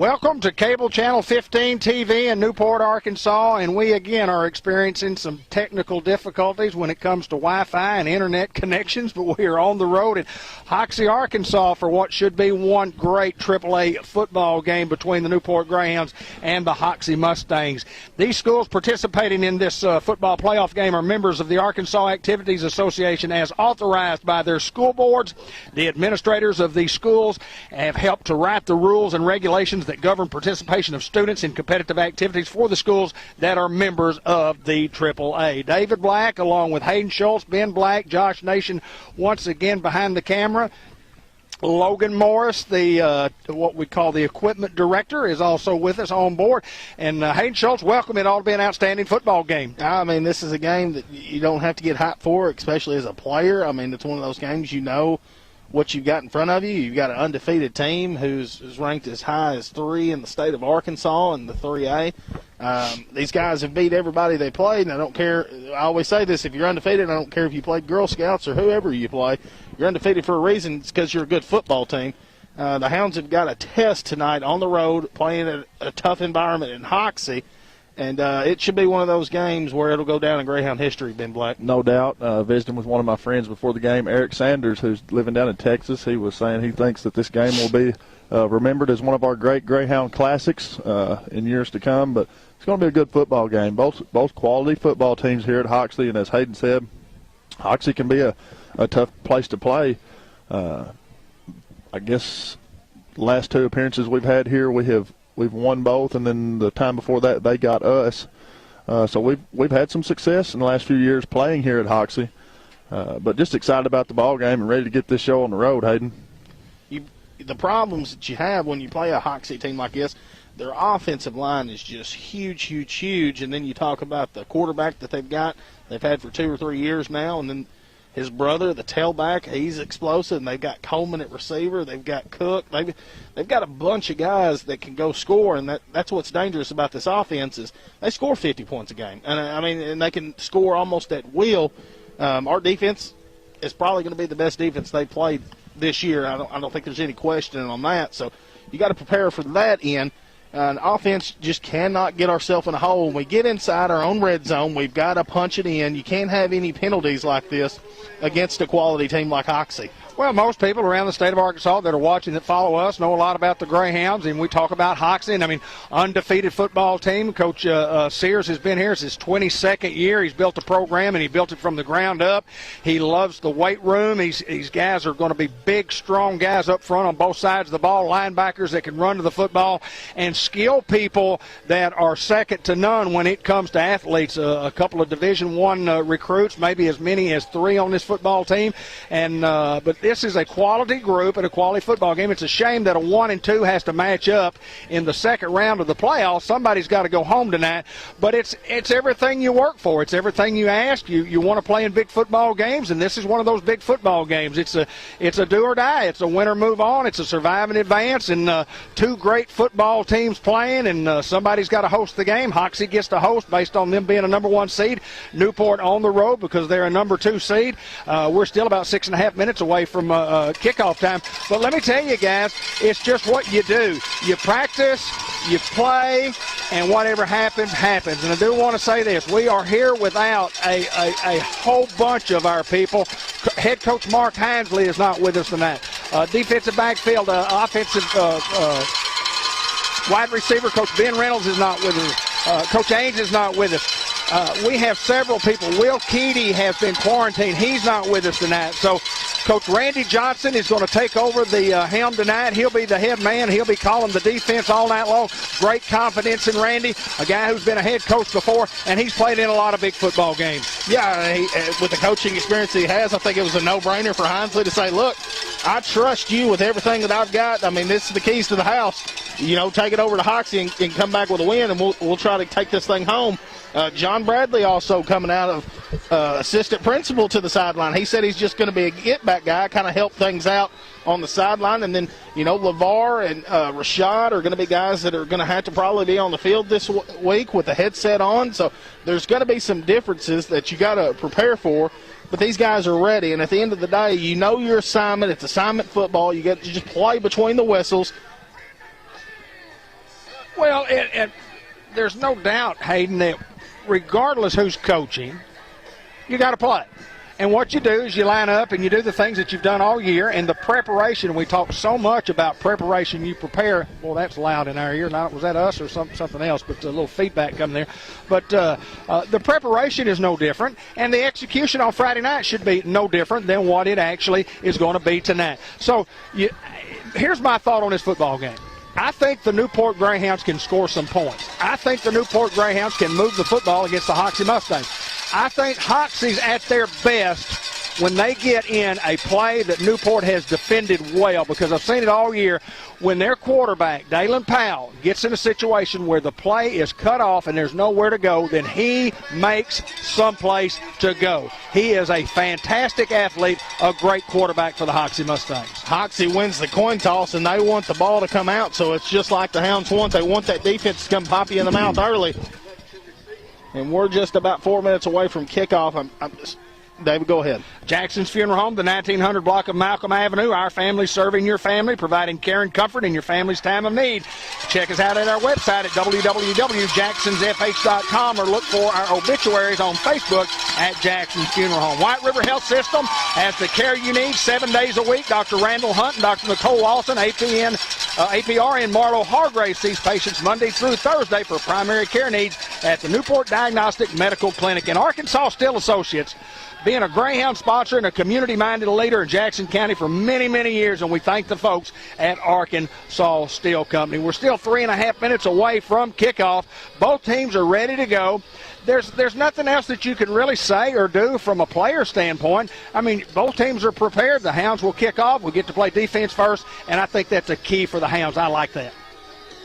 Welcome to Cable Channel 15 TV in Newport, Arkansas, and we again are experiencing some technical difficulties when it comes to Wi-Fi and internet connections, but we are on the road in Hoxie, Arkansas for what should be one great AAA football game between the Newport Greyhounds and the Hoxie Mustangs. These schools participating in this football playoff game are members of the Arkansas Activities Association as authorized by their school boards. The administrators of these schools have helped to write the rules and regulations that govern participation of students in competitive activities for the schools that are members of the AAA. David Black, along with Hayden Schultz, Ben Black, Josh Nation, once again behind the camera. Logan Morris, the what we call the equipment director, is also with us on board. And Hayden Schultz, welcome. It ought to be an outstanding football game. I mean, this is a game that you don't have to get hyped for, especially as a player. I mean, it's one of those games you know what you've got in front of you. You've got an undefeated team who's ranked as high as 3 in the state of Arkansas in the 3A. These guys have beat everybody they played, and I don't care. I always say this, if you're undefeated, I don't care if you played Girl Scouts or whoever you play. You're undefeated for a reason. It's because you're a good football team. The Hounds have got a test tonight on the road, playing at a tough environment in Hoxie. And it should be one of those games where it'll go down in Greyhound history, Ben Black. No doubt. Visiting with one of my friends before the game, Eric Sanders, who's living down in Texas, he was saying he thinks that this game will be remembered as one of our great Greyhound classics in years to come. But it's going to be a good football game. Both quality football teams here at Hoxie, and as Hayden said, Hoxie can be a tough place to play. I guess last 2 appearances we've had here, we've won both, and then the time before that they got us. So we've had some success in the last few years playing here at Hoxie. But just excited about the ball game and ready to get this show on the road, Hayden. The problems that you have when you play a Hoxie team like this, their offensive line is just huge, huge, huge. And then you talk about the quarterback that they've had for 2 or 3 years now, and then his brother, the tailback, he's explosive. And they've got Coleman at receiver. They've got Cook. They've got a bunch of guys that can go score, and that's what's dangerous about this offense is they score 50 points a game. And I mean, and they can score almost at will. Our defense is probably going to be the best defense they've played this year. I don't think there's any question on that. So you got to prepare for that end. An offense just cannot get ourselves in a hole. When we get inside our own red zone, we've got to punch it in. You can't have any penalties like this against a quality team like Hoxie. Well, most people around the state of Arkansas that are watching, that follow us, know a lot about the Greyhounds, and we talk about Hoxie. And I mean, undefeated football team. Coach Sears has been here. It's his 22nd year. He's built a program, and he built it from the ground up. He loves the weight room. These guys are going to be big, strong guys up front on both sides of the ball, linebackers that can run to the football, and skill people that are second to none when it comes to athletes. A couple of Division I recruits, maybe as many as 3 on this football team, and but this is a quality group and a quality football game. It's a shame that a 1 and 2 has to match up in the second round of the playoffs. Somebody's got to go home tonight, but it's everything you work for. It's everything you ask. You want to play in big football games, and this is one of those big football games. It's a do or die. It's a win or move on. It's a survive and advance, and 2 great football teams playing, and somebody's got to host the game. Hoxie gets to host based on them being a number 1 seed. Newport on the road because they're a number 2 seed. We're still about 6.5 minutes away from kickoff time. But let me tell you guys, it's just what you do. You practice, you play, and whatever happens, happens. And I do want to say this. We are here without a whole bunch of our people. Head coach Mark Hinesley is not with us tonight. Defensive backfield, offensive wide receiver, Coach Ben Reynolds is not with us. Coach Ains is not with us. We have several people. Will Keedy has been quarantined. He's not with us tonight. So Coach Randy Johnson is going to take over the helm tonight. He'll be the head man. He'll be calling the defense all night long. Great confidence in Randy, a guy who's been a head coach before, and he's played in a lot of big football games. Yeah, with the coaching experience he has, I think it was a no-brainer for Hinesley to say, look, I trust you with everything that I've got. I mean, this is the keys to the house. You know, take it over to Hoxie and come back with a win, and we'll try to take this thing home. John Bradley also coming out of assistant principal to the sideline. He said he's just going to be a get-back guy, kind of help things out on the sideline. And then, you know, LeVar and Rashad are going to be guys that are going to have to probably be on the field this week with the headset on. So there's going to be some differences that you got to prepare for. But these guys are ready. And at the end of the day, you know your assignment. It's assignment football. You got to just play between the whistles. Well, there's no doubt, Hayden, that regardless who's coaching, you got to play. And what you do is you line up and you do the things that you've done all year, and the preparation. We talk so much about preparation. You prepare. Well, that's loud in our ear. Now, was that us or something else? But a little feedback coming there. But the preparation is no different, and the execution on Friday night should be no different than what it actually is going to be tonight. So here's my thought on this football game. I think the Newport Greyhounds can score some points. I think the Newport Greyhounds can move the football against the Hoxie Mustangs. I think Hoxie's at their best when they get in a play that Newport has defended well, because I've seen it all year. When their quarterback, Dalen Powell, gets in a situation where the play is cut off and there's nowhere to go, then he makes someplace to go. He is a fantastic athlete, a great quarterback for the Hoxie Mustangs. Hoxie wins the coin toss, and they want the ball to come out, so it's just like the Hounds want. They want that defense to come pop you in the mouth early. And we're just about 4 minutes away from kickoff. David, go ahead. Jackson's Funeral Home, the 1900 block of Malcolm Avenue. Our family serving your family, providing care and comfort in your family's time of need. Check us out at our website at www.jacksonsfh.com or look for our obituaries on Facebook at Jackson's Funeral Home. White River Health System has the care you need 7 days a week. Dr. Randall Hunt and Dr. Nicole Lawson, APRN Marlo Hargrave sees patients Monday through Thursday for primary care needs at the Newport Diagnostic Medical Clinic. In Arkansas Steel Associates, being a Greyhound sponsor and a community-minded leader in Jackson County for many, many years, and we thank the folks at Arkansas Steel Company. We're still 3.5 minutes away from kickoff. Both teams are ready to go. There's nothing else that you can really say or do from a player standpoint. I mean, both teams are prepared. The Hounds will kick off. We'll get to play defense first, and I think that's a key for the Hounds. I like that.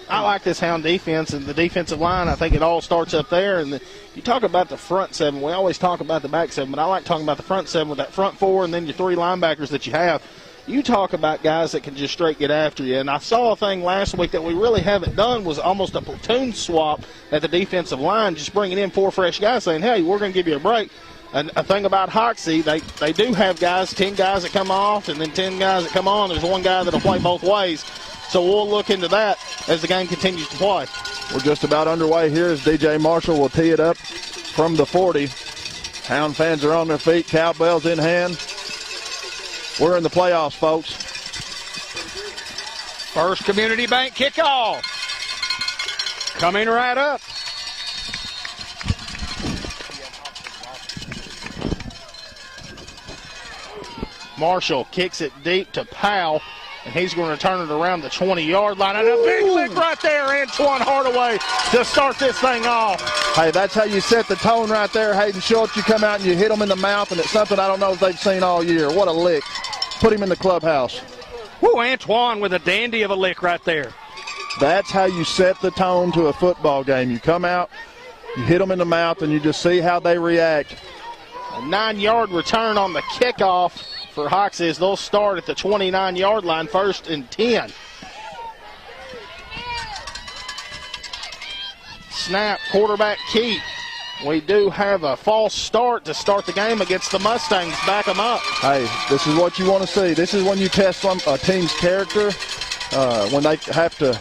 I like this Hound defense and the defensive line. I think it all starts up there. And you talk about the front seven. We always talk about the back seven, but I like talking about the front seven with that front four and then your three linebackers that you have. You talk about guys that can just straight get after you. And I saw a thing last week that we really haven't done was almost a platoon swap at the defensive line, just bringing in 4 fresh guys saying, hey, we're going to give you a break. And a thing about Hoxie, they do have guys, 10 guys that come off and then 10 guys that come on. There's one guy that will play both ways. So we'll look into that as the game continues to play. We're just about underway here as DJ Marshall will tee it up from the 40. Hound fans are on their feet, cowbells in hand. We're in the playoffs, folks. First Community Bank kickoff. Coming right up. Marshall kicks it deep to Powell. And he's going to turn it around the 20-yard line. And a big lick right there, Antoine Hardaway, to start this thing off. Hey, that's how you set the tone right there, Hayden Schultz. You come out and you hit them in the mouth, and it's something I don't know if they've seen all year. What a lick. Put him in the clubhouse. Woo, Antoine with a dandy of a lick right there. That's how you set the tone to a football game. You come out, you hit them in the mouth, and you just see how they react. A 9-yard return on the kickoff for Hoxie as they'll start at the 29-yard line, 1st and 10. Snap, quarterback Keith. We do have a false start to start the game against the Mustangs. Back them up. Hey, this is what you want to see. This is when you test a team's character, when they have to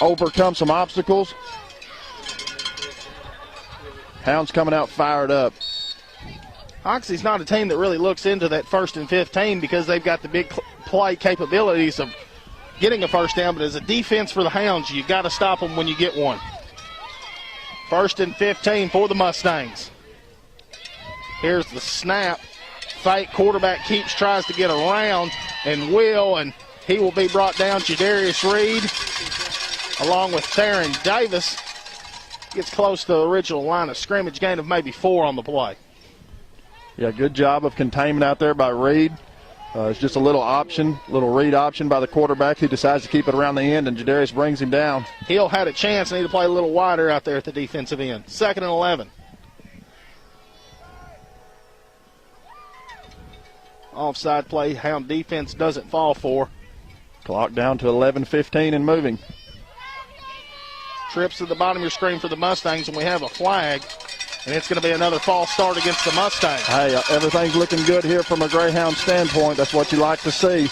overcome some obstacles. Hounds coming out fired up. Hoxie's not a team that really looks into that 1st and 15 because they've got the big play capabilities of getting a first down, but as a defense for the Hounds, you got to stop them when you get one. 1st and 15 for the Mustangs. Here's the snap. Fake quarterback Keeps tries to get around and he will be brought down. Jadarius Reed along with Theron Davis gets close to the original line of scrimmage, gain of maybe 4 on the play. Yeah, good job of containment out there by Reed. It's just a little read option by the quarterback. He decides to keep it around the end, and Jadarius brings him down. Hill had a chance. Need to play a little wider out there at the defensive end. 2nd and 11. Offside play. Hound defense doesn't fall for. Clock down to 11:15 and moving. Trips to the bottom of your screen for the Mustangs, and we have a flag. And it's going to be another false start against the Mustangs. Hey, everything's looking good here from a Greyhound standpoint. That's what you like to see.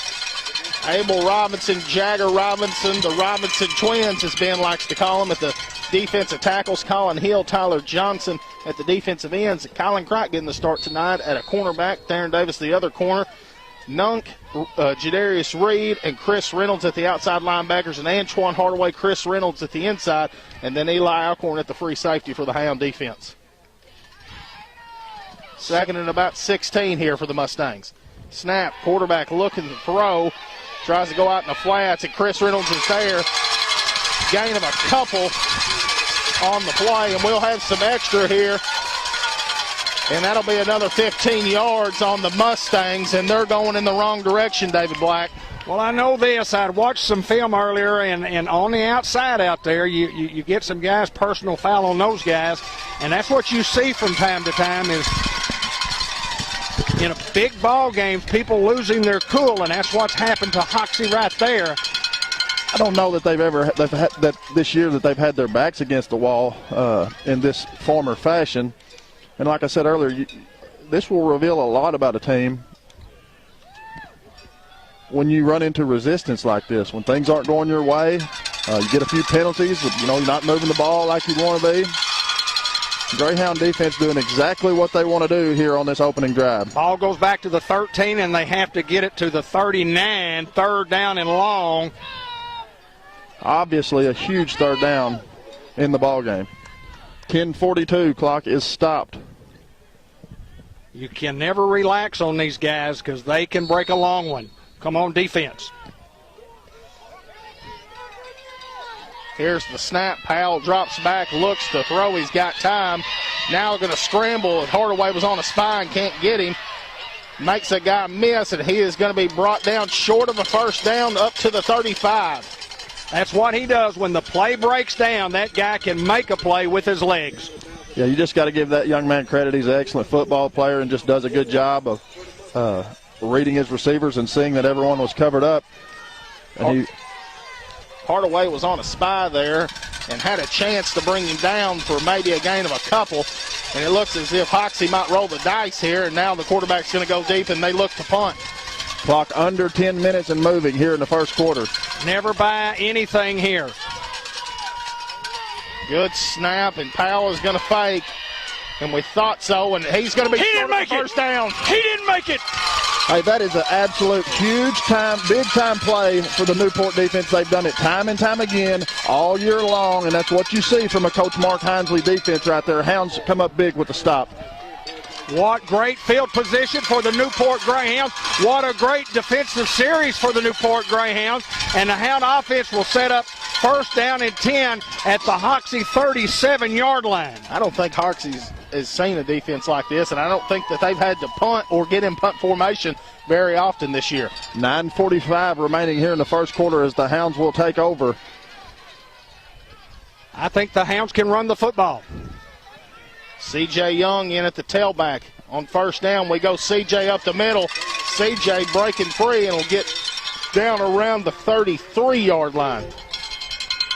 Abel Robinson, Jagger Robinson, the Robinson twins, as Ben likes to call them, at the defensive tackles. Colin Hill, Tyler Johnson at the defensive ends. Colin Crick getting the start tonight at a cornerback. Theron Davis, the other corner. Nunk, Jadarius Reed, and Chris Reynolds at the outside linebackers, and Antoine Hardaway, Chris Reynolds at the inside, and then Eli Alcorn at the free safety for the Hound defense. Second and about 16 here for the Mustangs. Snap, quarterback looking to throw. Tries to go out in the flats, and Chris Reynolds is there. Gain of a couple on the play, and we'll have some extra here. And that'll be another 15 yards on the Mustangs, and they're going in the wrong direction, David Black. Well, I know this. I'd watched some film earlier, and on the outside out there, you get some guys personal foul on those guys, and that's what you see from time to time is in a big ball game, people losing their cool, and that's what's happened to Hoxie right there. I don't know that they've had that this year that they've had their backs against the wall in this form or fashion. And like I said earlier, this will reveal a lot about a team when you run into resistance like this. When things aren't going your way, you get a few penalties. You're not moving the ball like you want to be. Greyhound defense doing exactly what they want to do here on this opening drive. Ball goes back to the 13, and they have to get it to the 39, third down and long. Obviously a huge third down in the ball game. 10:42, clock is stopped. You can never relax on these guys because they can break a long one. Come on, defense. Here's the snap. Powell drops back, looks to throw. He's got time. Now going to scramble. Hardaway was on a spine, can't get him. Makes a guy miss, and he is going to be brought down short of a first down up to the 35. That's what he does. When the play breaks down, that guy can make a play with his legs. Yeah, you just got to give that young man credit. He's an excellent football player and just does a good job of reading his receivers and seeing that everyone was covered up. And Hardaway was on a spy there and had a chance to bring him down for maybe a gain of a couple. And it looks as if Hoxie might roll the dice here, and now the quarterback's going to go deep, and they look to punt. Clock under 10 minutes and moving here in the first quarter. Never buy anything here. Good snap, and Powell is going to fake. And we thought so, and he's going to be short of the first down. He didn't make it. Hey, that is an absolute huge-time, big-time play for the Newport defense. They've done it time and time again all year long, and that's what you see from a Coach Mark Hinesley defense right there. Hounds come up big with the stop. What great field position for the Newport Greyhounds. What a great defensive series for the Newport Greyhounds. And the Hound offense will set up first down and 10 at the Hoxie 37-yard line. I don't think Hoxie has seen a defense like this, and I don't think that they've had to punt or get in punt formation very often this year. 9:45 remaining here in the first quarter as the Hounds will take over. I think the Hounds can run the football. C.J. Young in at the tailback. On first down, we go C.J. up the middle. C.J. breaking free and will get down around the 33-yard line.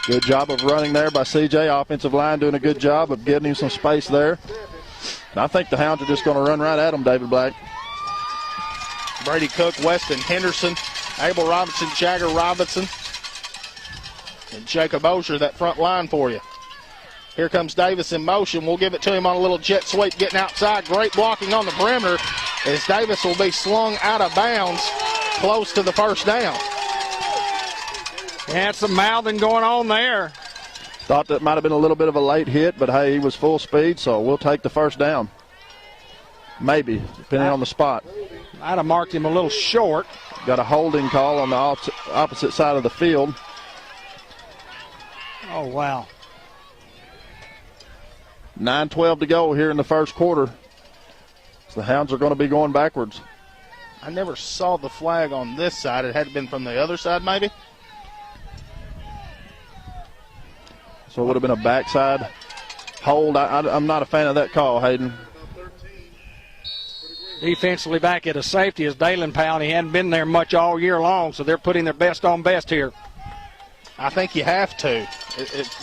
Good job of running there by C.J. Offensive line doing a good job of getting him some space there. And I think the Hounds are just going to run right at him, David Black. Brady Cook, Weston Henderson, Abel Robinson, Jagger Robinson, and Jacob Osher, that front line for you. Here comes Davis in motion. We'll give it to him on a little jet sweep getting outside. Great blocking on the perimeter as Davis will be slung out of bounds close to the first down. Yeah, some mouthing going on there. Thought that might have been a little bit of a late hit, but hey, he was full speed, so we'll take the first down. Maybe, depending on the spot. I'd have marked him a little short. Got a holding call on the opposite side of the field. Oh, wow. 9:12 to go here in the first quarter. So the Hounds are going to be going backwards. I never saw the flag on this side. It had been from the other side, maybe. So it would have been a backside hold. I'm not a fan of that call, Hayden. Defensively back at a safety is Dalen Powell. He hadn't been there much all year long, so they're putting their best on best here. I think you have to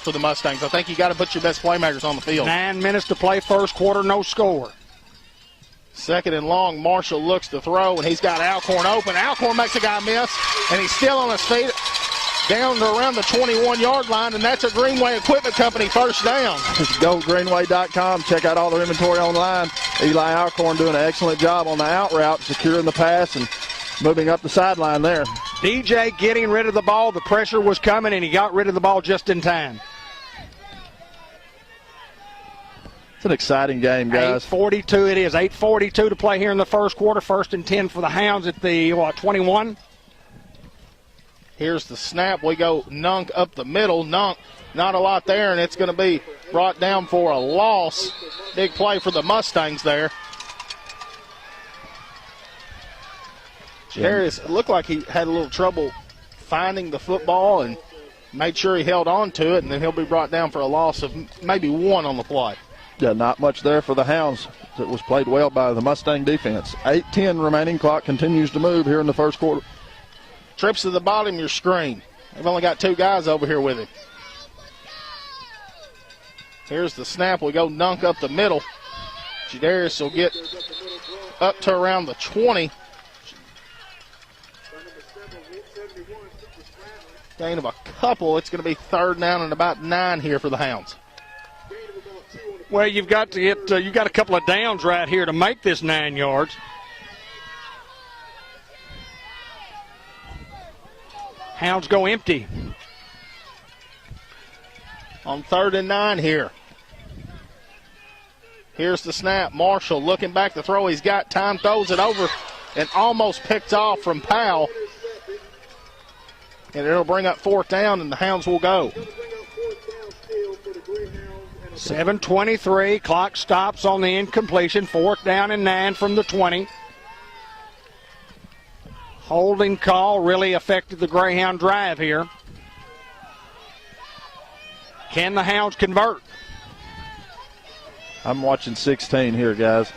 for the Mustangs. I think you got to put your best playmakers on the field. 9 minutes to play first quarter, no score. Second and long, Marshall looks to throw, and he's got Alcorn open. Alcorn makes a guy miss, and he's still on his feet down to around the 21-yard line, and that's a Greenway Equipment Company first down. Go greenway.com. Check out all their inventory online. Eli Alcorn doing an excellent job on the out route, securing the pass and moving up the sideline there. DJ getting rid of the ball. The pressure was coming, and he got rid of the ball just in time. It's an exciting game, guys. 8:42 it is. 8:42 to play here in the first quarter. First and 10 for the Hounds at the, 21? Here's the snap. We go Nunk up the middle. Nunk, not a lot there, and it's going to be brought down for a loss. Big play for the Mustangs there. Darius looked like he had a little trouble finding the football and made sure he held on to it, and then he'll be brought down for a loss of maybe one on the play. Yeah, not much there for the Hounds. It was played well by the Mustang defense. 8:10 remaining. Clock continues to move here in the first quarter. Trips to the bottom of your screen. They've only got two guys over here with him. Here's the snap. We go Nunk up the middle. Jadarius will get up to around the 20. Gain of a couple. It's going to be third down and about 9 here for the Hounds. Well, you've got to get you got a couple of downs right here to make this 9 yards. Hounds go empty. On third and 9 here. Here's the snap. Marshall looking back to throw. He's got time, throws it over, and almost picked off from Powell. And it'll bring up fourth down, and the Hounds will go. 7:23. Clock stops on the incompletion. Fourth down and 9 from the 20. Holding call really affected the Greyhound drive here. Can the Hounds convert? I'm watching 16 here, guys.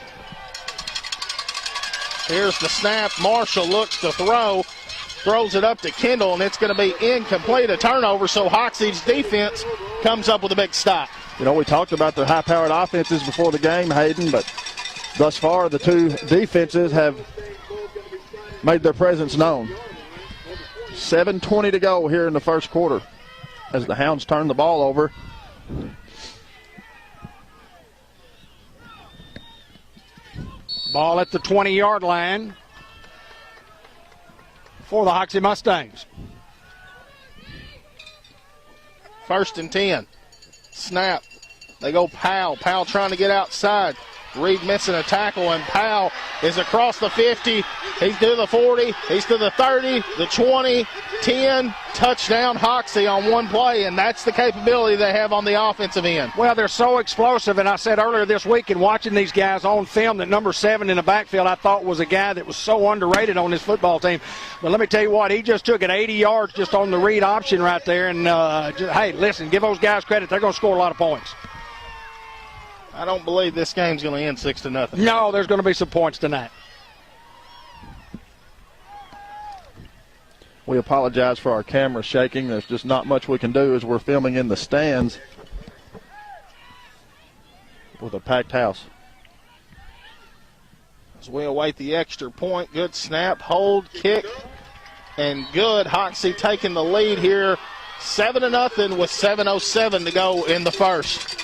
Here's the snap. Marshall looks to throw. Throws it up to Kendall, and it's going to be incomplete, a turnover, so Hoxie's defense comes up with a big stop. You know, we talked about the high-powered offenses before the game, Hayden, but thus far the two defenses have made their presence known. 7:20 to go here in the first quarter as the Hounds turn the ball over. Ball at the 20-yard line for the Hoxie Mustangs. First and 10. Snap. They go Powell. Powell trying to get outside. Reed missing a tackle, and Powell is across the 50. He's to the 40. He's to the 30, the 20, 10. Touchdown Hoxie on one play, and that's the capability they have on the offensive end. Well, they're so explosive, and I said earlier this week in watching these guys on film that number 7 in the backfield I thought was a guy that was so underrated on this football team. But let me tell you what, he just took it 80 yards just on the read option right there. And, hey, listen, give those guys credit. They're going to score a lot of points. I don't believe this game's going to end 6-0. No, there's going to be some points tonight. We apologize for our camera shaking. There's just not much we can do as we're filming in the stands with a packed house. As we await the extra point, good snap, hold, kick, and good. Hoxie taking the lead here, 7-0 with 7:07 to go in the first.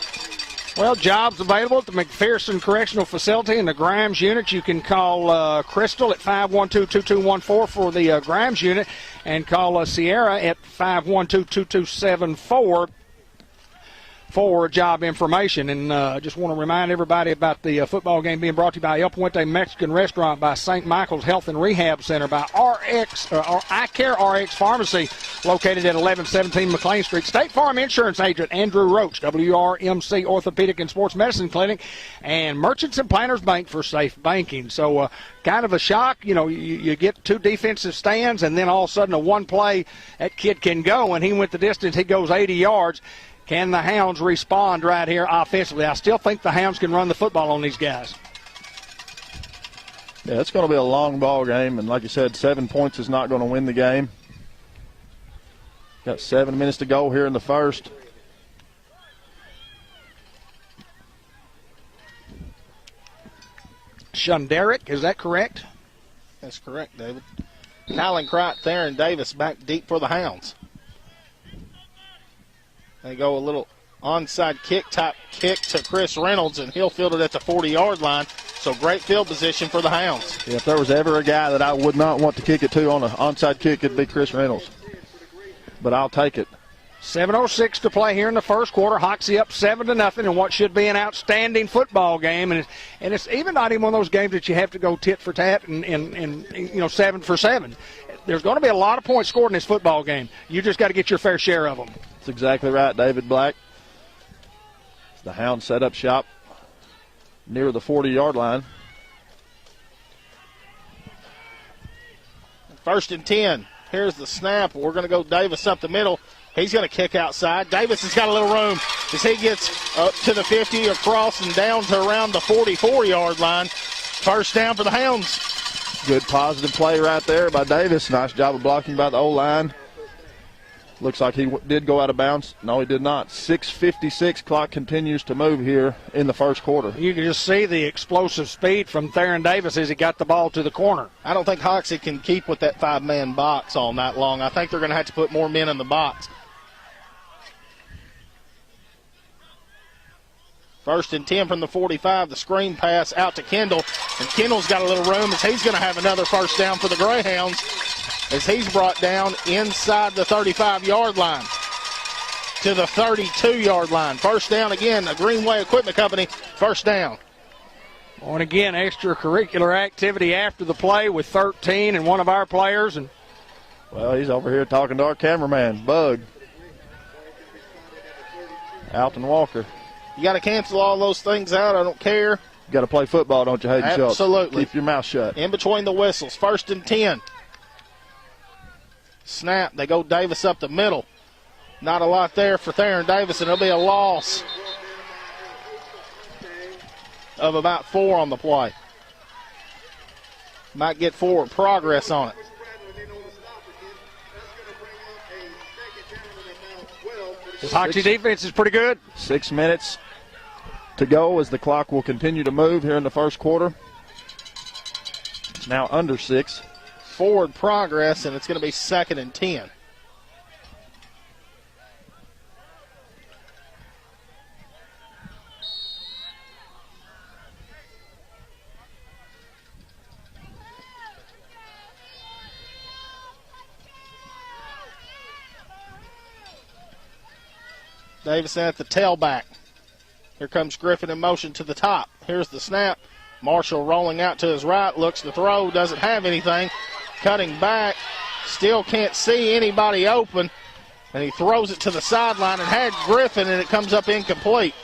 Well, jobs available at the McPherson Correctional Facility in the Grimes unit. You can call Crystal at 512-2214 for the Grimes unit, and call Sierra at 512-2274 for job information. And I just want to remind everybody about the football game being brought to you by El Puente Mexican Restaurant, by St. Michael's Health and Rehab Center, by I Care RX Pharmacy, located at 1117 McLean Street. State Farm Insurance Agent Andrew Roach, WRMC Orthopedic and Sports Medicine Clinic, and Merchants and Planners Bank for safe banking. So kind of a shock. You know, you get two defensive stands, and then all of a sudden a one play, that kid can go, and he went the distance. He goes 80 yards. Can the Hounds respond right here offensively? I still think the Hounds can run the football on these guys. Yeah, it's going to be a long ball game, and like you said, 7 points is not going to win the game. Got 7 minutes to go here in the first. Shunderick. Is that correct? That's correct, David. Kylan Crott, Theron Davis back deep for the Hounds. They go a little onside kick, top kick to Chris Reynolds, and he'll field it at the 40-yard line. So great field position for the Hounds. Yeah, if there was ever a guy that I would not want to kick it to on an onside kick, it'd be Chris Reynolds. But I'll take it. 7:06 to play here in the first quarter. Hoxie up 7-0 in what should be an outstanding football game, and it's even not even one of those games that you have to go tit for tat and 7 for 7. There's going to be a lot of points scored in this football game. You just got to get your fair share of them. That's exactly right, David Black. The Hounds set up shop near the 40-yard line. 1st and 10. Here's the snap. We're going to go Davis up the middle. He's going to kick outside. Davis has got a little room as he gets up to the 50, across and down to around the 44-yard line. First down for the Hounds. Good positive play right there by Davis. Nice job of blocking by the O-line. Looks like he did go out of bounds. No, he did not. 6:56. Clock continues to move here in the first quarter. You can just see the explosive speed from Theron Davis as he got the ball to the corner. I don't think Hoxie can keep with that 5-man box all night long. I think they're going to have to put more men in the box. 1st and 10 from the 45. The screen pass out to Kendall. And Kendall's got a little room as he's going to have another first down for the Greyhounds as he's brought down inside the 35-yard line to the 32-yard line. First down again, the Greenway Equipment Company, first down. And again, extracurricular activity after the play with 13 and one of our players. And well, he's over here talking to our cameraman, Bug. Alton Walker. You got to cancel all those things out. I don't care. You got to play football, don't you, Hayden Schultz? Absolutely. Keep your mouth shut. In between the whistles. 1st and 10. Snap. They go Davis up the middle. Not a lot there for Theron Davis, and it'll be a loss of about 4 on the play. Might get forward progress on it. the Hoxie defense is pretty good. 6 minutes to go as the clock will continue to move here in the first quarter. It's now under 6. Forward progress, and it's going to be 2nd and 10. Davis at the tailback. Here comes Griffin in motion to the top. Here's the snap. Marshall rolling out to his right, looks to throw, doesn't have anything. Cutting back, still can't see anybody open, and he throws it to the sideline and had Griffin, and it comes up incomplete.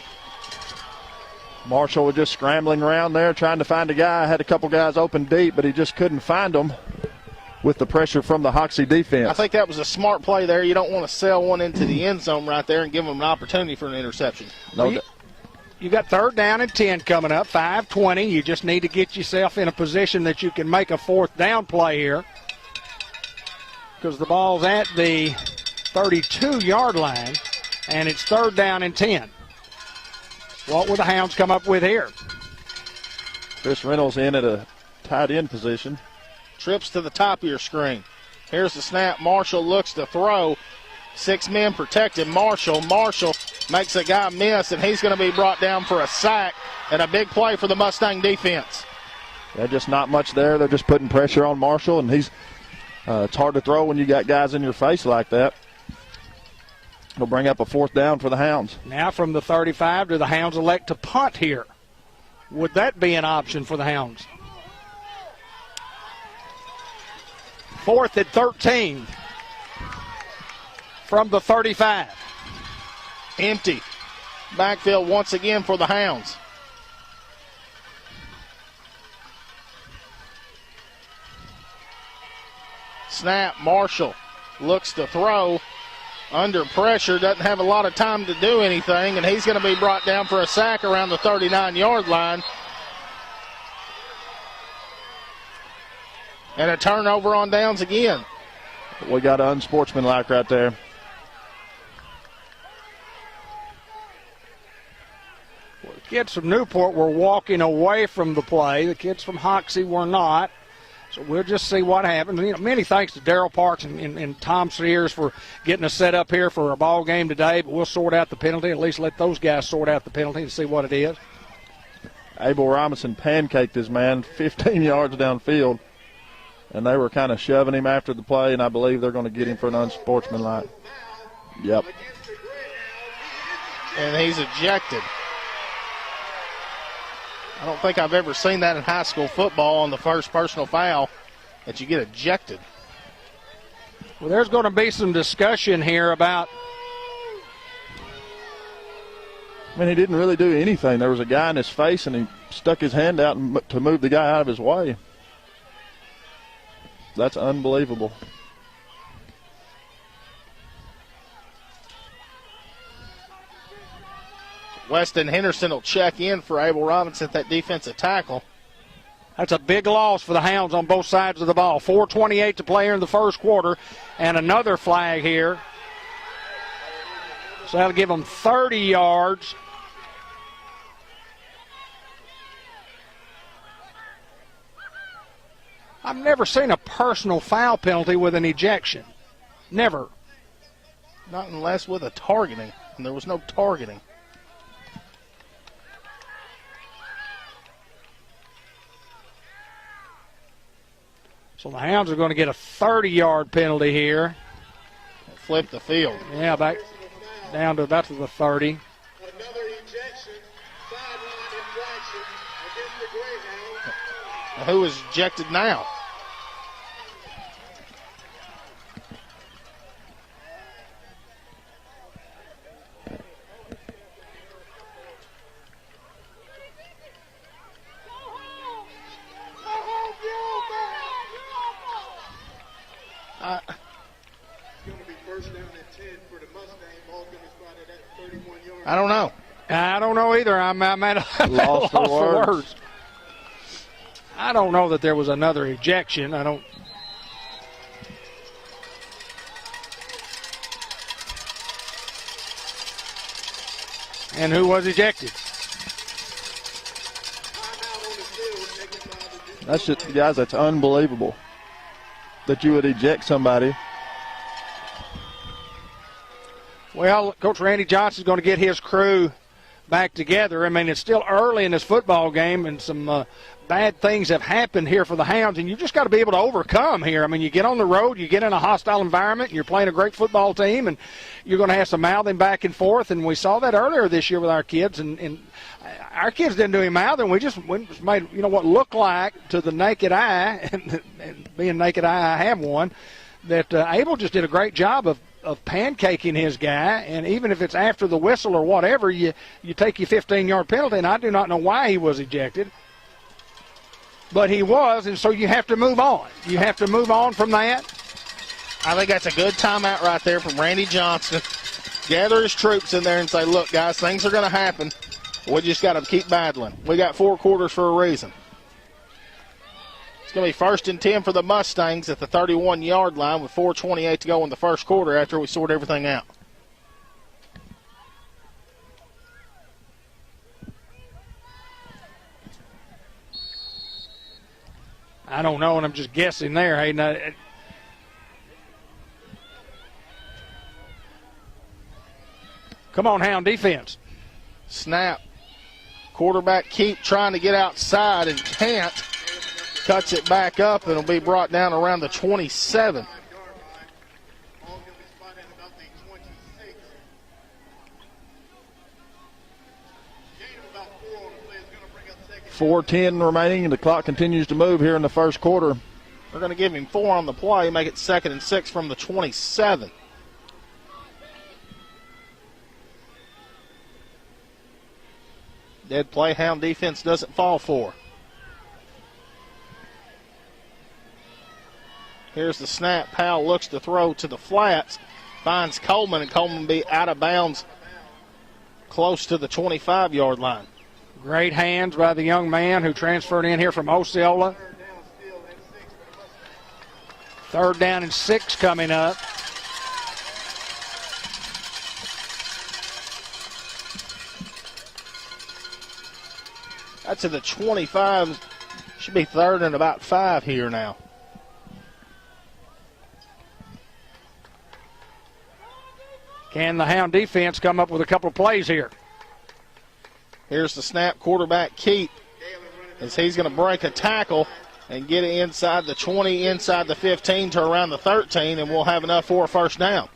Marshall was just scrambling around there trying to find a guy. Had a couple guys open deep, but he just couldn't find them with the pressure from the Hoxie defense. I think that was a smart play there. You don't want to sell one into the end zone right there and give them an opportunity for an interception. You got 3rd down and 10 coming up, 5:20. You just need to get yourself in a position that you can make a 4th down play here, because the ball's at the 32-yard line, and it's 3rd down and 10. What will the Hounds come up with here? Chris Reynolds in at a tight end position. Trips to the top of your screen. Here's the snap. Marshall looks to throw. 6 men protecting Marshall. Marshall makes a guy miss, and he's going to be brought down for a sack, and a big play for the Mustang defense. Yeah, just not much there. They're just putting pressure on Marshall, and it's hard to throw when you got guys in your face like that. It'll bring up a 4th down for the Hounds. Now from the 35, do the Hounds elect to punt here? Would that be an option for the Hounds? 4th and 13 from the 35. Empty. Backfield once again for the Hounds. Snap. Marshall looks to throw. Under pressure. Doesn't have a lot of time to do anything, and he's going to be brought down for a sack around the 39-yard line. And a turnover on downs again. We got unsportsmanlike right there. Kids from Newport were walking away from the play. The kids from Hoxie were not. So we'll just see what happens. You know, many thanks to Darrell Parks and Tom Sears for getting us set up here for a ball game today, but we'll sort out the penalty, at least let those guys sort out the penalty and see what it is. Abel Robinson pancaked his man 15 yards downfield, and they were kind of shoving him after the play, and I believe they're going to get him for an unsportsmanlike. Yep. And he's ejected. I don't think I've ever seen that in high school football on the first personal foul, that you get ejected. Well, there's going to be some discussion here about. I mean, he didn't really do anything. There was a guy in his face, and he stuck his hand out to move the guy out of his way. That's unbelievable. Weston Henderson will check in for Abel Robinson at that defensive tackle. That's a big loss for the Hounds on both sides of the ball. 4:28 to play here in the first quarter, and another flag here. So that'll give them 30 yards. I've never seen a personal foul penalty with an ejection. Never. Not unless with a targeting, and there was no targeting. So the Hounds are going to get a 30-yard penalty here. Flip the field. Yeah, back down to about to the 30. Another ejection, sideline infraction against the Greyhounds. Who is ejected now? I don't know. I don't know either. I'm at a Lost for words. I don't know that there was another ejection. I don't. And who was ejected? That's just, guys, that's unbelievable that you would eject somebody. Well, Coach Randy Johnson's going to get his crew back together. I mean, it's still early in this football game, and some bad things have happened here for the Hounds, and you just got to be able to overcome here. I mean, you get on the road, you get in a hostile environment, and you're playing a great football team, and you're going to have some mouthing back and forth, and we saw that earlier this year with our kids, and our kids didn't do any mouthing. We just made, what looked like to the naked eye, and being naked eye, I have one, that Abel just did a great job of pancaking his guy, and even if it's after the whistle or whatever, you take your 15-yard penalty, and I do not know why he was ejected. But he was, and so you have to move on. You have to move on from that. I think that's a good timeout right there from Randy Johnson. Gather his troops in there and say, look, guys, things are going to happen. We just got to keep battling. We got 4 quarters for a reason. It's going to be 1st and 10 for the Mustangs at the 31-yard line with 4:28 to go in the first quarter after we sort everything out. I don't know, and I'm just guessing there, Hayden. Come on, Hound defense. Snap. Quarterback keep trying to get outside and can't. Cuts it back up, and it'll be brought down around the 27. .410 remaining, and the clock continues to move here in the first quarter. They're going to give him 4 on the play, make it 2nd and 6 from the 27. Dead play, Hound defense doesn't fall for. Here's the snap. Powell looks to throw to the flats. Finds Coleman, and Coleman be out of bounds close to the 25-yard line. Great hands by the young man who transferred in here from Osceola. 3rd down and 6 coming up. That's to the 25. Should be third and about 5 here now. Can the Hound defense come up with a couple of plays here? Here's the snap, quarterback keep, as he's going to break a tackle and get it inside the 20, inside the 15 to around the 13, and we'll have enough for a first down.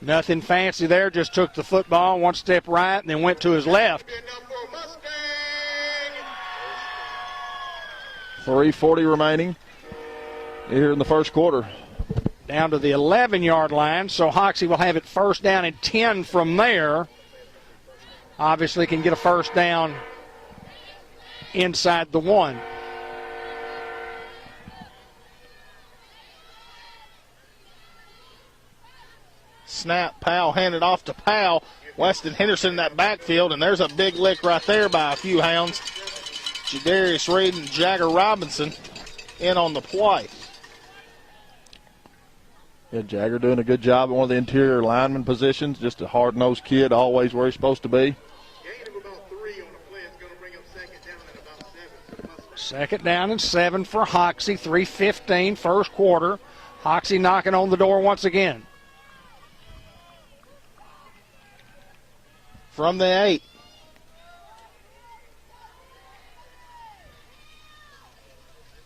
Nothing fancy there, just took the football one step right and then went to his left. 3:40 remaining here in the first quarter. Down to the 11-yard line, so Hoxie will have it first down and 10 from there. Obviously can get a first down inside the 1. Snap, Powell handed off to Powell. Weston Henderson in that backfield, and there's a big lick right there by a few Hounds. Jadarius Reed and Jagger Robinson in on the play. Yeah, Jagger doing a good job at one of the interior lineman positions. Just a hard-nosed kid, always where he's supposed to be. Second down and 7 for Hoxie. 3:15 first quarter. Hoxie knocking on the door once again. From the 8.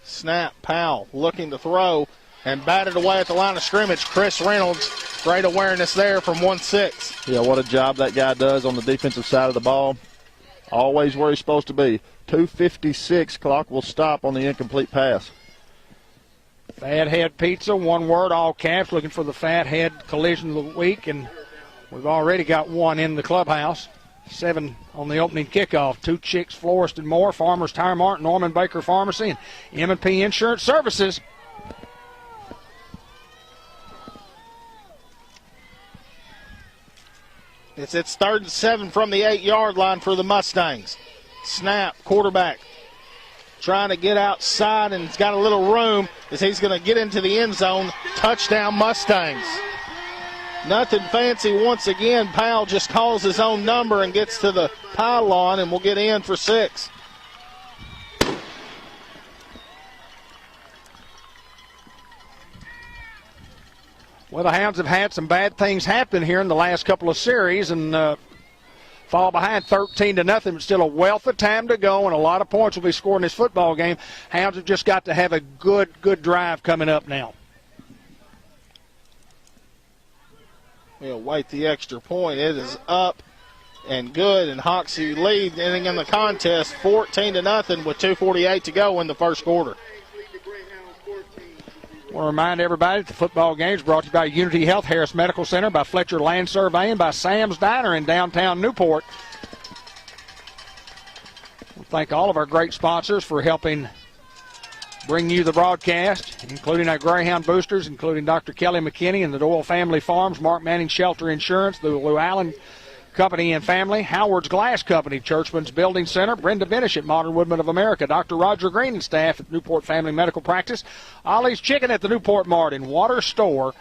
Snap, Powell looking to throw and batted away at the line of scrimmage. Chris Reynolds, great awareness there from 1-6. Yeah, what a job that guy does on the defensive side of the ball. Always where he's supposed to be. 2:56, clock will stop on the incomplete pass. Fathead Pizza, one word, all caps, looking for the Fathead collision of the week, and we've already got one in the clubhouse. 7 on the opening kickoff. 2 Chicks, Florist and More, Farmers Tire Mart, Norman Baker Pharmacy, and M&P Insurance Services. It's third and 7 from the 8-yard line for the Mustangs. Snap, quarterback trying to get outside, and he's got a little room as he's going to get into the end zone. Touchdown Mustangs. Nothing fancy once again. Powell just calls his own number and gets to the pylon, and we'll get in for 6. Well, the Hounds have had some bad things happen here in the last couple of series and fall behind 13-0, but still a wealth of time to go, and a lot of points will be scored in this football game. Hounds have just got to have a good drive coming up now. We'll wait the extra point. It is up and good, and Hoxie lead ending in the contest 14-0 with 2:48 to go in the first quarter. I want to remind everybody that the football game is brought to you by Unity Health, Harris Medical Center, by Fletcher Land Surveying, by Sam's Diner in downtown Newport. We thank all of our great sponsors for helping bring you the broadcast, including our Greyhound boosters, including Dr. Kelly McKinney and the Doyle Family Farms, Mark Manning Shelter Insurance, the Lou Allen Company and Family, Howard's Glass Company, Churchman's Building Center, Brenda Benish at Modern Woodman of America, Dr. Roger Green and staff at Newport Family Medical Practice, Ollie's Chicken at the Newport Mart and Water Store.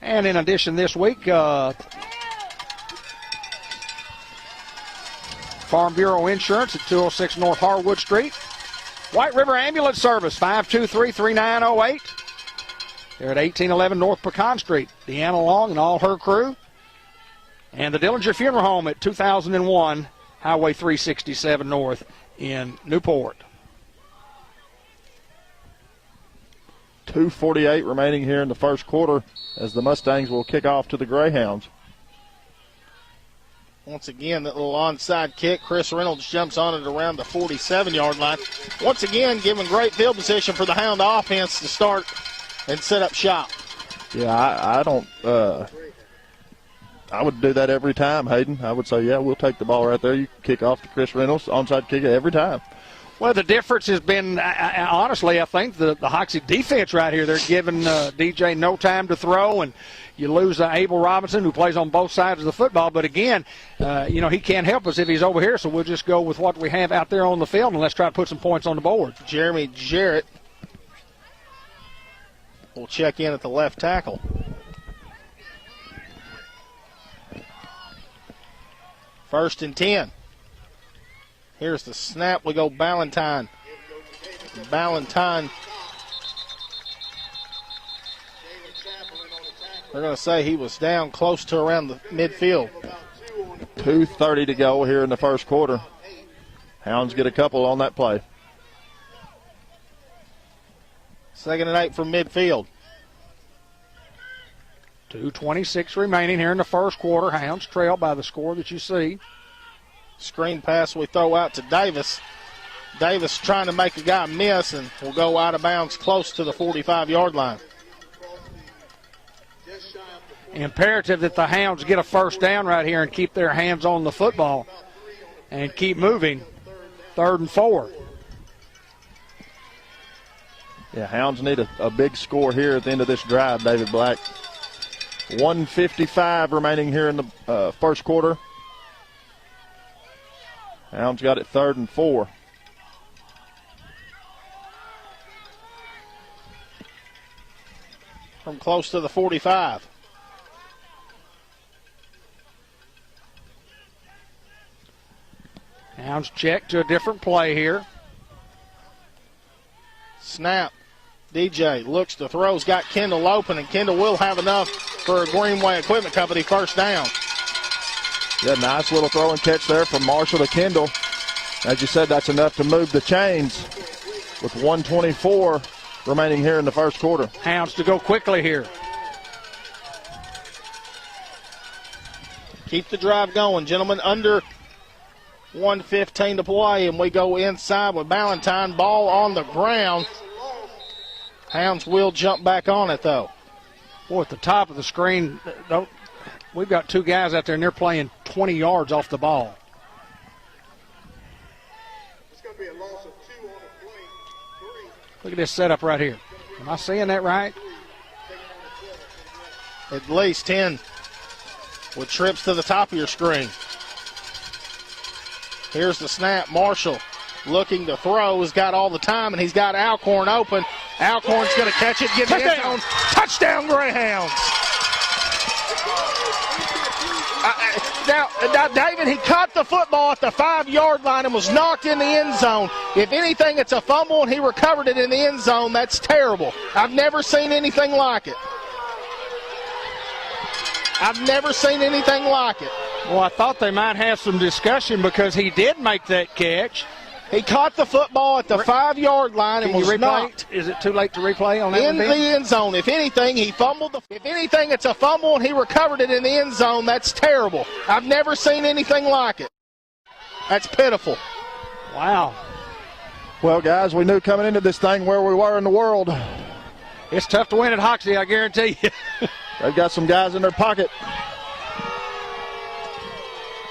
And in addition this week, Farm Bureau Insurance at 206 North Harwood Street, White River Ambulance Service, 523-3908. They're at 1811 North Pecan Street. Deanna Long and all her crew. And the Dillinger Funeral Home at 2001 Highway 367 North in Newport. 2:48 remaining here in the first quarter as the Mustangs will kick off to the Greyhounds. Once again, that little onside kick. Chris Reynolds jumps on it around the 47-yard line. Once again, giving great field position for the Hound offense to start and set up shop. Yeah, I don't. I would do that every time, Hayden. I would say, yeah, we'll take the ball right there. You kick off to Chris Reynolds, onside kick it every time. Well, the difference has been, honestly, I think the Hoxie defense right here. They're giving DJ no time to throw, and you lose Abel Robinson, who plays on both sides of the football. But again, he can't help us if he's over here, so we'll just go with what we have out there on the field, and let's try to put some points on the board. Jeremy Jarrett will check in at the left tackle. First and 10. Here's the snap. We go Ballantyne. Ballantyne. They're going to say he was down close to around the midfield. 2:30 to go here in the first quarter. Hounds get a couple on that play. 2nd and 8 from midfield. 2:26 remaining here in the first quarter. Hounds trail by the score that you see. Screen pass we throw out to Davis. Davis trying to make a guy miss and will go out of bounds close to the 45-yard line. Imperative that the Hounds get a first down right here and keep their hands on the football and keep moving. 3rd and 4. Yeah, Hounds need a big score here at the end of this drive, David Black. 1:55 remaining here in the first quarter. Hounds got it 3rd and 4. From close to the 45. Hounds check to a different play here. Snap. DJ looks to throw. He's got Kendall open, and Kendall will have enough for a Greenway Equipment Company first down. Yeah, nice little throw and catch there from Marshall to Kendall. As you said, that's enough to move the chains with 1:24 remaining here in the first quarter. Hounds to go quickly here. Keep the drive going, gentlemen. Under 1:15 to play, and we go inside with Ballantyne. Ball on the ground. Hounds will jump back on it, though. Boy, at the top of the screen, we've got two guys out there, and they're playing 20 yards off the ball. It's going to be a loss of 2 on the play. 3. Look at this setup right here. Am I seeing that right? At least 10 with trips to the top of your screen. Here's the snap. Marshall looking to throw. He's got all the time, and he's got Alcorn open. Alcorn's going to catch it, get in the end zone. Touchdown, Greyhounds. Now, David, he caught the football at the 5-yard line and was knocked in the end zone. If anything, it's a fumble, and he recovered it in the end zone. That's terrible. I've never seen anything like it. I've never seen anything like it. Well, I thought they might have some discussion because he did make that catch. He caught the football at the 5-yard line and was knocked. Is it too late to replay on that in the end zone? If anything, he fumbled. If anything, it's a fumble, and he recovered it in the end zone. That's terrible. I've never seen anything like it. That's pitiful. Wow. Well, guys, we knew coming into this thing where we were in the world. It's tough to win at Hoxie, I guarantee you. They've got some guys in their pocket,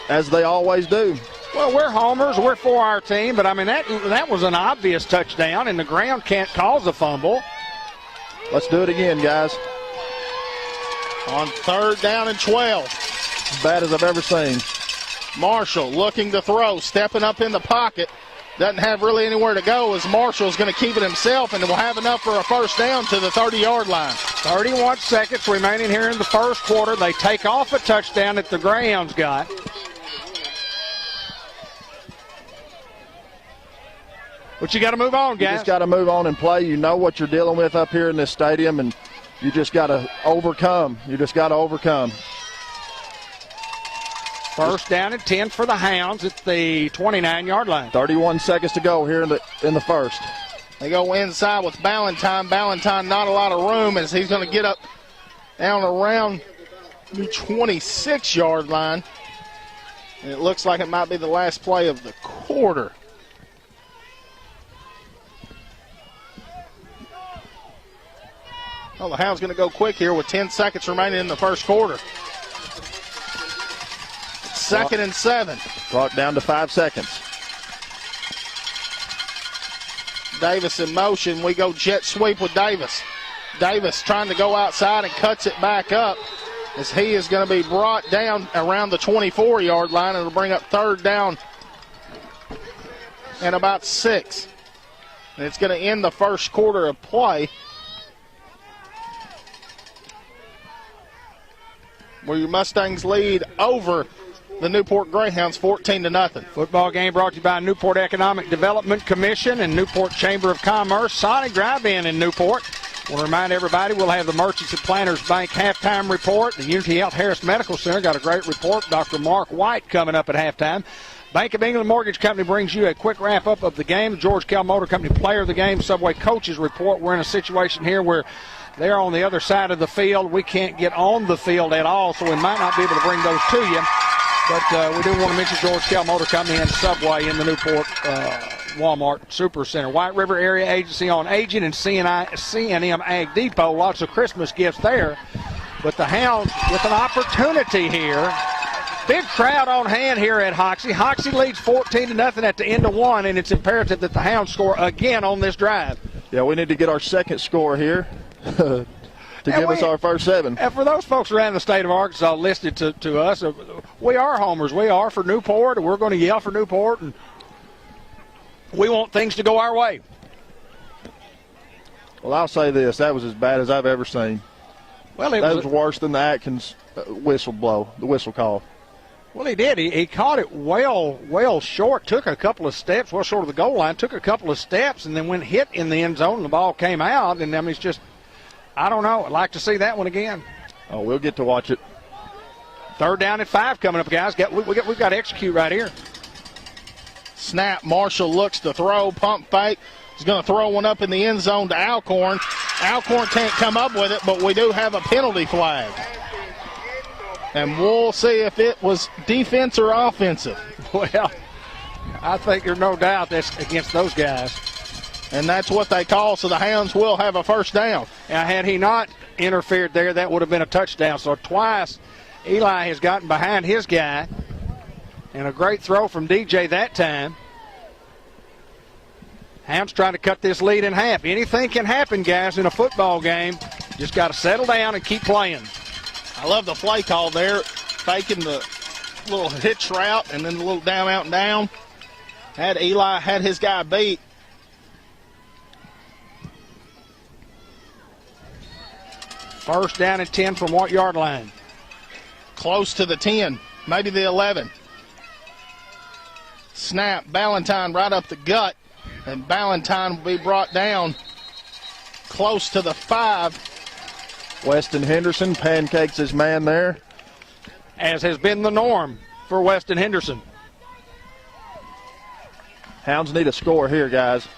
as they always do. Well, we're homers. We're for our team. But, I mean, that was an obvious touchdown, and the ground can't cause a fumble. Let's do it again, guys. On 3rd down and 12. As bad as I've ever seen. Marshall looking to throw, stepping up in the pocket. Doesn't have really anywhere to go as Marshall's going to keep it himself, and will have enough for a first down to the 30-yard line. 31 seconds remaining here in the first quarter. They take off a touchdown that the Greyhounds got. But you got to move on, guys. You just got to move on and play. You know what you're dealing with up here in this stadium, and you just got to overcome. You just got to overcome. First down and 10 for the Hounds at the 29-yard line. 31 seconds to go here in the first. They go inside with Ballantyne. Ballantyne not a lot of room as he's going to get up down around the 26-yard line. And it looks like it might be the last play of the quarter. Well, the Hounds going to go quick here with 10 seconds remaining in the first quarter. 2nd and 7. Clock down to 5 seconds. Davis in motion. We go jet sweep with Davis. Davis trying to go outside and cuts it back up as he is going to be brought down around the 24-yard line. It'll bring up 3rd down and about 6. And it's going to end the first quarter of play, where your Mustangs lead over the Newport Greyhounds 14-0. Football game brought to you by Newport Economic Development Commission and Newport Chamber of Commerce. Sonic Drive-In in Newport. I want to remind everybody we'll have the Merchants and Planters Bank halftime report. The Unity Health Harris Medical Center got a great report. Dr. Mark White coming up at halftime. Bank of England Mortgage Company brings you a quick wrap-up of the game. George Kell Motor Company player of the game. Subway coaches report. We're in a situation here where they're on the other side of the field. We can't get on the field at all, so we might not be able to bring those to you. But we do want to mention George Kell Motor Company and Subway in the Newport Walmart Super Center. White River Area Agency on Aging and C&M Ag Depot. Lots of Christmas gifts there. But the Hounds with an opportunity here. Big crowd on hand here at Hoxie. Hoxie leads 14-0 at the end of one, and it's imperative that the Hounds score again on this drive. Yeah, we need to get our second score here to give us our first 7. And for those folks around the state of Arkansas listed to us, we are homers. We are for Newport, and we're going to yell for Newport, and we want things to go our way. Well, I'll say this. That was as bad as I've ever seen. Well, that was worse than the Atkins the whistle call. Well, he did. He caught it well short, took a couple of steps, well short of the goal line, took a couple of steps, and then went hit in the end zone, and the ball came out. And I mean, it's just, I don't know. I'd like to see that one again. Oh, we'll get to watch it. 3rd down and 5 coming up, guys. We've got to execute right here. Snap. Marshall looks to throw. Pump fake. He's going to throw one up in the end zone to Alcorn. Alcorn can't come up with it, but we do have a penalty flag. And we'll see if it was defense or offensive. Well, I think there's no doubt that's against those guys. And that's what they call, so the Hounds will have a first down. Now, had he not interfered there, that would have been a touchdown. So twice Eli has gotten behind his guy. And a great throw from DJ that time. Hounds trying to cut this lead in half. Anything can happen, guys, in a football game. Just got to settle down and keep playing. I love the play call there, faking the little hitch route and then the little down, out, and down. Eli had his guy beat. First down and 10 from what yard line? Close to the 10, maybe the 11. Snap, Ballantyne right up the gut, and Ballantyne will be brought down close to the 5. Weston Henderson pancakes his man there. As has been the norm for Weston Henderson. Hounds need a score here, guys.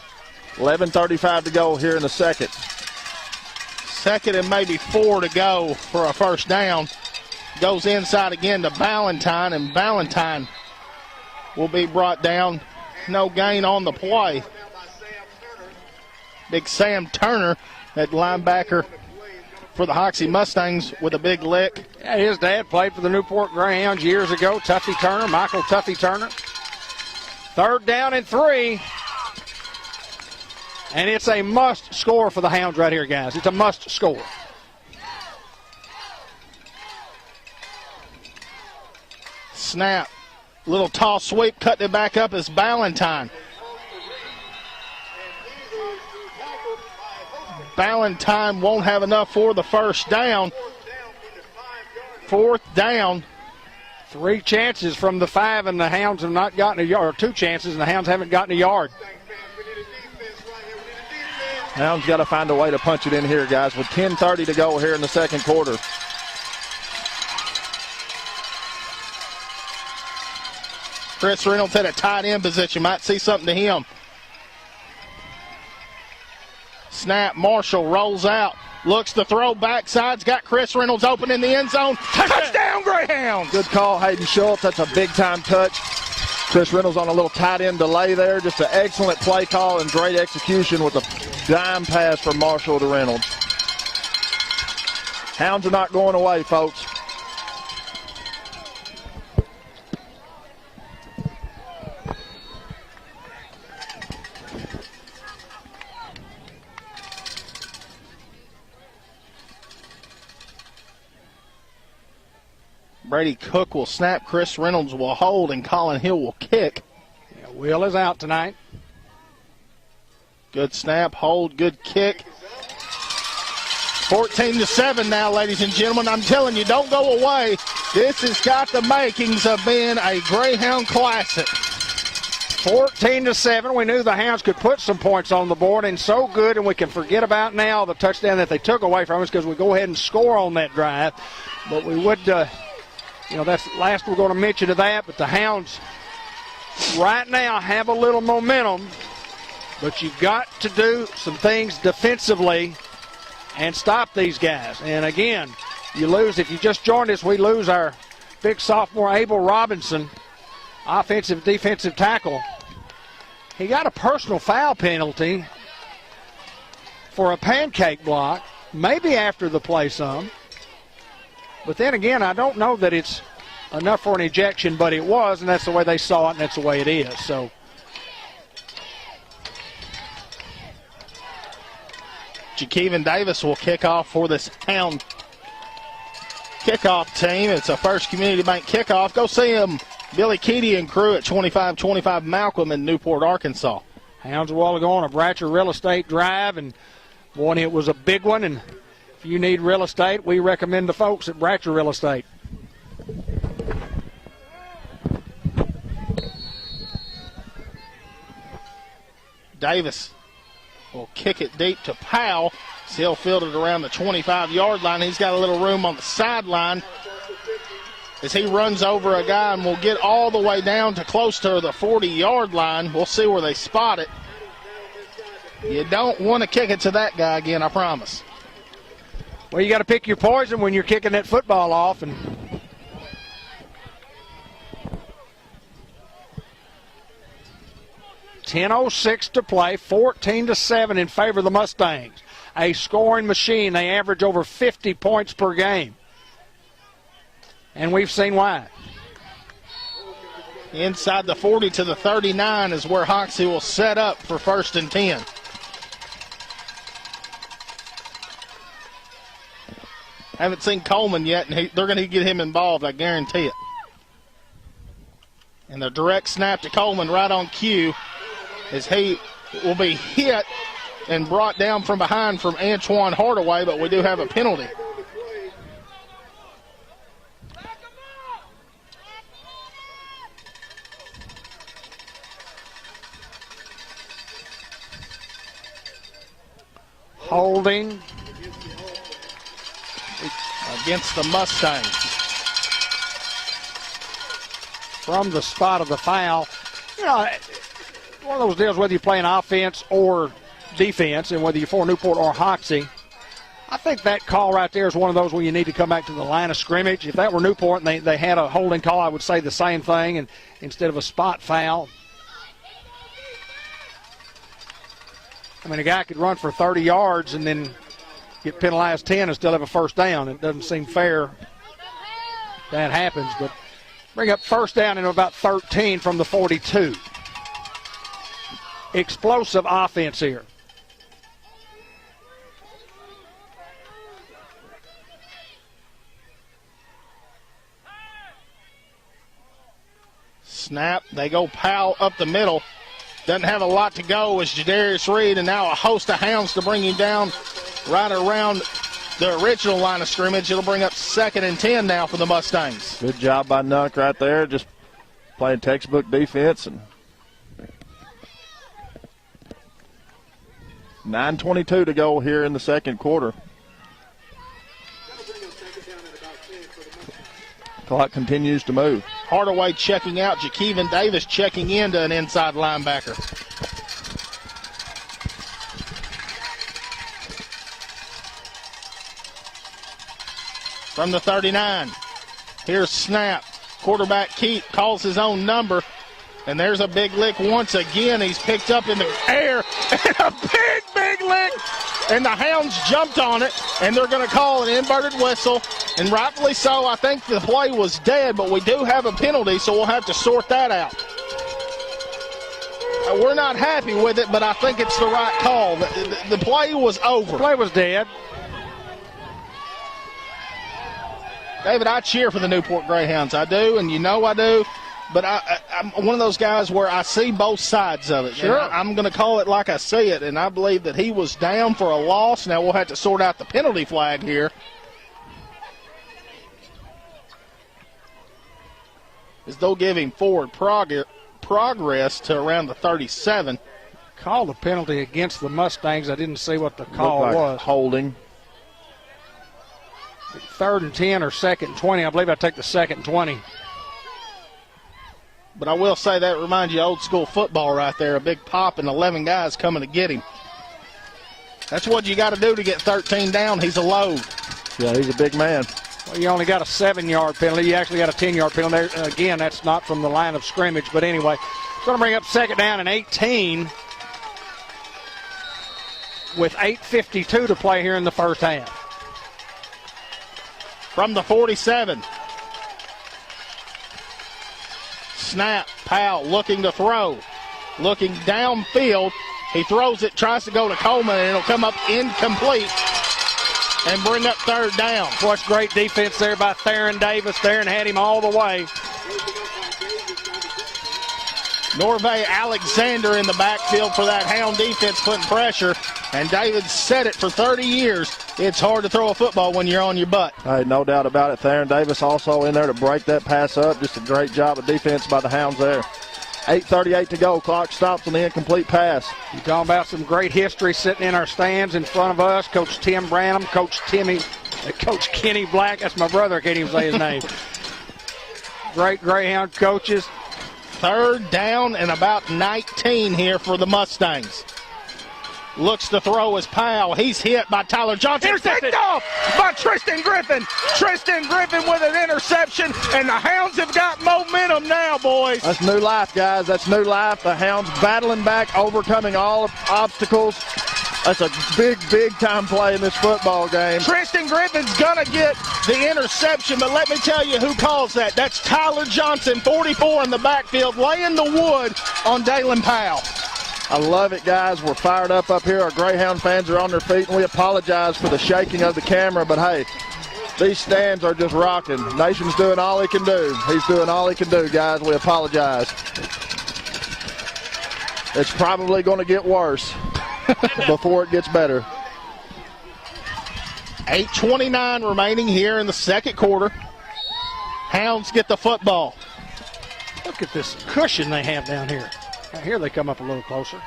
11:35 to go here in the second. 2nd and maybe 4 to go for a first down. Goes inside again to Ballantyne, and Ballantyne will be brought down. No gain on the play. Big Sam Turner, that linebacker for the Hoxie Mustangs, with a big lick. Yeah, his dad played for the Newport Greyhounds years ago. Tuffy Turner, Michael Tuffy Turner. 3rd down and 3. And it's a must score for the Hounds right here, guys. It's a must score. Snap. Little toss sweep, cutting it back up is Ballantyne. Ballantyne won't have enough for the first down. 4th down. 3 chances from the 5, and the Hounds have not gotten a yard. Or 2 chances, and the Hounds haven't gotten a yard. Hounds got to find a way to punch it in here, guys, with 10:30 to go here in the second quarter. Chris Reynolds at a tight end position. Might see something to him. Snap, Marshall rolls out. Looks to throw, backside's got Chris Reynolds open in the end zone. Touchdown, Greyhounds! Good call, Hayden Schultz. That's a big-time touch. Chris Reynolds on a little tight end delay there. Just an excellent play call and great execution with a dime pass from Marshall to Reynolds. Hounds are not going away, folks. Brady Cook will snap, Chris Reynolds will hold, and Colin Hill will kick. Yeah, Will is out tonight. Good snap, hold, good kick. 14-7 now, ladies and gentlemen. I'm telling you, don't go away. This has got the makings of being a Greyhound Classic. 14-7. We knew the Hounds could put some points on the board, and so good, and we can forget about now the touchdown that they took away from us because we go ahead and score on that drive. But we would, that's the last we're going to mention of that. But the Hounds right now have a little momentum, but you've got to do some things defensively and stop these guys. And again, you lose. If you just joined us, we lose our big sophomore Abel Robinson, offensive defensive tackle. He got a personal foul penalty for a pancake block, maybe after the play some. But then again, I don't know that it's enough for an ejection, but it was, and that's the way they saw it, and that's the way it is. So Jakeevan Davis will kick off for this Hound kickoff team. It's a First Community Bank kickoff. Go see him, Billy Keedy and crew at 2525 Malcolm in Newport, Arkansas. Hounds a while ago on a Bratcher Real Estate drive, and boy, it was a big one. And if you need real estate, we recommend the folks at Bratcher Real Estate. Davis will kick it deep to Powell. He'll field it around the 25-yard line. He's got a little room on the sideline as he runs over a guy and will get all the way down to close to the 40-yard line. We'll see where they spot it. You don't want to kick it to that guy again, I promise. Well, you got to pick your poison when you're kicking that football off. And 10:06 to play, 14-7 in favor of the Mustangs. A scoring machine. They average over 50 points per game. And we've seen why. Inside the 40 to the 39 is where Hoxie will set up for 1st and 10. Haven't seen Coleman yet, and they're going to get him involved, I guarantee it. And the direct snap to Coleman right on cue as he will be hit and brought down from behind from Antoine Hardaway, but we do have a penalty. Holding against the Mustangs. From the spot of the foul. One of those deals, whether you're playing offense or defense, and whether you're for Newport or Hoxie, I think that call right there is one of those where you need to come back to the line of scrimmage. If that were Newport and they had a holding call, I would say the same thing, and instead of a spot foul. I mean, a guy could run for 30 yards and then get penalized 10 and still have a first down. It doesn't seem fair that happens, but bring up 1st down in about 13 from the 42. Explosive offense here. Snap. They go Powell up the middle. Doesn't have a lot to go as Jadarius Reed, and now a host of Hounds to bring him down right around the original line of scrimmage. It'll bring up 2nd and 10 now for the Mustangs. Good job by Nuck right there, just playing textbook defense. And 9:22 to go here in the second quarter. Clock continues to move. Hardaway checking out. Jakeevan Davis checking into an inside linebacker. From the 39, here's snap. Quarterback Keat calls his own number, and there's a big lick once again. He's picked up in the air, and a big lick, and the Hounds jumped on it, and they're going to call an inverted whistle, and rightfully so. I think the play was dead, but we do have a penalty, so we'll have to sort that out. We're not happy with it, but I think it's the right call. The play was over. The play was dead. David, I cheer for the Newport Greyhounds. I do, and you know I do. But I'm one of those guys where I see both sides of it. Sure. And I'm going to call it like I see it, and I believe that he was down for a loss. Now we'll have to sort out the penalty flag here. As they'll give him forward progress to around the 37. Called the penalty against the Mustangs. I didn't see what the call Looked like was. holding. 3rd and 10 or 2nd and 20. I believe I take the 2nd and 20. But I will say that reminds you of old school football right there. A big pop and 11 guys coming to get him. That's what you got to do to get 13 down. He's a load. Yeah, he's a big man. Well, you only got a 7-yard penalty. You actually got a 10-yard penalty. There, again, that's not from the line of scrimmage. But anyway, it's going to bring up 2nd down and 18 with 8:52 to play here in the first half. From the 47. Snap, Powell looking to throw. Looking downfield. He throws it, tries to go to Coleman, and it'll come up incomplete and bring up 3rd down. What's great defense there by Theron Davis. Theron had him all the way. Norvay Alexander in the backfield for that Hound defense putting pressure. And David said it for 30 years. It's hard to throw a football when you're on your butt. Hey, no doubt about it. Theron Davis also in there to break that pass up. Just a great job of defense by the Hounds there. 8:38 to go. Clock stops on the incomplete pass. You're talking about some great history sitting in our stands in front of us. Coach Tim Branham, Coach Kenny Black. That's my brother. I can't even say his name. Great Greyhound coaches. 3rd down and about 19 here for the Mustangs. Looks to throw as Powell. He's hit by Tyler Johnson. Intercepted. Picked off by Tristan Griffin. Tristan Griffin with an interception, and the Hounds have got momentum now, boys. That's new life, guys. That's new life. The Hounds battling back, overcoming all obstacles. That's a big, big-time play in this football game. Tristan Griffin's going to get the interception, but let me tell you who calls that. That's Tyler Johnson, 44 in the backfield, laying the wood on Dalen Powell. I love it, guys. We're fired up here. Our Greyhound fans are on their feet, and we apologize for the shaking of the camera, but hey, these stands are just rocking. Nation's doing all he can do. He's doing all he can do, guys. We apologize. It's probably going to get worse before it gets better. 8:29 remaining here in the second quarter. Hounds get the football. Look at this cushion they have down here. Now here they come up a little closer.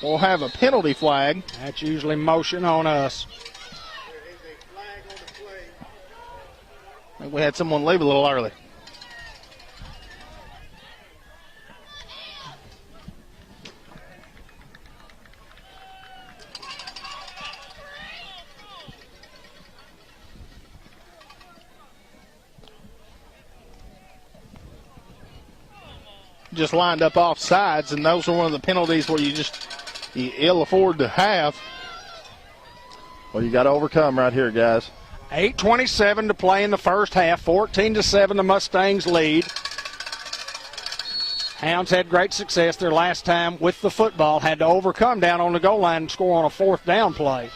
We'll have a penalty flag. That's usually motion on us. There is a flag on the play. I think we had someone leave a little early. Just lined up off sides, and those are one of the penalties where you ill afford to have. Well, you got to overcome right here, guys. 8:27 to play in the first half. 14-7 the Mustangs lead. Hounds had great success their last time with the football. Had to overcome down on the goal line and score on a 4th down play.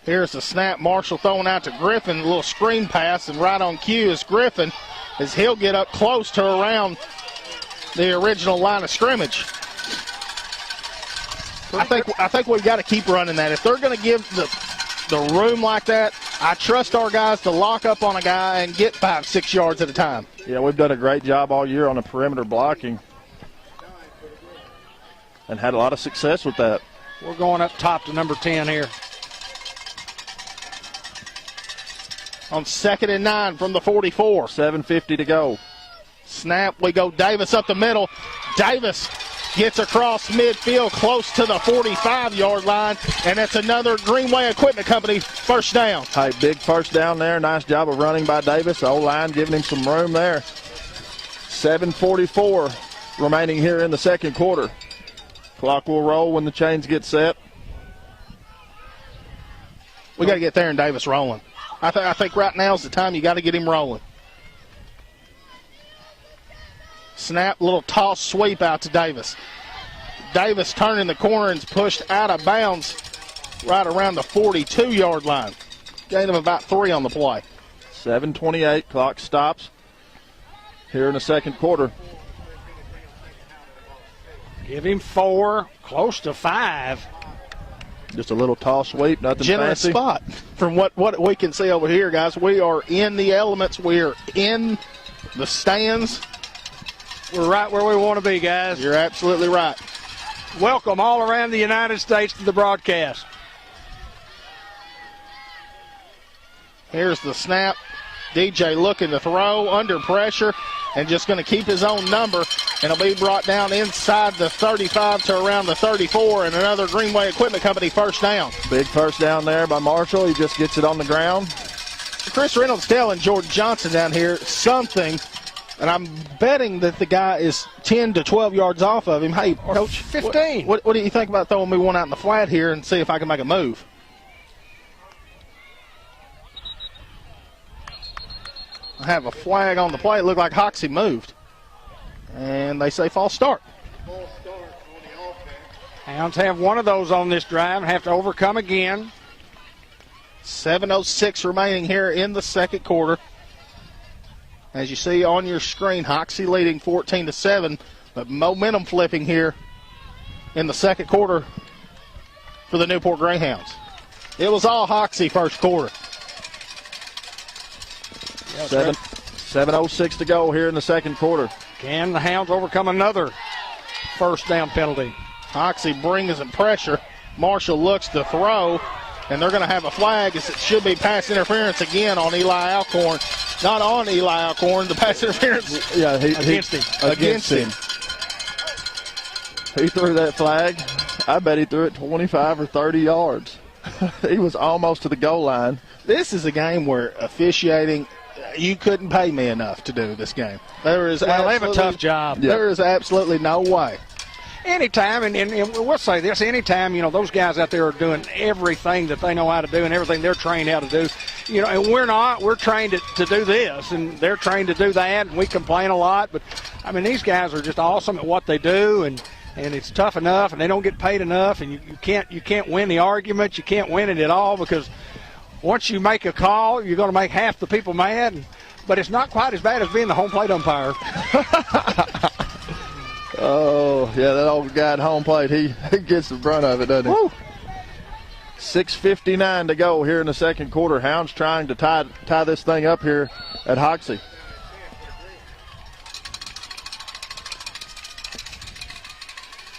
Here's the snap. Marshall throwing out to Griffin. A little screen pass, and right on cue is Griffin as he'll get up close to around the original line of scrimmage. I think we've got to keep running that. If they're going to give the room like that, I trust our guys to lock up on a guy and get 5-6 yards at a time. Yeah, we've done a great job all year on the perimeter blocking and had a lot of success with that. We're going up top to number 10 here. On 2nd and 9 from the 44. 7:50 to go. Snap, we go Davis up the middle. Davis gets across midfield close to the 45-yard line, and it's another Greenway Equipment Company first down. Hey, big first down there. Nice job of running by Davis. The O-line giving him some room there. 7:44 remaining here in the second quarter. Clock will roll when the chains get set. We got to get Theron Davis rolling. I think right now is the time you got to get him rolling. Snap, little toss sweep out to Davis. Davis turning the corner and is pushed out of bounds right around the 42-yard line. Gain of about 3 on the play. 7:28, clock stops here in the second quarter. Give him 4, close to 5. Just a little toss sweep, nothing Generous fancy. spot. From what we can see over here, guys, we are in the elements. We are in the stands. We're right where we want to be, guys. You're absolutely right. Welcome all around the United States to the broadcast. Here's the snap. DJ looking to throw under pressure and just going to keep his own number, and it'll be brought down inside the 35 to around the 34, and another Greenway Equipment Company first down. Big first down there by Marshall. He just gets it on the ground. Chris Reynolds telling Jordan Johnson down here something, and I'm betting that the guy is 10 to 12 yards off of him. Hey, Coach, 15. What do you think about throwing me one out in the flat here and see if I can make a move? I have a flag on the play. It looked like Hoxie moved. And they say false start. False start on the offense. Hounds have one of those on this drive and have to overcome again. 7:06 remaining here in the second quarter. As you see on your screen, Hoxie leading 14-7, but momentum flipping here in the second quarter for the Newport Greyhounds. It was all Hoxie first quarter. 7:06 to go here in the second quarter. Can the Hounds overcome another first down penalty? Hoxie brings in pressure. Marshall looks to throw, and they're going to have a flag as it should be pass interference again on Eli Alcorn. Not on Eli Alcorn, the pass interference Yeah, Against him. against him. He threw that flag. I bet he threw it 25 or 30 yards. He was almost to the goal line. This is a game where officiating, you couldn't pay me enough to do this game. There is Well, they have a absolutely- tough job. There is absolutely no way. Anytime, and we'll say this, anytime, those guys out there are doing everything that they know how to do and everything they're trained how to do, and we're not. We're trained to do this, and they're trained to do that, and we complain a lot. But, these guys are just awesome at what they do, and it's tough enough, and they don't get paid enough, and you can't win the argument. You can't win it at all because once you make a call, you're going to make half the people mad. But it's not quite as bad as being the home plate umpire. Oh, yeah, that old guy at home plate, he gets the brunt of it, doesn't he? Woo. 6:59 to go here in the second quarter. Hounds trying to tie this thing up here at Hoxie.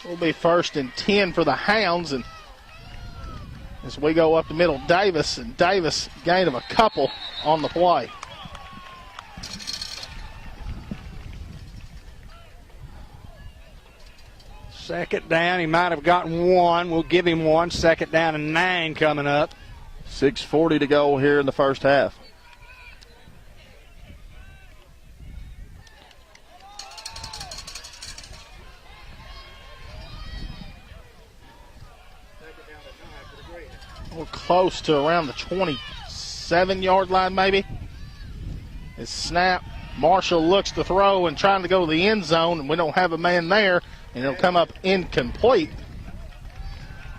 Will be 1st and 10 for the Hounds, and as we go up the middle, Davis gain of a couple on the play. Second down, he might have gotten one. We'll give him one. Second down and 9 coming up. 6:40 to go here in the first half. We're close to around the 27-yard line, maybe. It's snap. Marshall looks to throw and trying to go to the end zone, and we don't have a man there, and it'll come up incomplete.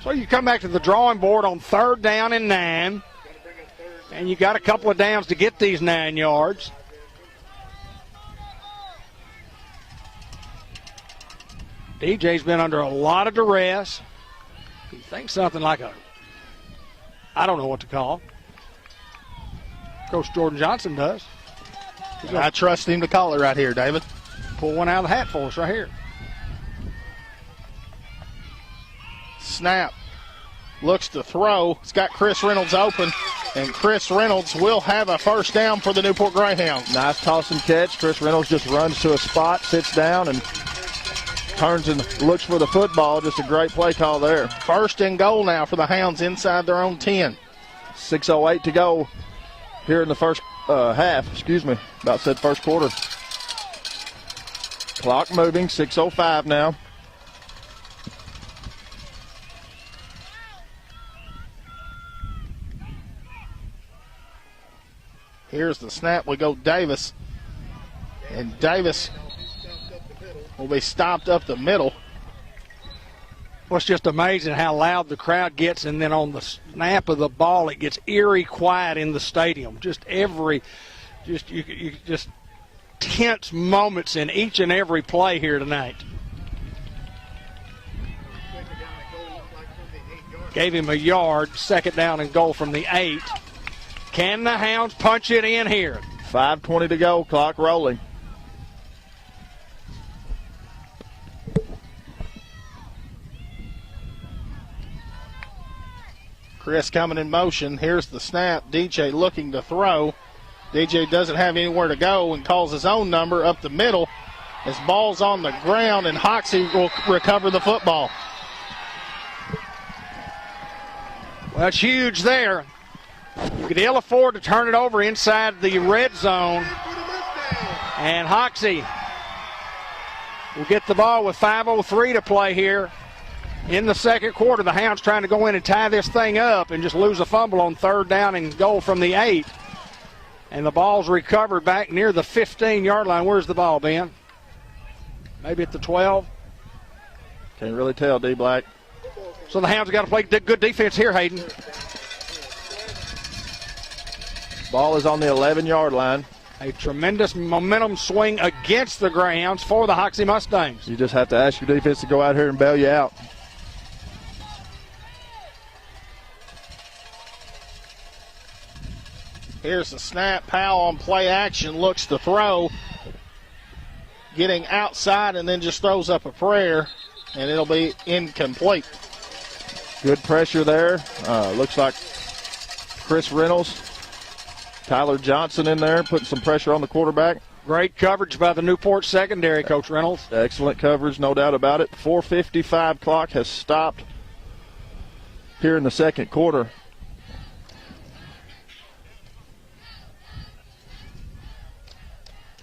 So you come back to the drawing board on 3rd down and 9, and you got a couple of downs to get these 9 yards. DJ's been under a lot of duress. He thinks something like I don't know what to call. Coach Jordan Johnson does. I trust him to call it right here, David. Pull one out of the hat for us right here. Snap. Looks to throw. It's got Chris Reynolds open, and Chris Reynolds will have a first down for the Newport Greyhounds. Nice toss and catch. Chris Reynolds just runs to a spot, sits down, and turns and looks for the football. Just a great play call there. 1st and goal now for the Hounds inside their own 10. 6:08 to go here in the first half. About said first quarter. Clock moving. 6:05 now. Here's the snap. We go Davis. And Davis will be stopped up the middle. Well, it's just amazing how loud the crowd gets, and then on the snap of the ball, it gets eerie quiet in the stadium. Just tense moments in each and every play here tonight. Gave him a yard, second down and goal from the 8. Can the Hounds punch it in here? 5:20 to go, clock rolling. Chris coming in motion. Here's the snap. DJ looking to throw. DJ doesn't have anywhere to go and calls his own number up the middle. His ball's on the ground, and Hoxie will recover the football. Well, it's huge there. You could ill afford to turn it over inside the red zone. And Hoxie will get the ball with 5:03 to play here in the second quarter. The Hounds trying to go in and tie this thing up and just lose a fumble on third down and goal from the 8. And the ball's recovered back near the 15-yard line. Where's the ball, Ben? Maybe at the 12? Can't really tell, D-Black. So the Hounds have got to play good defense here, Hayden. Ball is on the 11-yard line. A tremendous momentum swing against the Greyhounds for the Hoxie Mustangs. You just have to ask your defense to go out here and bail you out. Here's the snap. Powell on play action looks to throw. Getting outside and then just throws up a prayer, and it'll be incomplete. Good pressure there. Looks like Chris Reynolds, Tyler Johnson in there putting some pressure on the quarterback. Great coverage by the Newport secondary, Coach Reynolds. Excellent coverage, no doubt about it. 4:55 clock has stopped here in the second quarter.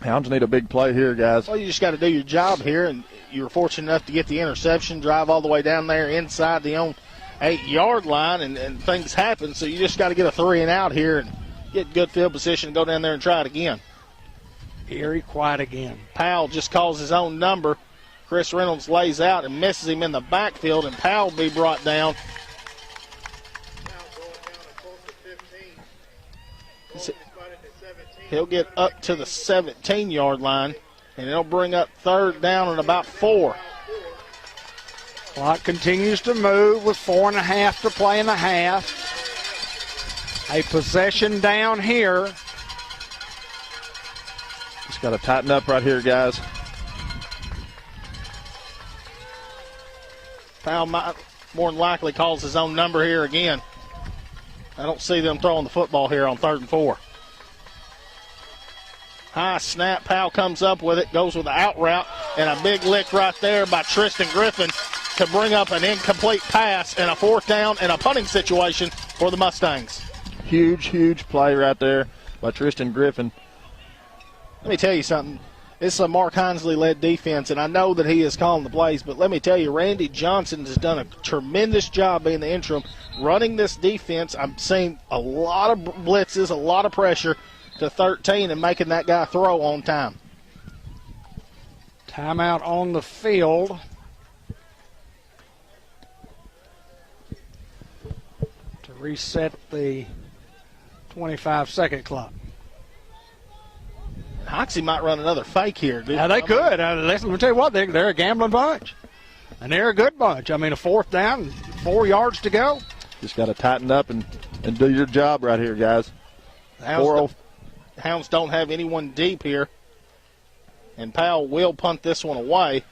Hounds need a big play here, guys. Well, you just got to do your job here, and you were fortunate enough to get the interception, drive all the way down there inside the own 8-yard line, and things happen. So you just got to get a 3 and out here and get good field position and go down there and try it again. Eerie quiet again. Powell just calls his own number. Chris Reynolds lays out and misses him in the backfield, and Powell will be brought down. He'll get up to the 17-yard line, and it'll bring up third down and about 4. Clock continues to move with 4.5 to play in the half. A possession down here. Just got to tighten up right here, guys. Powell might more than likely calls his own number here again. I don't see them throwing the football here on 3rd and 4. High snap. Powell comes up with it, goes with the out route, and a big lick right there by Tristan Griffin to bring up an incomplete pass and a 4th down and a punting situation for the Mustangs. Huge, huge play right there by Tristan Griffin. Let me tell you something. This is a Mark Hinsley-led defense, and I know that he is calling the plays, but let me tell you, Randy Johnson has done a tremendous job being the interim, running this defense. I'm seeing a lot of blitzes, a lot of pressure to 13 and making that guy throw on time. Timeout on the field. To reset the 25-second clock. Hoxie might run another fake here. Now they could. Let me tell you what, they're a gambling bunch. And they're a good bunch. I mean, a 4th down, 4 yards to go. Just got to tighten up and do your job right here, guys. Hounds don't have anyone deep here. And Powell will punt this one away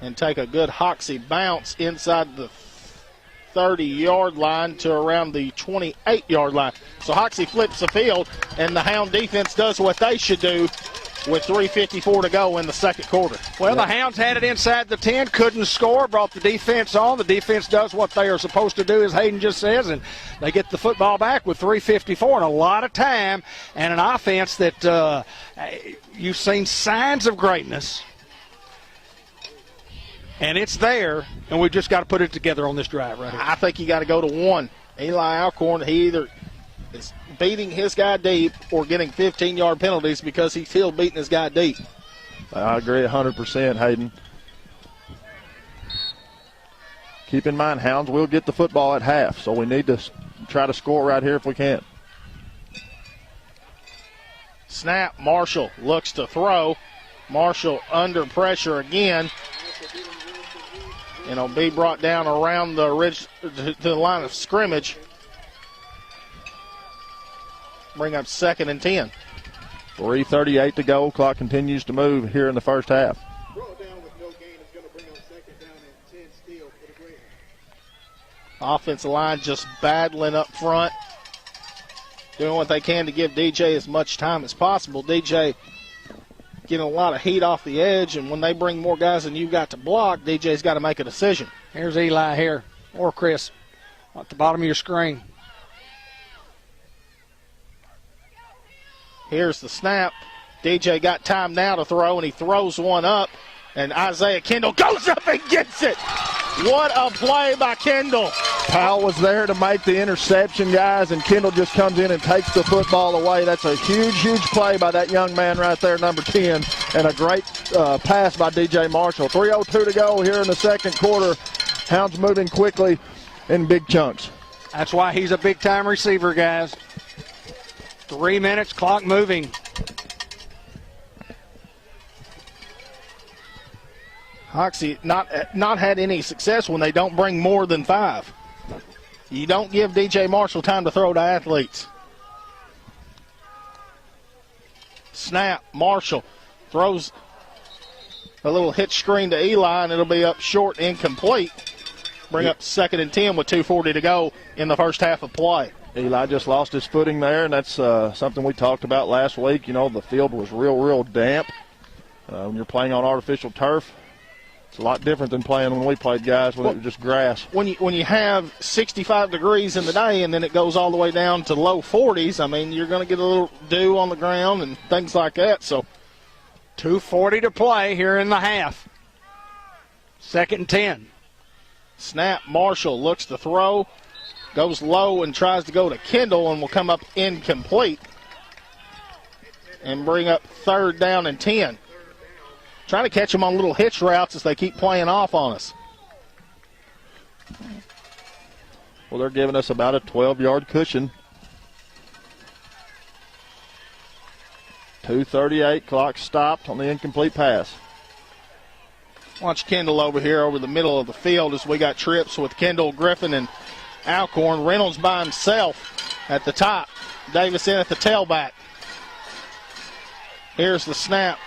and take a good Hoxie bounce inside the 30-yard line to around the 28-yard line. So Hoxie flips the field, and the Hound defense does what they should do with 3:54 to go in the second quarter. Well, the Hounds had it inside the 10, couldn't score, brought the defense on. The defense does what they are supposed to do, as Hayden just says, and they get the football back with 3:54 and a lot of time and an offense that you've seen signs of greatness. And it's there, and we've just got to put it together on this drive right here. I think you got to go to 1. Eli Alcorn, he either is beating his guy deep or getting 15-yard penalties because he's still beating his guy deep. I agree 100%, Hayden. keep in mind, Hounds will get the football at half, so we need to try to score right here if we can. Snap, Marshall looks to throw. Marshall under pressure again. And it'll be brought down around the ridge to the line of scrimmage. Bring up 2nd and 10. 3:38 to go. Clock continues to move here in the first half. Brought down with no gain is going to bring up 2nd down and 10 still for the Greyhounds. Offensive line just battling up front, doing what they can to give DJ as much time as possible. DJ getting a lot of heat off the edge, and when they bring more guys than you've got to block, DJ's got to make a decision. Here's Eli here, or Chris, at the bottom of your screen. Here's the snap. DJ got time now to throw, and he throws one up, and Isaiah Kendall goes up and gets it. What a play by Kendall. Powell was there to make the interception, guys, and Kendall just comes in and takes the football away. That's a huge, huge play by that young man right there, number 10, and a great pass by DJ Marshall. 3:02 to go here in the second quarter. Hounds moving quickly in big chunks. That's why he's a big-time receiver, guys. 3 minutes, clock moving. Hoxie not had any success when they don't bring more than 5. You don't give DJ Marshall time to throw to athletes. Snap, Marshall throws a little hitch screen to Eli, and it'll be up short, incomplete. Bring up 2nd and 10 with 2:40 to go in the first half of play. Eli just lost his footing there, and that's something we talked about last week. You know, the field was real, real damp. When you're playing on artificial turf, it's a lot different than playing when we played, guys, when it was just grass. When you have 65 degrees in the day and then it goes all the way down to low 40s, I mean, you're going to get a little dew on the ground and things like that. So 2:40 to play here in the half. 2nd and 10. Snap, Marshall looks to throw, goes low and tries to go to Kendall and will come up incomplete and bring up 3rd down and 10. Trying to catch them on little hitch routes as they keep playing off on us. Well, they're giving us about a 12-yard cushion. 2:38, clock stopped on the incomplete pass. Watch Kendall over here over the middle of the field as we got trips with Kendall, Griffin, and Alcorn. Reynolds by himself at the top. Davis in at the tailback. Here's the snap.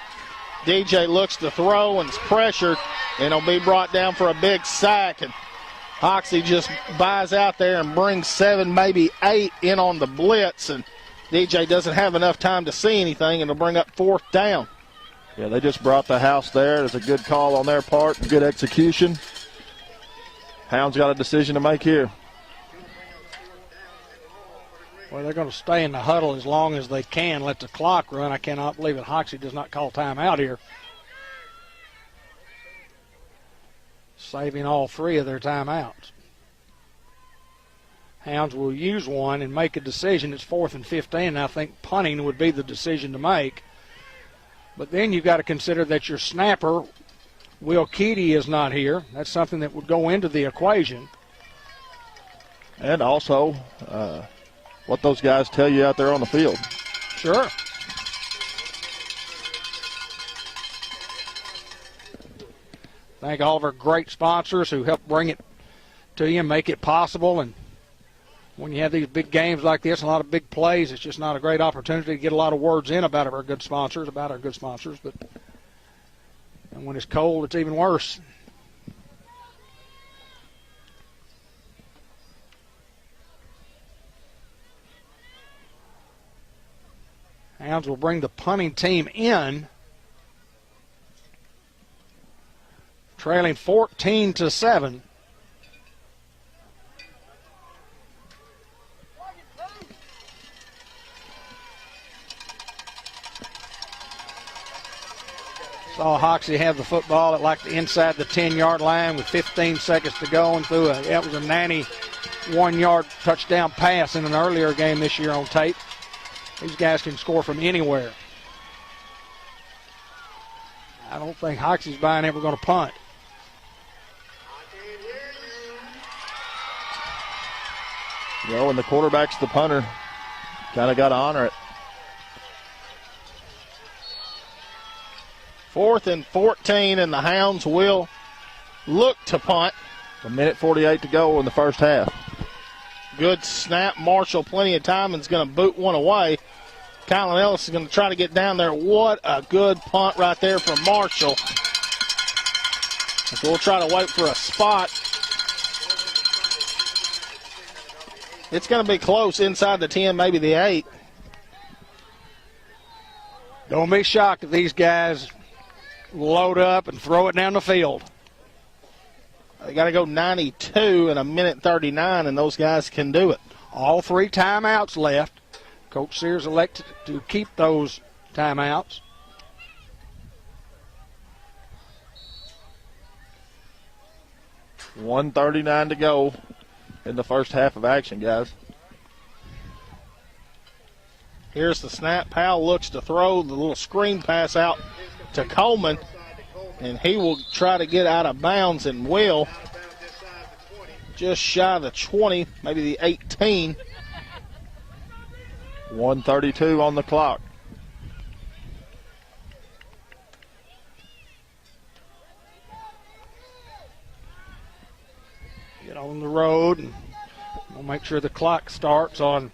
DJ looks to throw and it's pressured, and it'll be brought down for a big sack. And Hoxie just buys out there and brings 7, maybe 8 in on the blitz, and DJ doesn't have enough time to see anything, and it'll bring up 4th down. Yeah, they just brought the house there. It's a good call on their part, good execution. Hounds got a decision to make here. Well, they're going to stay in the huddle as long as they can, let the clock run. I cannot believe that Hoxie does not call timeout here. Saving all 3 of their timeouts. Hounds will use one and make a decision. It's 4th and 15, and I think punting would be the decision to make. But then you've got to consider that your snapper, Will Keedy, is not here. That's something that would go into the equation. And also what those guys tell you out there on the field. Sure. Thank all of our great sponsors who help bring it to you and make it possible. And when you have these big games like this, a lot of big plays, it's just not a great opportunity to get a lot of words in about our good sponsors. But and when it's cold, it's even worse. Hounds will bring the punting team in, trailing 14-7. Saw Hoxie have the football at like the inside the 10-yard line with 15 seconds to go, and threw that was a 91-yard touchdown pass in an earlier game this year on tape. These guys can score from anywhere. I don't think Hoxie's buying ever going to punt. You know, when the quarterback's the punter, kind of got to honor it. 4th and 14, and the Hounds will look to punt. 1:48 to go in the first half. Good snap. Marshall, plenty of time, and is going to boot one away. Kylan Ellis is going to try to get down there. What a good punt right there from Marshall. So we'll try to wait for a spot. It's going to be close inside the 10, maybe the 8. Don't be shocked if these guys load up and throw it down the field. They got to go 92 in 1:39, and those guys can do it. All 3 timeouts left. Coach Sears elected to keep those timeouts. $1:39 to go in the first half of action, guys. Here's the snap. Powell looks to throw the little screen pass out to Coleman, and he will try to get out of bounds and will. Just shy of the 20, maybe the 18. 1:32 on the clock. Get on the road, and we'll make sure the clock starts on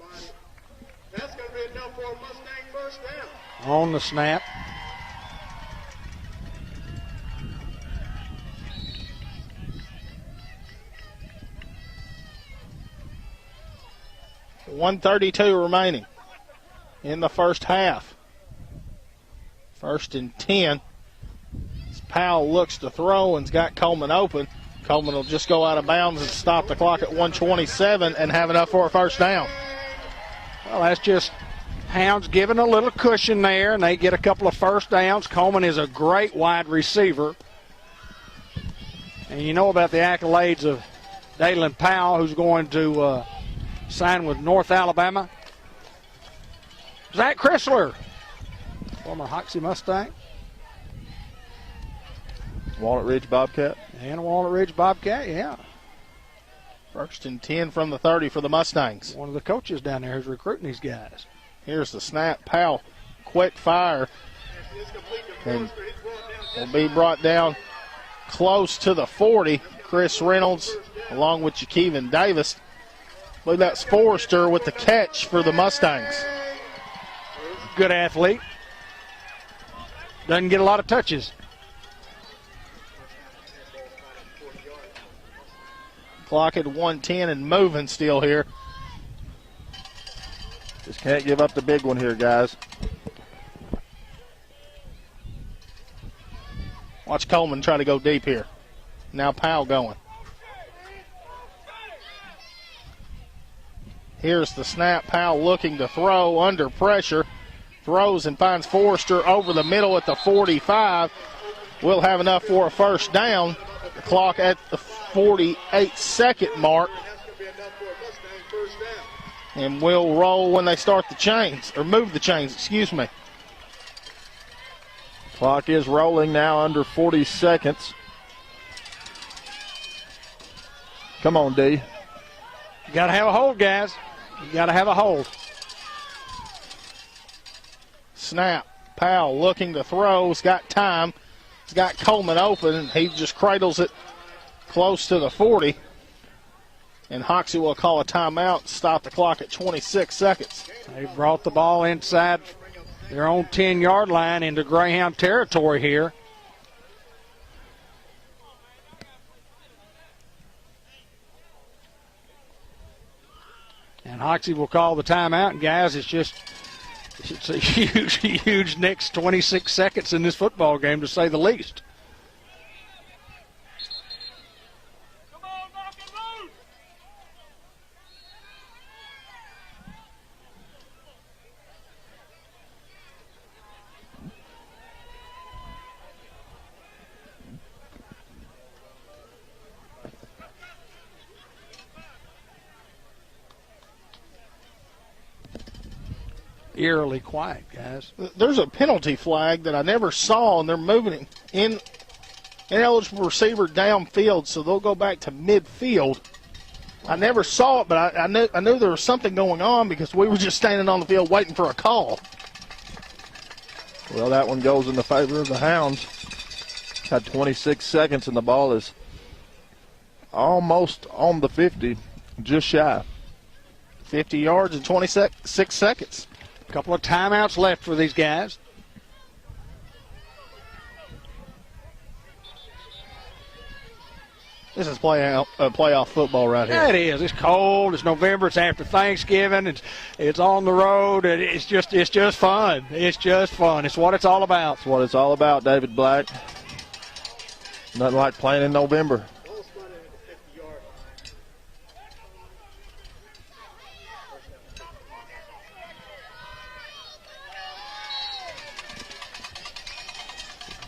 That's going to be enough for a Mustang first down. on the snap. .132 remaining in the first half. 1st and 10. As Powell looks to throw and's got Coleman open. Coleman will just go out of bounds and stop the clock at 1:27 and have enough for a first down. Well, that's just Hounds giving a little cushion there, and they get a couple of first downs. Coleman is a great wide receiver. And you know about the accolades of Dalen Powell, who's going to sign with North Alabama. Zach Chrysler, former Hoxie Mustang. Walnut Ridge Bobcat. And Walnut Ridge Bobcat, yeah. 1st and 10 from the 30 for the Mustangs. One of the coaches down there who's recruiting these guys. Here's the snap. Powell, quick fire, and will be brought down close to the 40. Chris Reynolds along with Jakeevan Davis. I believe that's Forrester with the catch for the Mustangs. Good athlete. Doesn't get a lot of touches. Clock at 1:10 and moving still here. Just can't give up the big one here, guys. Watch Coleman try to go deep here. Now Powell going. Here's the snap. Powell looking to throw under pressure. Throws and finds Forrester over the middle at the 45. We'll have enough for a first down. The clock at the 48-second mark. And we'll roll when they start the chains, or move the chains, excuse me. Clock is rolling now under 40 seconds. Come on, D. You got to have a hold, guys. You got to have a hold. Snap. Powell looking to throw. He's got time. He's got Coleman open, and he just cradles it close to the 40. And Hoxie will call a timeout, stop the clock at 26 seconds. They brought the ball inside their own 10-yard line into Greyhound territory here. And Hoxie will call the timeout. And guys, it's a huge next 26 seconds in this football game, to say the least. Eerily quiet, guys. There's a penalty flag that I never saw, and they're moving ineligible receiver downfield, so they'll go back to midfield. I never saw it, but I knew there was something going on because we were just standing on the field waiting for a call. Well, that one goes in the favor of the Hounds. Had 26 seconds, and the ball is almost on the 50, just shy. 50 yards in 26 seconds. A couple of timeouts left for these guys. This is playoff football right here. Yeah, it is. It's cold. It's November. It's after Thanksgiving. It's on the road. It's just fun. It's just fun. It's what it's all about. That's what it's all about, David Black. Nothing like playing in November.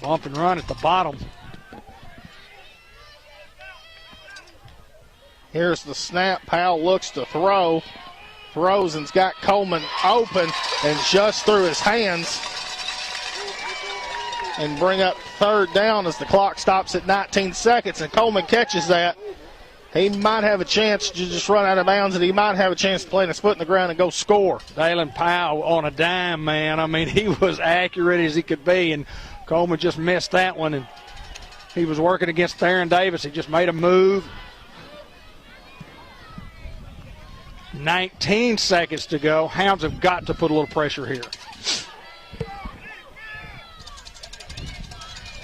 Bump and run at the bottom. Here's the snap. Powell looks to throw. Throws and's got Coleman open and just through his hands. And bring up third down as the clock stops at 19 seconds. And Coleman catches that. He might have a chance to just run out of bounds, and he might have a chance to plant his foot in the ground and go score. Dalen Powell on a dime, man. I mean, he was accurate as he could be, and Coleman just missed that one. And he was working against Theron Davis. He just made a move. 19 seconds to go. Hounds have got to put a little pressure here.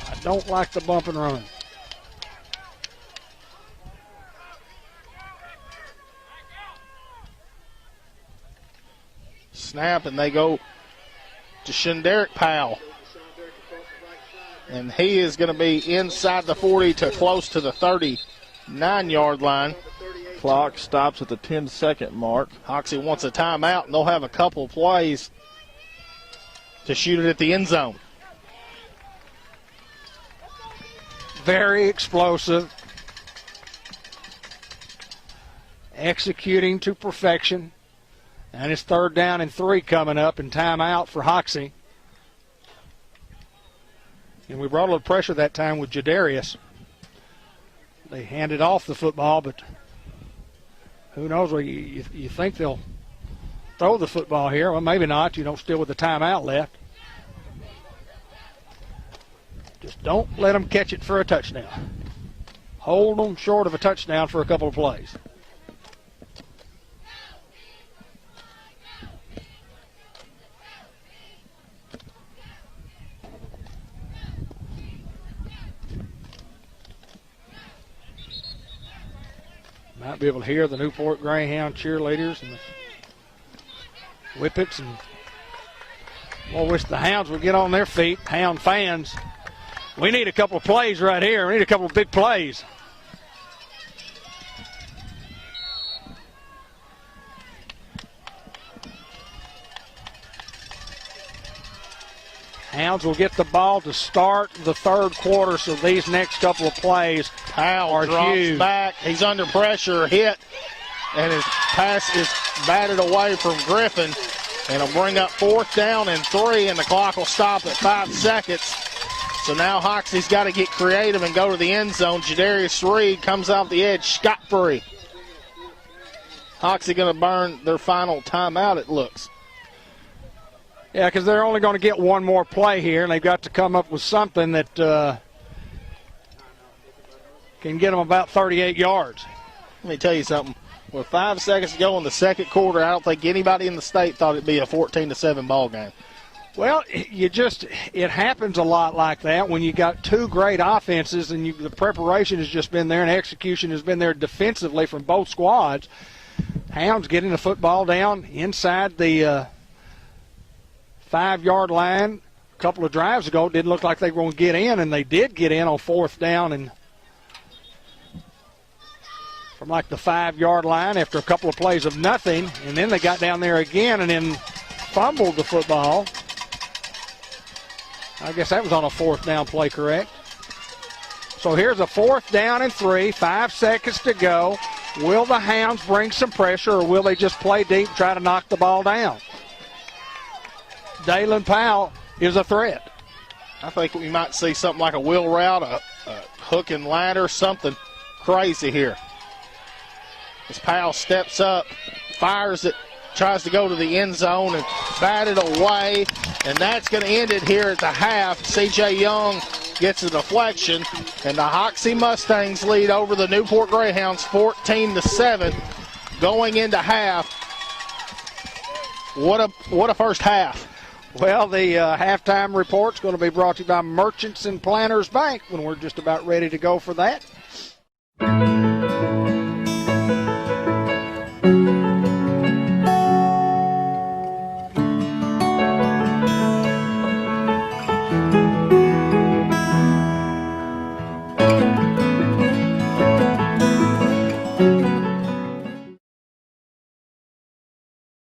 I don't like the bump and run. Snap, and they go to Shenderick Powell. And he is going to be inside the 40 to close to the 39-yard line. Clock stops at the 10-second mark. Hoxie wants a timeout, and they'll have a couple of plays to shoot it at the end zone. Very explosive. Executing to perfection. And it's 3rd down and 3 coming up, and timeout for Hoxie. And we brought a little pressure that time with Jadarius. They handed off the football, but who knows? Well, you think they'll throw the football here. Well, maybe not. Still with the timeout left. Just don't let them catch it for a touchdown. Hold them short of a touchdown for a couple of plays. Might be able to hear the Newport Greyhound cheerleaders and the whippets. And boy, wish the Hounds would get on their feet. Hound fans, we need a couple of plays right here. We need a couple of big plays. Hounds will get the ball to start the 3rd quarter, so these next couple of plays Powell drops huge. back. He's under pressure, hit, and his pass is batted away from Griffin. And it'll bring up 4th down and 3, and the clock will stop at 5 seconds. So now Hoxie's got to get creative and go to the end zone. Jadarius Reed comes off the edge scot-free. Hoxie going to burn their final timeout, it looks. Yeah, because they're only going to get one more play here, and they've got to come up with something that can get them about 38 yards. Let me tell you something. With 5 seconds to go in the 2nd quarter, I don't think anybody in the state thought it'd be a 14-7 ball game. Well, it happens a lot like that when you got 2 great offenses and the preparation has just been there and execution has been there defensively from both squads. Hounds getting the football down inside the 5-yard line. A couple of drives ago, it didn't look like they were going to get in, and they did get in on 4th down and from like the 5-yard line after a couple of plays of nothing, and then they got down there again and then fumbled the football. I guess that was on a 4th down play, correct? So here's a 4th down and 3, 5 seconds to go. Will the Hounds bring some pressure, or will they just play deep, try to knock the ball down? Dalen Powell is a threat. I think we might see something like a wheel route, a hook and ladder, something crazy here. As Powell steps up, fires it, tries to go to the end zone and bat it away. And that's going to end it here at the half. C.J. Young gets a deflection, and the Hoxie Mustangs lead over the Newport Greyhounds 14-7 going into half. What a first half. Well, the halftime report's going to be brought to you by Merchants and Planters Bank when we're just about ready to go for that.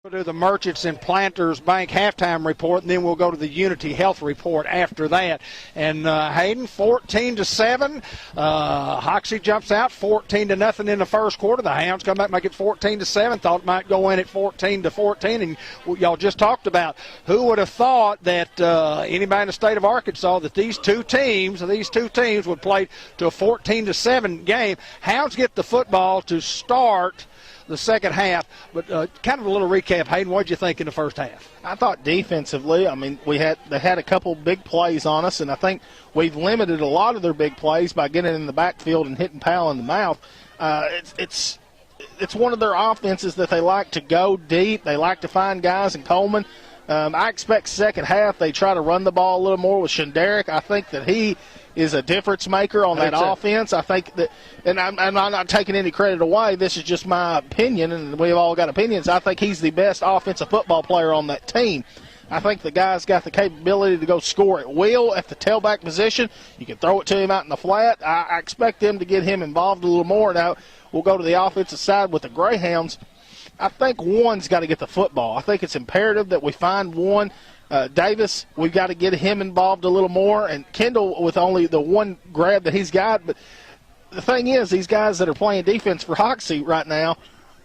We'll do the Merchants and Planters Bank halftime report, and then we'll go to the Unity Health report after that. And Hayden, 14-7. Hoxie jumps out 14-0 in the first quarter. The Hounds come back, make it 14-7. Thought it might go in at 14-14. And y'all just talked about who would have thought that anybody in the state of Arkansas that these two teams would play to a 14-7 game. Hounds get the football to start the second half, but kind of a little recap. Hayden, what did you think in the first half? I thought defensively, I mean, they had a couple big plays on us, and I think we've limited a lot of their big plays by getting in the backfield and hitting Powell in the mouth. It's one of their offenses that they like to go deep. They like to find guys in Coleman. I expect second half they try to run the ball a little more with Shenderick. I think that he is a difference maker on that offense. I think that, and I'm not taking any credit away. This is just my opinion, and we've all got opinions. I think he's the best offensive football player on that team. I think the guy's got the capability to go score at will at the tailback position. You can throw it to him out in the flat. I expect them to get him involved a little more. Now, we'll go to the offensive side with the Greyhounds. I think one's got to get the football. I think it's imperative that we find one. Davis, we've got to get him involved a little more, and Kendall with only the one grab that he's got. But the thing is, these guys that are playing defense for Hoxie right now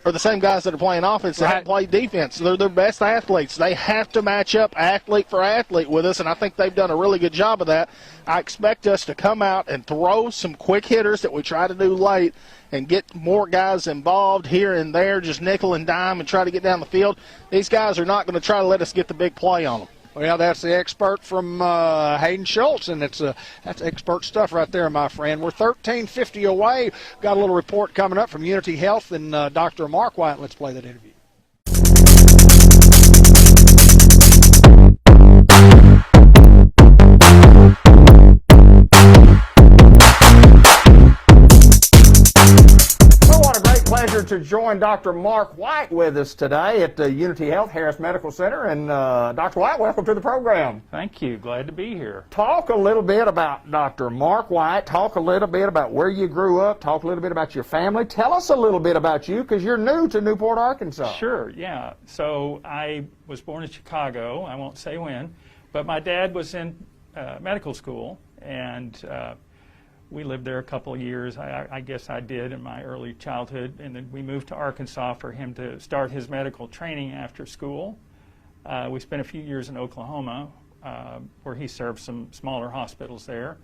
are the same guys that are playing offense that haven't played defense. They're their best athletes. They have to match up athlete for athlete with us, and I think they've done a really good job of that. I expect us to come out and throw some quick hitters that we try to do late and get more guys involved here and there, just nickel and dime and try to get down the field. These guys are not going to try to let us get the big play on them. Well, that's the expert from Hayden Schultz, and that's expert stuff right there, my friend. We're 13:50 away. Got a little report coming up from Unity Health and Dr. Mark White. Let's play that interview. Pleasure to join Dr. Mark White with us today at Unity Health Harris Medical Center. And Dr. White, welcome to the program. Thank you. Glad to be here. Talk a little bit about Dr. Mark White. Talk a little bit about where you grew up. Talk a little bit about your family. Tell us a little bit about you, because you're new to Newport, Arkansas. Sure, yeah. So I was born in Chicago. I won't say when. But my dad was in medical school, and we lived there a couple of years. I guess I did in my early childhood, and then we moved to Arkansas for him to start his medical training after school. We spent a few years in Oklahoma, where he served some smaller hospitals there.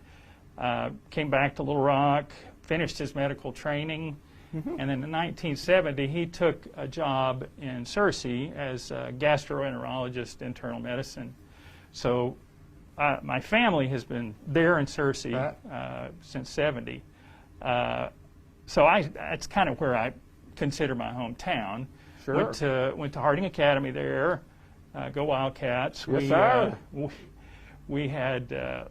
Came back to Little Rock, finished his medical training, and then in 1970 he took a job in Searcy as a gastroenterologist, internal medicine. So my family has been there in Searcy since 70. So that's kind of where I consider my hometown. Sure. Went to Harding Academy there. Go Wildcats. Yes, sir. We had a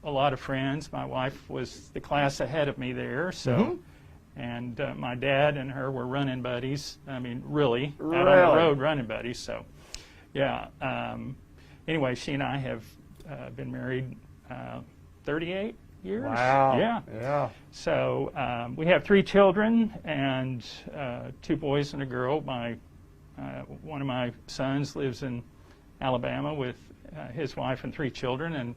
lot of friends. My wife was the class ahead of me there, so and my dad and her were running buddies. I mean, really out on the road running buddies. So, yeah. Anyway, she and I have been married 38 years. Wow. Yeah. So we have 3 children and 2 boys and a girl. One of my sons lives in Alabama with his wife and 3 children, and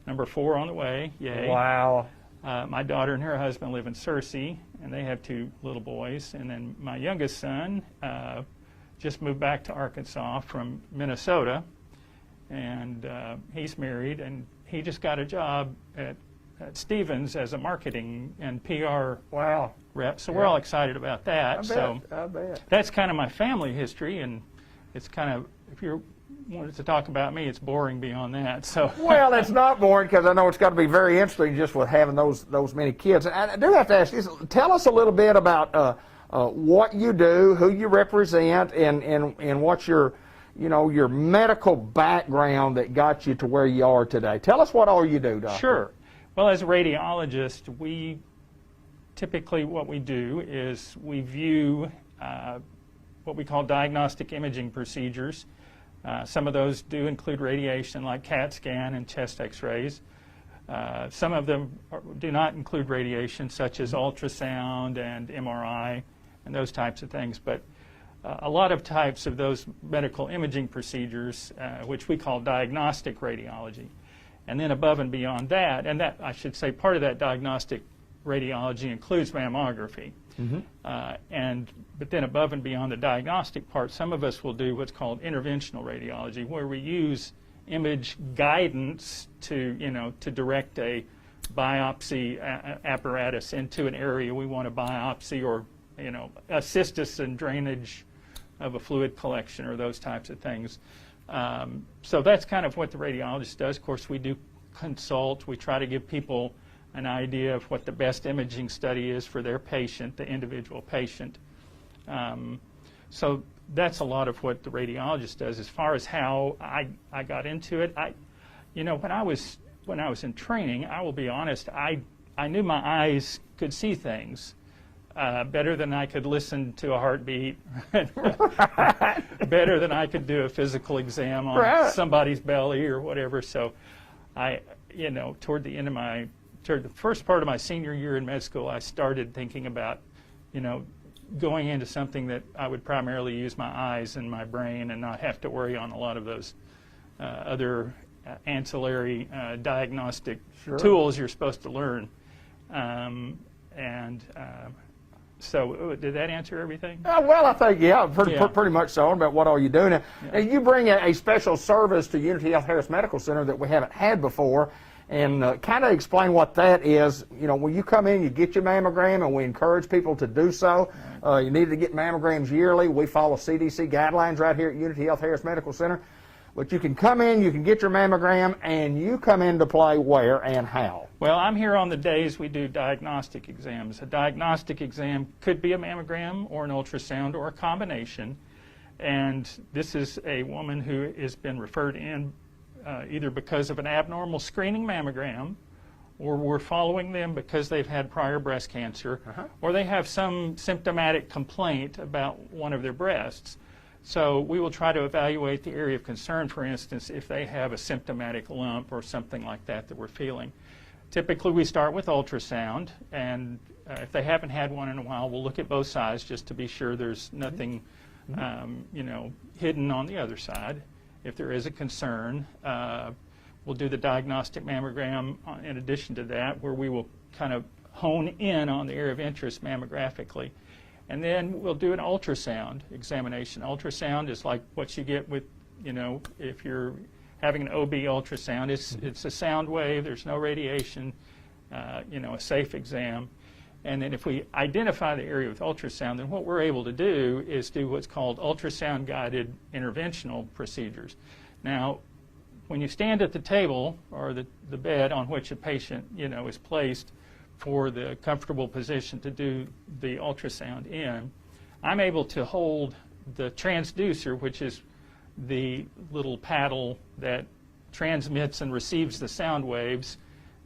number 4 on the way. Yay. Wow. My daughter and her husband live in Searcy, and they have 2 little boys. And then my youngest son just moved back to Arkansas from Minnesota, and he's married, and he just got a job at at Stevens as a marketing and PR Wow. rep, so we're all excited about that. I bet. That's kind of my family history, and it's kind of, if you wanted to talk about me, it's boring beyond that. So Well, it's not boring because I know it's got to be very interesting just with having those many kids. And I do have to ask you, tell us a little bit about what you do, who you represent, and what's your medical background that got you to where you are today. Tell us what all you do, Doctor. Sure. Well, as a radiologist, we typically, what we do is we view what we call diagnostic imaging procedures. Some of those do include radiation, like CAT scan and chest x-rays. Some of them do not include radiation, such as ultrasound and MRI and those types of things. But a lot of types of those medical imaging procedures, which we call diagnostic radiology. And then above and beyond that, and that, I should say, part of that diagnostic radiology includes mammography. But then above and beyond the diagnostic part, some of us will do what's called interventional radiology, where we use image guidance to direct a biopsy apparatus into an area we want to biopsy, or assist us in drainage of a fluid collection or those types of things. So that's kind of what the radiologist does. Of course, we do consult. We try to give people an idea of what the best imaging study is for their patient, the individual patient. So that's a lot of what the radiologist does. As far as how I got into it, when I was in training, I will be honest, I knew my eyes could see things better than I could listen to a heartbeat, better than I could do a physical exam on somebody's belly or whatever. So toward the first part of my senior year in med school, I started thinking about, going into something that I would primarily use my eyes and my brain and not have to worry on a lot of those other ancillary diagnostic tools you're supposed to learn. So did that answer everything? Well, I think, pretty much so, about what all you do. Now, you bring a special service to Unity Health Harris Medical Center that we haven't had before, and kind of explain what that is. When you come in, you get your mammogram, and we encourage people to do so. You need to get mammograms yearly. We follow CDC guidelines right here at Unity Health Harris Medical Center. But you can come in, you can get your mammogram, and you come into play where and how? Well, I'm here on the days we do diagnostic exams. A diagnostic exam could be a mammogram or an ultrasound or a combination. And this is a woman who has been referred in either because of an abnormal screening mammogram, or we're following them because they've had prior breast cancer, or they have some symptomatic complaint about one of their breasts. So we will try to evaluate the area of concern, for instance, if they have a symptomatic lump or something like that we're feeling. Typically we start with ultrasound, and if they haven't had one in a while, we'll look at both sides just to be sure there's nothing hidden on the other side. If there is a concern, we'll do the diagnostic mammogram in addition to that, where we will kind of hone in on the area of interest mammographically. And then we'll do an ultrasound examination. Ultrasound is like what you get with, if you're having an OB ultrasound. It's a sound wave. There's no radiation, a safe exam. And then if we identify the area with ultrasound, then what we're able to do is do what's called ultrasound-guided interventional procedures. Now, when you stand at the table or the bed on which a patient, is placed for the comfortable position to do the ultrasound in, I'm able to hold the transducer, which is the little paddle that transmits and receives the sound waves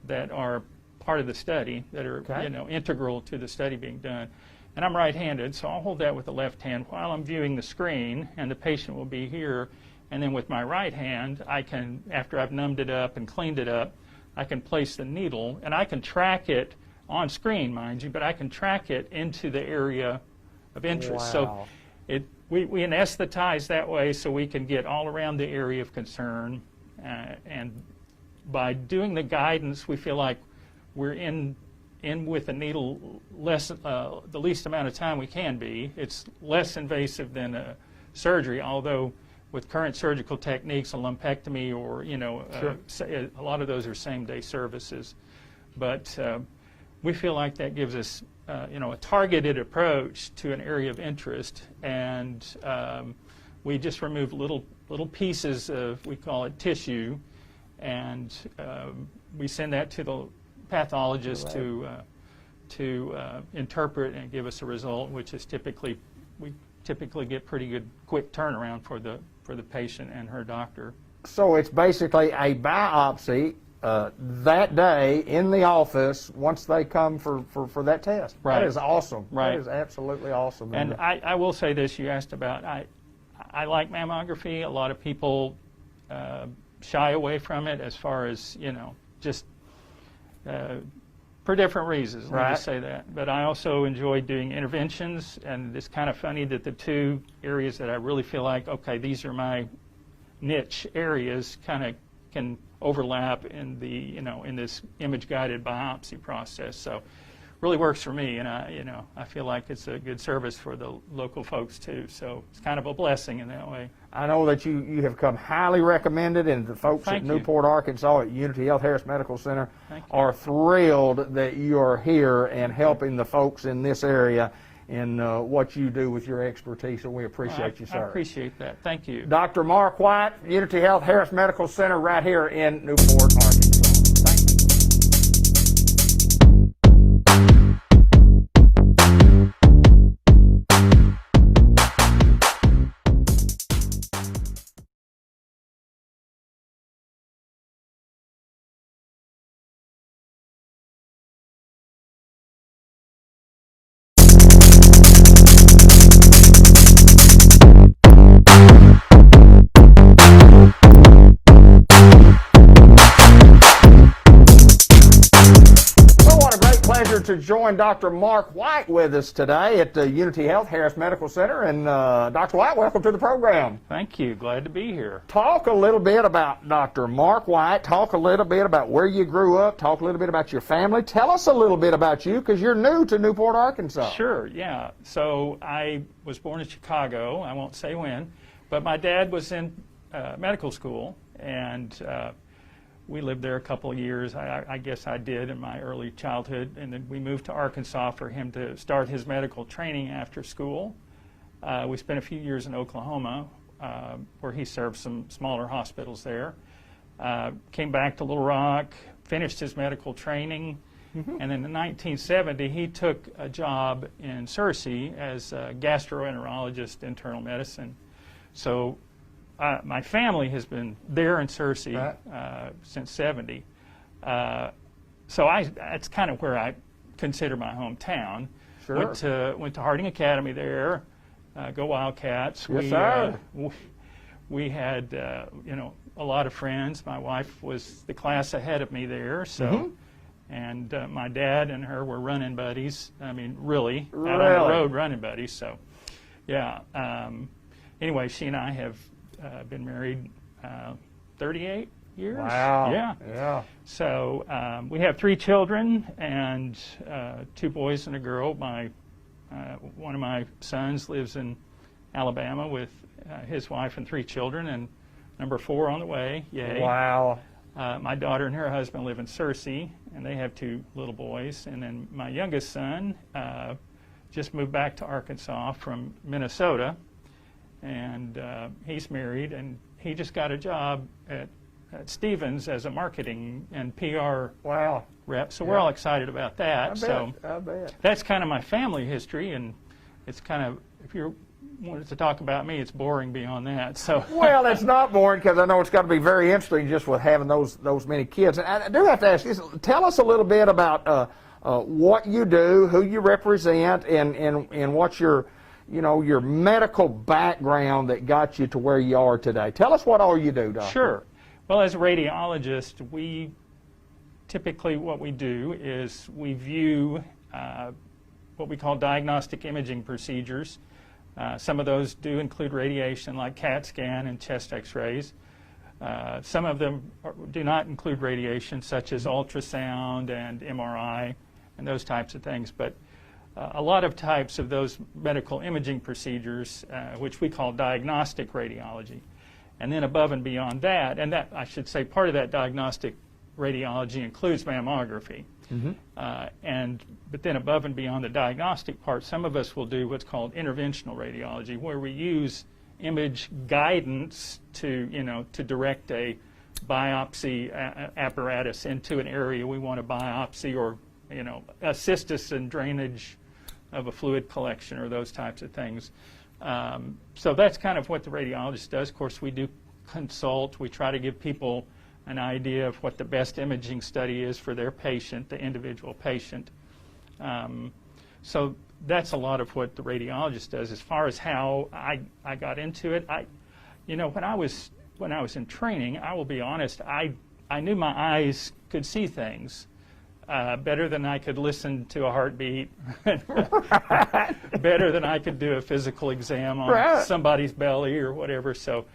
that are part of the study, that are integral to the study being done. And I'm right-handed, so I'll hold that with the left hand while I'm viewing the screen, and the patient will be here. And then with my right hand, I can, after I've numbed it up and cleaned it up, I can place the needle, and I can track it on screen, mind you, but I can track it into the area of interest. Wow. So we anesthetize that way so we can get all around the area of concern. And by doing the guidance, we feel like we're in with the needle the least amount of time we can be. It's less invasive than surgery, although with current surgical techniques, a lumpectomy or, a lot of those are same-day services. but we feel like that gives us a targeted approach to an area of interest, and we just remove little pieces of, we call it tissue, and we send that to the pathologist to interpret and give us a result, which is we typically get pretty good quick turnaround for the patient and her doctor. So it's basically a biopsy that day in the office once they come for that test. Right. That is awesome. Right. That is absolutely awesome. And I will say this, you asked about, I like mammography. A lot of people shy away from it as far as, just for different reasons. Let me just say that. But I also enjoy doing interventions, and it's kind of funny that the two areas that I really feel like, okay, these are my niche areas, kind of can overlap in the, in this image-guided biopsy process. So really works for me, and I feel like it's a good service for the local folks too. So it's kind of a blessing in that way. I know that you have come highly recommended, and the folks at Newport, Arkansas at Unity Health Harris Medical Center are thrilled that you are here and helping the folks in this area in what you do with your expertise, and we appreciate you, sir. I appreciate that. Thank you. Dr. Mark White, Unity Health Harris Medical Center right here in Newport, Arkansas. Thank you. To join Dr. Mark White with us today at the Unity Health Harris Medical Center. And Dr. White, welcome to the program. Thank you. Glad to be here. Talk a little bit about Dr. Mark White. Talk a little bit about where you grew up. Talk a little bit about your family. Tell us a little bit about you, because you're new to Newport, Arkansas. Sure, yeah. So I was born in Chicago. I won't say when, but my dad was in medical school, and we lived there a couple of years. I guess I did in my early childhood, and then we moved to Arkansas for him to start his medical training after school. We spent a few years in Oklahoma, where he served some smaller hospitals there. Came back to Little Rock, finished his medical training, and then in 1970 he took a job in Searcy as a gastroenterologist, internal medicine. So my family has been there in Searcy since '70, so that's kind of where I consider my hometown. Sure. Went to Harding Academy there. Go Wildcats! Yes, sir. We had a lot of friends. My wife was the class ahead of me there, so. And my dad and her were running buddies. I mean, really out on the road running buddies. So, yeah. Anyway, she and I have been married 38 years. Wow. Yeah. Yeah. So we have 3 children and 2 boys and a girl. One of my sons lives in Alabama with his wife and 3 children, and number 4 on the way. Yay. Wow. My daughter and her husband live in Searcy, and they have 2 little boys. And then my youngest son just moved back to Arkansas from Minnesota. And he's married, and he just got a job at Stevens as a marketing and PR rep. So we're all excited about that. I bet. That's kind of my family history, and it's kind of, if you wanted to talk about me, it's boring beyond that. So well, it's not boring, because I know it's got to be very interesting just with having those many kids. And I do have to ask you, tell us a little bit about what you do, who you represent, and what's your medical background that got you to where you are today. Tell us what all you do, Doctor. Sure. Well, as a radiologist, typically what we do is we view what we call diagnostic imaging procedures. Some of those do include radiation, like CAT scan and chest x-rays. Some of them do not include radiation, such as ultrasound and MRI and those types of things. But a lot of types of those medical imaging procedures, which we call diagnostic radiology. And then above and beyond that, and that, I should say, part of that diagnostic radiology includes mammography. But then above and beyond the diagnostic part, some of us will do what's called interventional radiology, where we use image guidance to direct a biopsy apparatus into an area we want to biopsy, or assist us in drainage of a fluid collection or those types of things. So that's kind of what the radiologist does. Of course, we do consult. We try to give people an idea of what the best imaging study is for their patient, the individual patient. So that's a lot of what the radiologist does. As far as how I got into it, when I was in training, I will be honest, I knew my eyes could see things better than I could listen to a heartbeat, better than I could do a physical exam on somebody's belly or whatever. So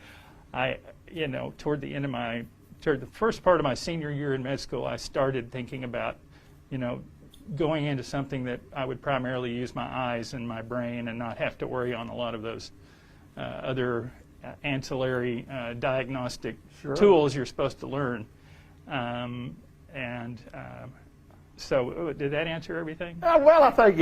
toward the first part of my senior year in med school, I started thinking about, going into something that I would primarily use my eyes and my brain and not have to worry on a lot of those other ancillary diagnostic tools you're supposed to learn. So did that answer everything? Well, I think,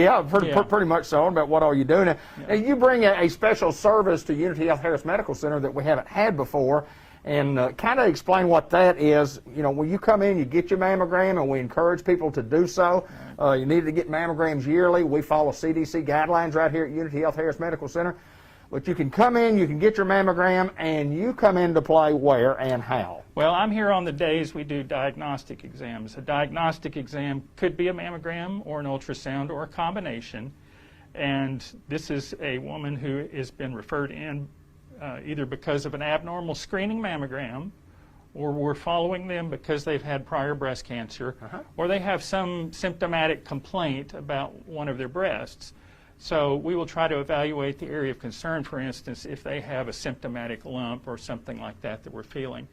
pretty much so, about what all you're doing. And you bring a special service to Unity Health Harris Medical Center that we haven't had before, and kind of explain what that is. When you come in, you get your mammogram, and we encourage people to do so. You need to get mammograms yearly. We follow CDC guidelines right here at Unity Health Harris Medical Center. But you can come in, you can get your mammogram, and you come into play where and how? Well, I'm here on the days we do diagnostic exams. A diagnostic exam could be a mammogram or an ultrasound or a combination. And this is a woman who has been referred in either because of an abnormal screening mammogram, or we're following them because they've had prior breast cancer, or they have some symptomatic complaint about one of their breasts. So we will try to evaluate the area of concern, for instance, if they have a symptomatic lump or something like that we're feeling.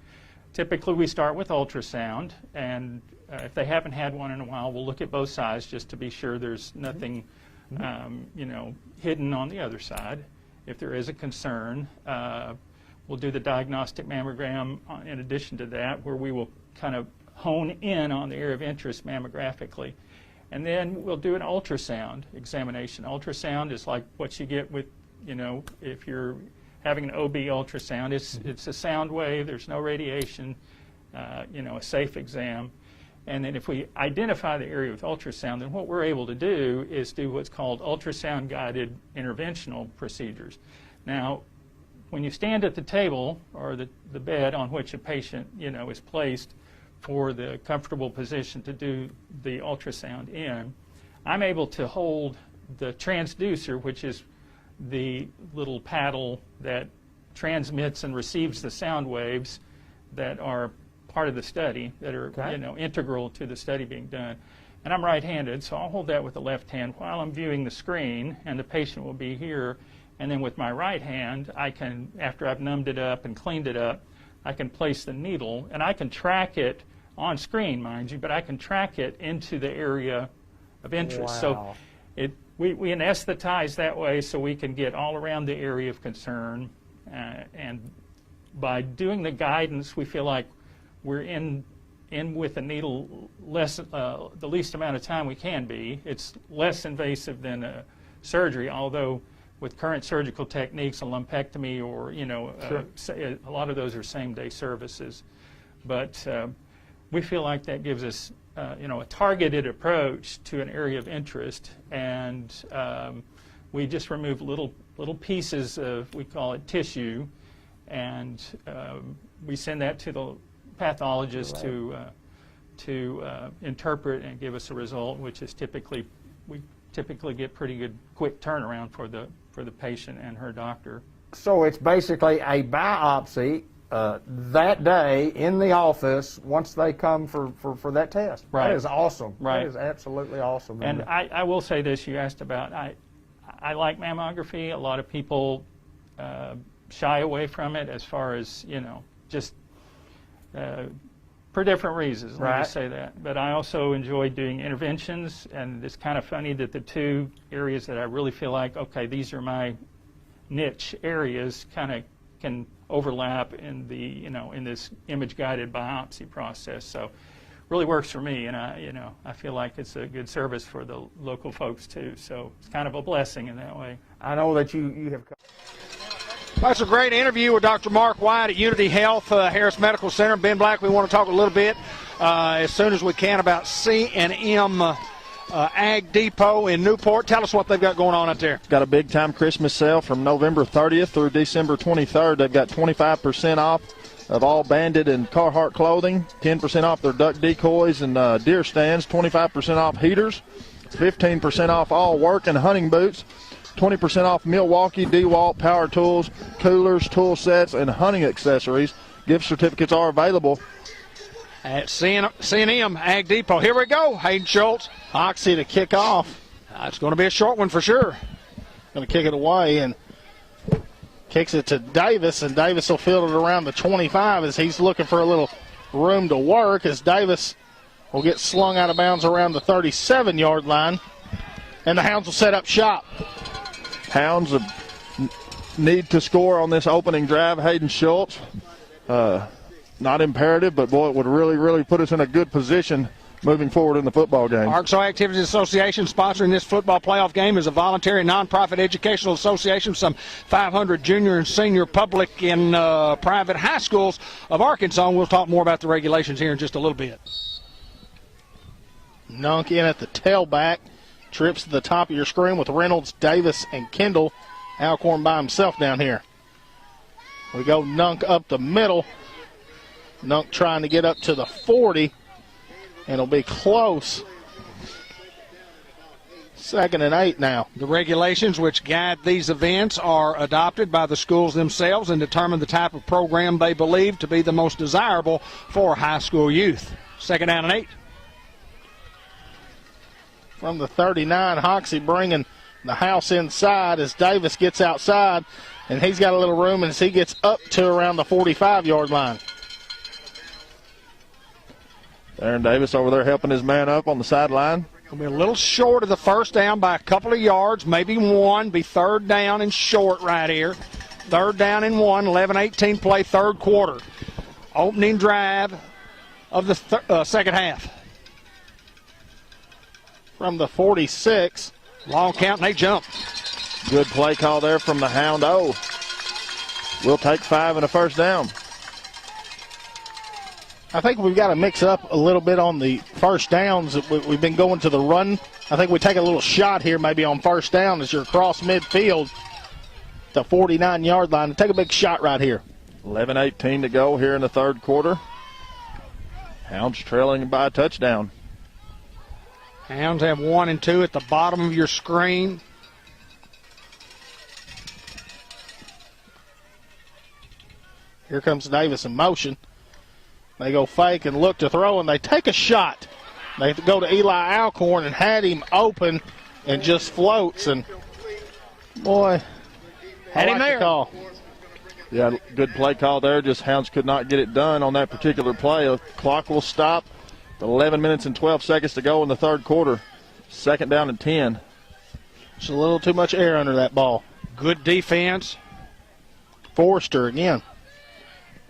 Typically we start with ultrasound, and if they haven't had one in a while, we'll look at both sides just to be sure there's nothing hidden on the other side. If there is a concern, we'll do the diagnostic mammogram in addition to that, where we will kind of hone in on the area of interest mammographically. And then we'll do an ultrasound examination. Ultrasound is like what you get with, if you're having an OB ultrasound. It's a sound wave. There's no radiation, a safe exam. And then if we identify the area with ultrasound, then what we're able to do is do what's called ultrasound-guided interventional procedures. Now, when you stand at the table or the bed on which a patient, is placed for the comfortable position to do the ultrasound in, I'm able to hold the transducer, which is the little paddle that transmits and receives the sound waves that are part of the study, that are integral to the study being done. And I'm right-handed, so I'll hold that with the left hand while I'm viewing the screen, and the patient will be here. And then with my right hand, I can, after I've numbed it up and cleaned it up, I can place the needle, and I can track it on screen, mind you, but I can track it into the area of interest. Wow. So we anesthetize that way so we can get all around the area of concern. And by doing the guidance, we feel like we're in with the needle the least amount of time we can be. It's less invasive than surgery, although with current surgical techniques, a lumpectomy or, a lot of those are same-day services. But we feel like that gives us, a targeted approach to an area of interest, and we just remove little pieces of, we call it tissue, and we send that to the pathologist to interpret and give us a result, which is we typically get pretty good quick turnaround for the patient and her doctor. So it's basically a biopsy that day in the office once they come for that test. Right. That is awesome. Right. That is absolutely awesome. And I will say this, you asked about, I like mammography. A lot of people shy away from it as far as, just for different reasons, let me say that. But I also enjoy doing interventions, and it's kind of funny that the two areas that I really feel like, okay, these are my niche areas, kind of can overlap in the, in this image-guided biopsy process. So really works for me, and I feel like it's a good service for the local folks too. So it's kind of a blessing in that way. I know that you have. That's a great interview with Dr. Mark White at Unity Health Harris Medical Center. Ben Black, we want to talk a little bit as soon as we can about C&M Ag Depot in Newport. Tell us what they've got going on out there. Got a big-time Christmas sale from November 30th through December 23rd. They've got 25% off of all Bandit and Carhartt clothing, 10% off their duck decoys and deer stands, 25% off heaters, 15% off all work and hunting boots, 20% off Milwaukee, DeWalt, power tools, coolers, tool sets, and hunting accessories. Gift certificates are available at C&M Ag Depot. Here we go, Hayden Schultz. Hoxie to kick off. It's going to be a short one for sure. Going to kick it away and kicks it to Davis, and Davis will field it around the 25 as he's looking for a little room to work, as Davis will get slung out of bounds around the 37-yard line, and the Hounds will set up shop. Hounds need to score on this opening drive. Hayden Schultz, not imperative, but boy, it would really, really put us in a good position moving forward in the football game. Arkansas Activities Association sponsoring this football playoff game is a voluntary nonprofit educational association. Some 500 junior and senior public and private high schools of Arkansas. And we'll talk more about the regulations here in just a little bit. Nunk in at the tailback. Trips to the top of your screen with Reynolds, Davis, and Kendall. Alcorn by himself down here. We go Nunk up the middle. Nunk trying to get up to the 40. And it'll be close. 2nd and 8 now. The regulations which guide these events are adopted by the schools themselves and determine the type of program they believe to be the most desirable for high school youth. 2nd down and 8. From the 39, Hoxie bringing the house inside as Davis gets outside, and he's got a little room as he gets up to around the 45-yard line. Aaron Davis over there helping his man up on the sideline. Will be a little short of the first down by a couple of yards, maybe one. Be 3rd down and short right here. 3rd down and 1, 11-18 play, 3rd quarter. Opening drive of the second half. From the 46. Long count, and they jump. Good play call there from the Hound O. We'll take 5 and a first down. I think we've got to mix up a little bit on the first downs. We've been going to the run. I think we take a little shot here maybe on first down as you're across midfield, the 49-yard line. Take a big shot right here. 11-18 to go here in the 3rd quarter. Hounds trailing by a touchdown. Hounds have 1 and 2 at the bottom of your screen. Here comes Davis in motion. They go fake and look to throw, and they take a shot. They go to Eli Alcorn and had him open and just floats. And, boy, had him there. The call. Yeah, good play call there. Just Hounds could not get it done on that particular play. The clock will stop. 11 minutes and 12 seconds to go in the 3rd quarter. 2nd down and 10. Just a little too much air under that ball. Good defense. Forster again.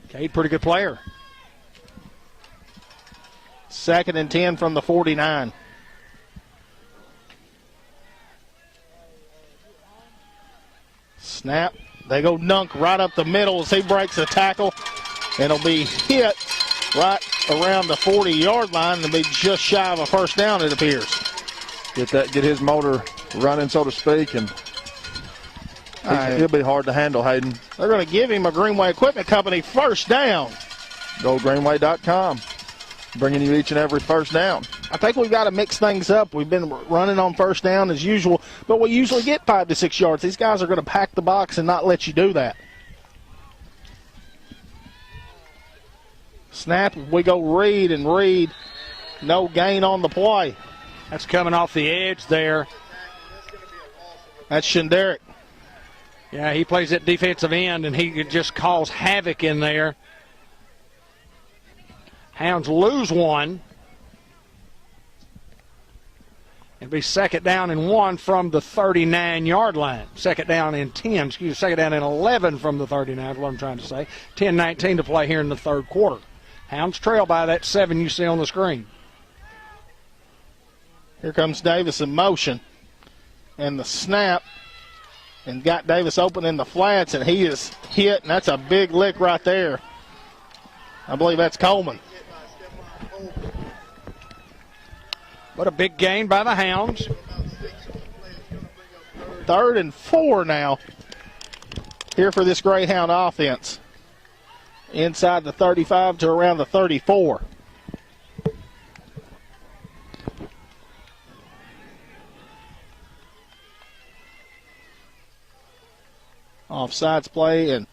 Cade, pretty good player. 2nd and 10 from the 49. Snap. They go Nunk right up the middle as he breaks the tackle. And it'll be hit right around the 40-yard line and be just shy of a first down, it appears. Get his motor running, so to speak, and he'll be hard to handle, Hayden. They're going to give him a Greenway Equipment Company first down. Go greenway.com, bringing you each and every first down. I think we've got to mix things up. We've been running on first down as usual, but we usually get 5 to 6 yards. These guys are going to pack the box and not let you do that. Snap, we go Reed, and Reed, no gain on the play. That's coming off the edge there. That's Shenderick. Yeah, he plays at defensive end, and he could just cause havoc in there. Hounds lose 1. It'll be 2nd down and 1 from the 39-yard line. 2nd down and 10, 2nd down and 11 from the 39 is what I'm trying to say. 10-19 to play here in the 3rd quarter. Hounds trail by that 7 you see on the screen. Here comes Davis in motion. And the snap. And got Davis open in the flats, and he is hit, and that's a big lick right there. I believe that's Coleman. What a big gain by the Hounds. 3rd and 4 now here for this Greyhound offense. Inside the 35 to around the 34. Offsides play, and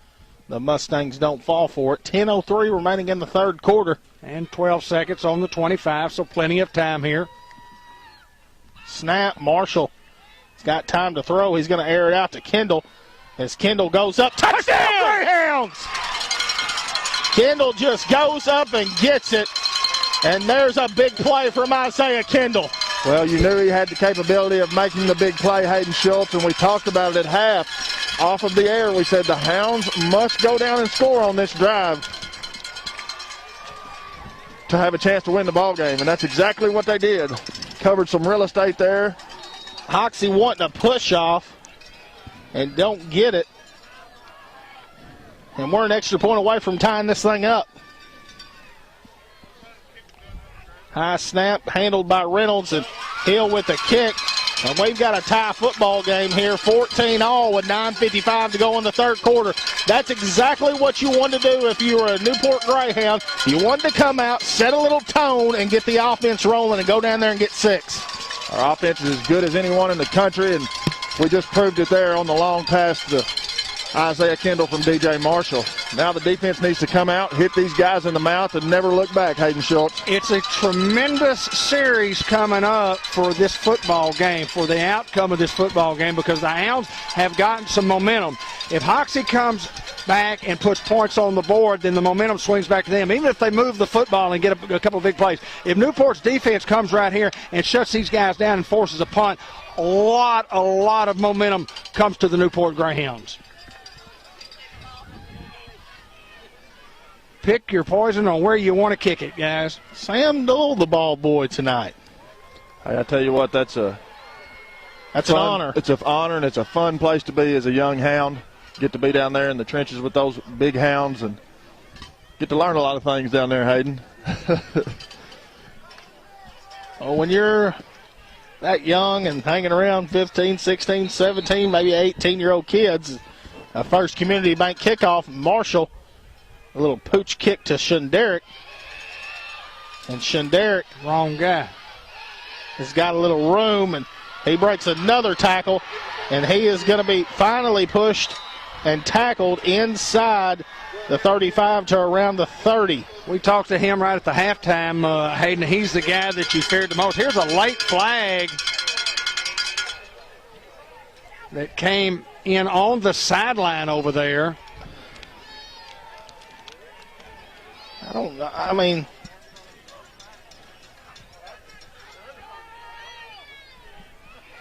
the Mustangs don't fall for it. 10:03 remaining in the 3rd quarter. And 12 seconds on the 25, so plenty of time here. Snap, Marshall. He's got time to throw. He's going to air it out to Kendall. As Kendall goes up, touchdown, Greyhounds! Kendall just goes up and gets it. And there's a big play from Isaiah Kendall. Well, you knew he had the capability of making the big play, Hayden Schultz, and we talked about it at half. Off of the air, we said the Hounds must go down and score on this drive to have a chance to win the ball game, and that's exactly what they did. Covered some real estate there. Hoxie wanting a push off and don't get it. And we're an extra point away from tying this thing up. High snap handled by Reynolds, and Hill with the kick. And we've got a tie football game here, 14-all with 9:55 to go in the 3rd quarter. That's exactly what you wanted to do if you were a Newport Greyhound. You wanted to come out, set a little tone, and get the offense rolling and go down there and get 6. Our offense is as good as anyone in the country, and we just proved it there on the long pass to Isaiah Kendall from DJ Marshall. Now the defense needs to come out, hit these guys in the mouth, and never look back, Hayden Schultz. It's a tremendous series coming up for this football game, for the outcome of this football game, because the Hounds have gotten some momentum. If Hoxie comes back and puts points on the board, then the momentum swings back to them, even if they move the football and get a couple of big plays. If Newport's defense comes right here and shuts these guys down and forces a punt, a lot of momentum comes to the Newport Greyhounds. Pick your poison on where you want to kick it, guys. Sam Dole, the ball boy tonight. Hey, I tell you what, that's an honor. It's an honor, and it's a fun place to be as a young Hound. Get to be down there in the trenches with those big Hounds and get to learn a lot of things down there, Hayden. Well, when you're that young and hanging around 15, 16, 17, maybe 18-year-old kids, a First Community Bank kickoff, Marshall, a little pooch kick to Shunderick. And Shunderick, Wrong guy. has got a little room, and he breaks another tackle, and he is going to be finally pushed and tackled inside the 35 to around the 30. We talked to him right at the halftime, Hayden. He's the guy that you feared the most. Here's a late flag that came in on the sideline over there.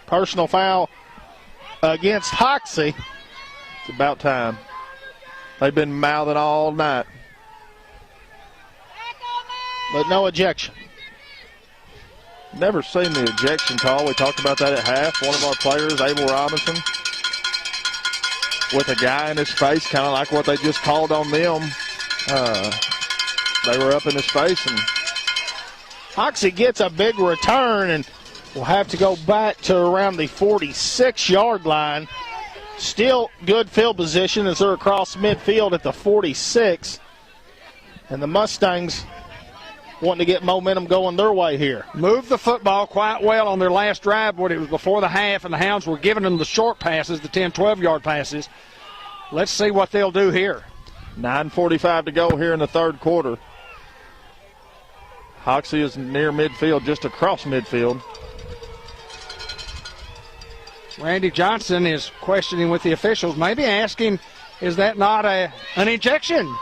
Personal foul against Hoxie. It's about time. They've been mouthing all night. But no ejection. Never seen the ejection call. We talked about that at half. One of our players, Abel Robinson, with a guy in his face, kind of like what they just called on them. They were up in his face, and Hoxie gets a big return, and will have to go back to around the 46-yard line. Still good field position as they're across midfield at the 46. And the Mustangs wanting to get momentum going their way here. Moved the football quite well on their last drive, but it was before the half, and the Hounds were giving them the short passes, the 10, 12-yard passes. Let's see what they'll do here. 9:45 to go here in the 3rd quarter. Hoxie is near midfield, just across midfield. Randy Johnson is questioning with the officials, maybe asking, is that not an ejection?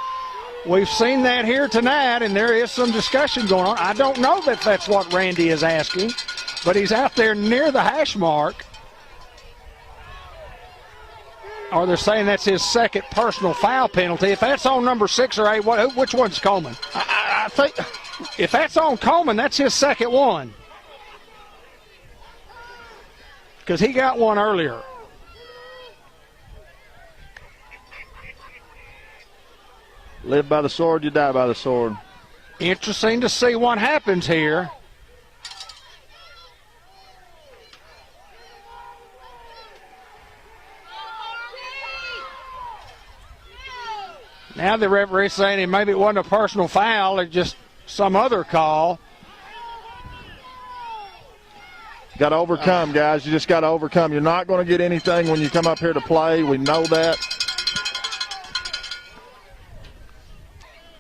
We've seen that here tonight, and there is some discussion going on. I don't know that that's what Randy is asking, but he's out there near the hash mark. Or they're saying that's his second personal foul penalty. If that's on number 6 or 8, which one's Coleman? I I think if that's on Coleman, that's his second one. Because he got one earlier. Live by the sword, you die by the sword. Interesting to see what happens here. Now the referee's saying maybe it wasn't a personal foul, it's just some other call. Got to overcome, guys. You just got to overcome. You're not going to get anything when you come up here to play. We know that.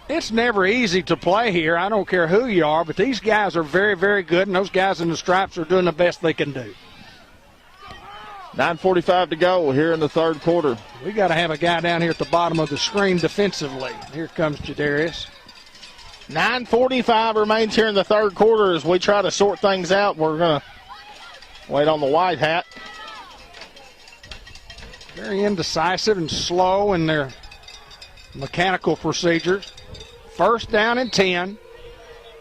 It's never easy to play here. I don't care who you are, but these guys are very, very good, and those guys in the stripes are doing the best they can do. 9:45 to go here in the third quarter. We got to have a guy down here at the bottom of the screen defensively. Here comes Jadarius. 9:45 remains here in the third quarter as we try to sort things out. We're going to wait on the white hat. Very indecisive and slow in their mechanical procedures. First down and 10.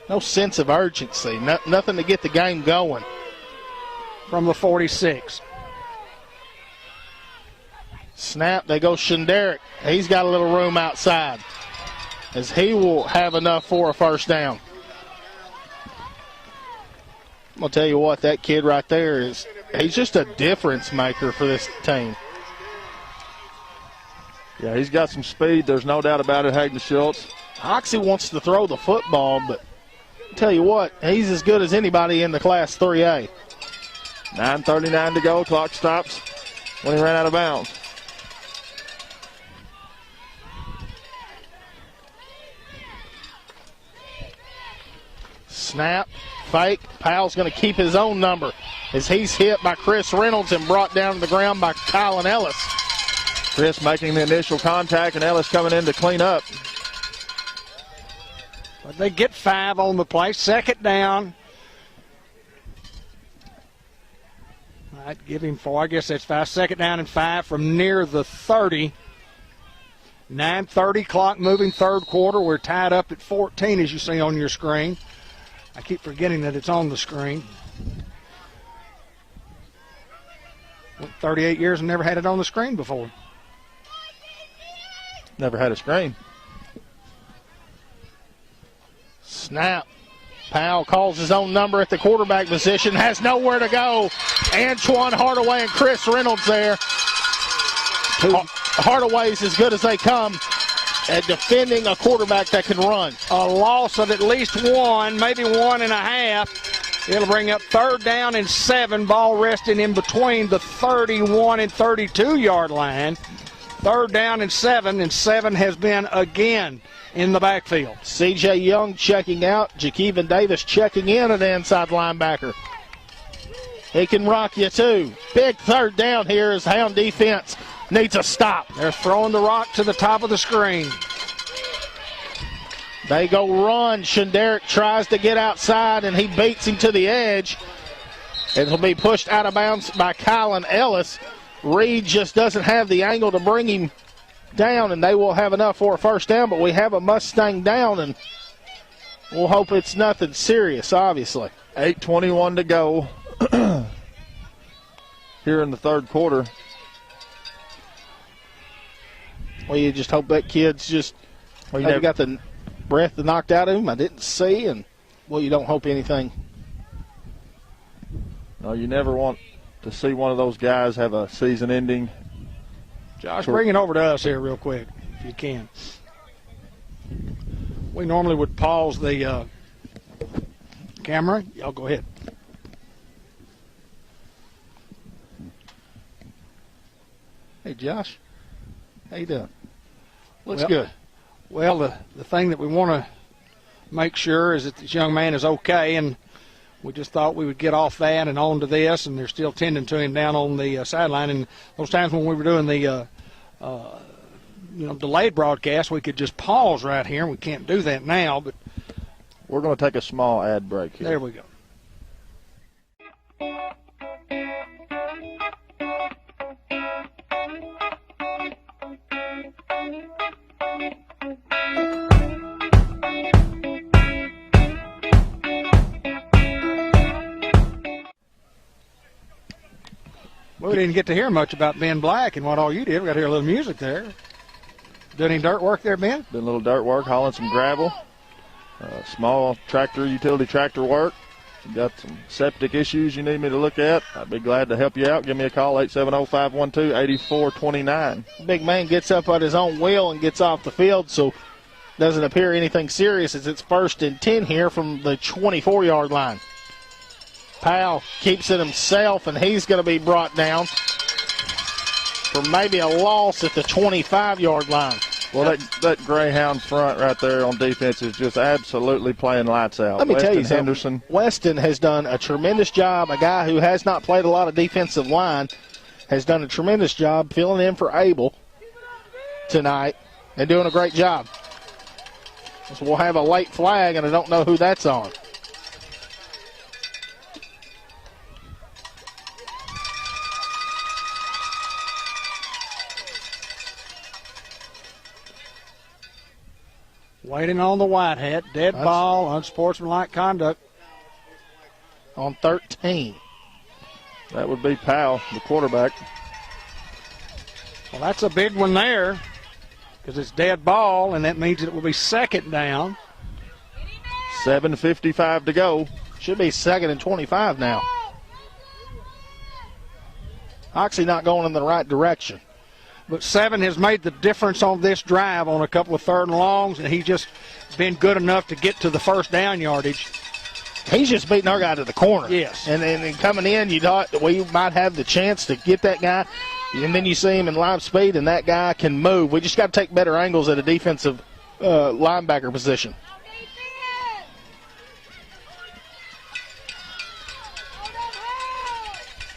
No sense of urgency. Nothing to get the game going. From the 46. Snap, they go Shenderick. He's got a little room outside as he will have enough for a first down. I'm going to tell you what, that kid right there he's just a difference maker for this team. Yeah, he's got some speed. There's no doubt about it, Hayden Schultz. Hoxie wants to throw the football, but I'll tell you what, he's as good as anybody in the Class 3A. 9:39 to go. Clock stops when he ran out of bounds. Snap, fake. Powell's going to keep his own number as he's hit by Chris Reynolds and brought down to the ground by Colin Ellis. Chris making the initial contact and Ellis coming in to clean up. But they get 5 on the play. Second down. I'd give him 4. I guess that's 5. Second down and 5 from near the 30. 9:30 clock moving third quarter. We're tied up at 14 as you see on your screen. I keep forgetting that it's on the screen. Went 38 years and never had it on the screen before. Never had a screen. Snap. Powell calls his own number at the quarterback position. Has nowhere to go. Antoine Hardaway and Chris Reynolds there. Hardaway's as good as they come at defending a quarterback that can run. A loss of at least 1, maybe 1.5. It'll bring up third down and 7. Ball resting in between the 31 and 32-yard line. Third down and 7 has been again in the backfield. C.J. Young checking out. Jakeevan Davis checking in at inside linebacker. He can rock you too. Big third down here as Hound defense needs a stop. They're throwing the rock to the top of the screen. They go run. Shenderick tries to get outside, and he beats him to the edge. It'll be pushed out of bounds by Colin Ellis. Reed just doesn't have the angle to bring him down, and they will have enough for a first down, but we have a Mustang down, and we'll hope it's nothing serious, obviously. 8:21 to go here in the third quarter. Well, you just hope that kid's just got the breath knocked out of him. I didn't see, and, well, you don't hope anything. No, you never want to see one of those guys have a season ending. Josh, bring it over to us here real quick, if you can. We normally would pause the camera. Y'all go ahead. Hey, Josh. How you doing? Looks good. Well, the thing that we want to make sure is that this young man is okay, and we just thought we would get off that and on to this, and they're still tending to him down on the sideline. And those times when we were doing the delayed broadcast, we could just pause right here, and we can't do that now. But we're going to take a small ad break here. There we go. We didn't get to hear much about Ben Black and what all you did. We got to hear a little music there. Doing any dirt work there, Ben? Doing a little dirt work, hauling some gravel, small utility tractor work. You got some septic issues you need me to look at, I'd be glad to help you out. Give me a call, 870-512-8429. Big man gets up on his own wheel and gets off the field, so doesn't appear anything serious as it's 1st and 10 here from the 24-yard line. Powell keeps it himself, and he's going to be brought down for maybe a loss at the 25-yard line. Well, that Greyhound front right there on defense is just absolutely playing lights out. Let me tell you something. Henderson. Weston has done a tremendous job. A guy who has not played a lot of defensive line has done a tremendous job filling in for Abel tonight and doing a great job. So we'll have a late flag, and I don't know who that's on. Waiting on the white hat. Dead ball, unsportsmanlike conduct. On 13. That would be Powell, the quarterback. Well, that's a big one there because it's dead ball, and that means it will be 2nd down. 7:55 to go. Should be 2nd and 25 now. Hoxie not going in the right direction. But 7 has made the difference on this drive on a couple of 3rd and longs, and he's just been good enough to get to the 1st down yardage. He's just beating our guy to the corner. Yes. And coming in, you thought that we might have the chance to get that guy, and then you see him in live speed, and that guy can move. We just got to take better angles at a defensive linebacker position.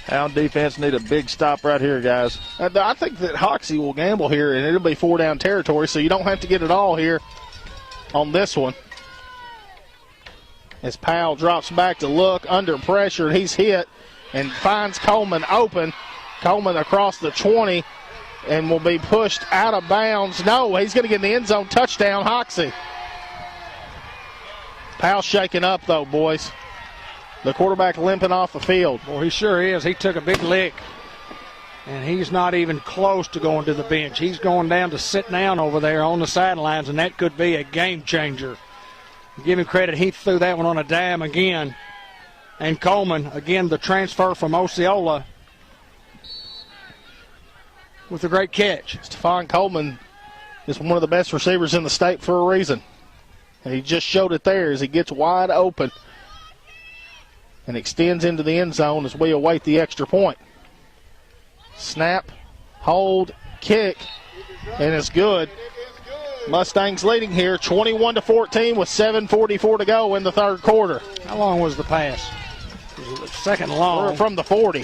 Hound defense need a big stop right here, guys. I think that Hoxie will gamble here, and it'll be 4-down territory, so you don't have to get it all here on this one. As Powell drops back to look, under pressure, he's hit and finds Coleman open. Coleman across the 20 and will be pushed out of bounds. No, he's going to get in the end zone. Touchdown, Hoxie. Powell shaking up, though, boys. The quarterback limping off the field. Well, he sure is. He took a big lick, and he's not even close to going to the bench. He's going down to sit down over there on the sidelines, and that could be a game changer. Give him credit. He threw that one on a dime again. And Coleman, again, the transfer from Osceola with a great catch. Stephon Coleman is one of the best receivers in the state for a reason. And he just showed it there as he gets wide open and extends into the end zone as we await the extra point. Snap, hold, kick, and it's good. Mustangs leading here 21-14 with 7:44 to go in the 3rd quarter. How long was the pass? Was it 2nd long? From the 40.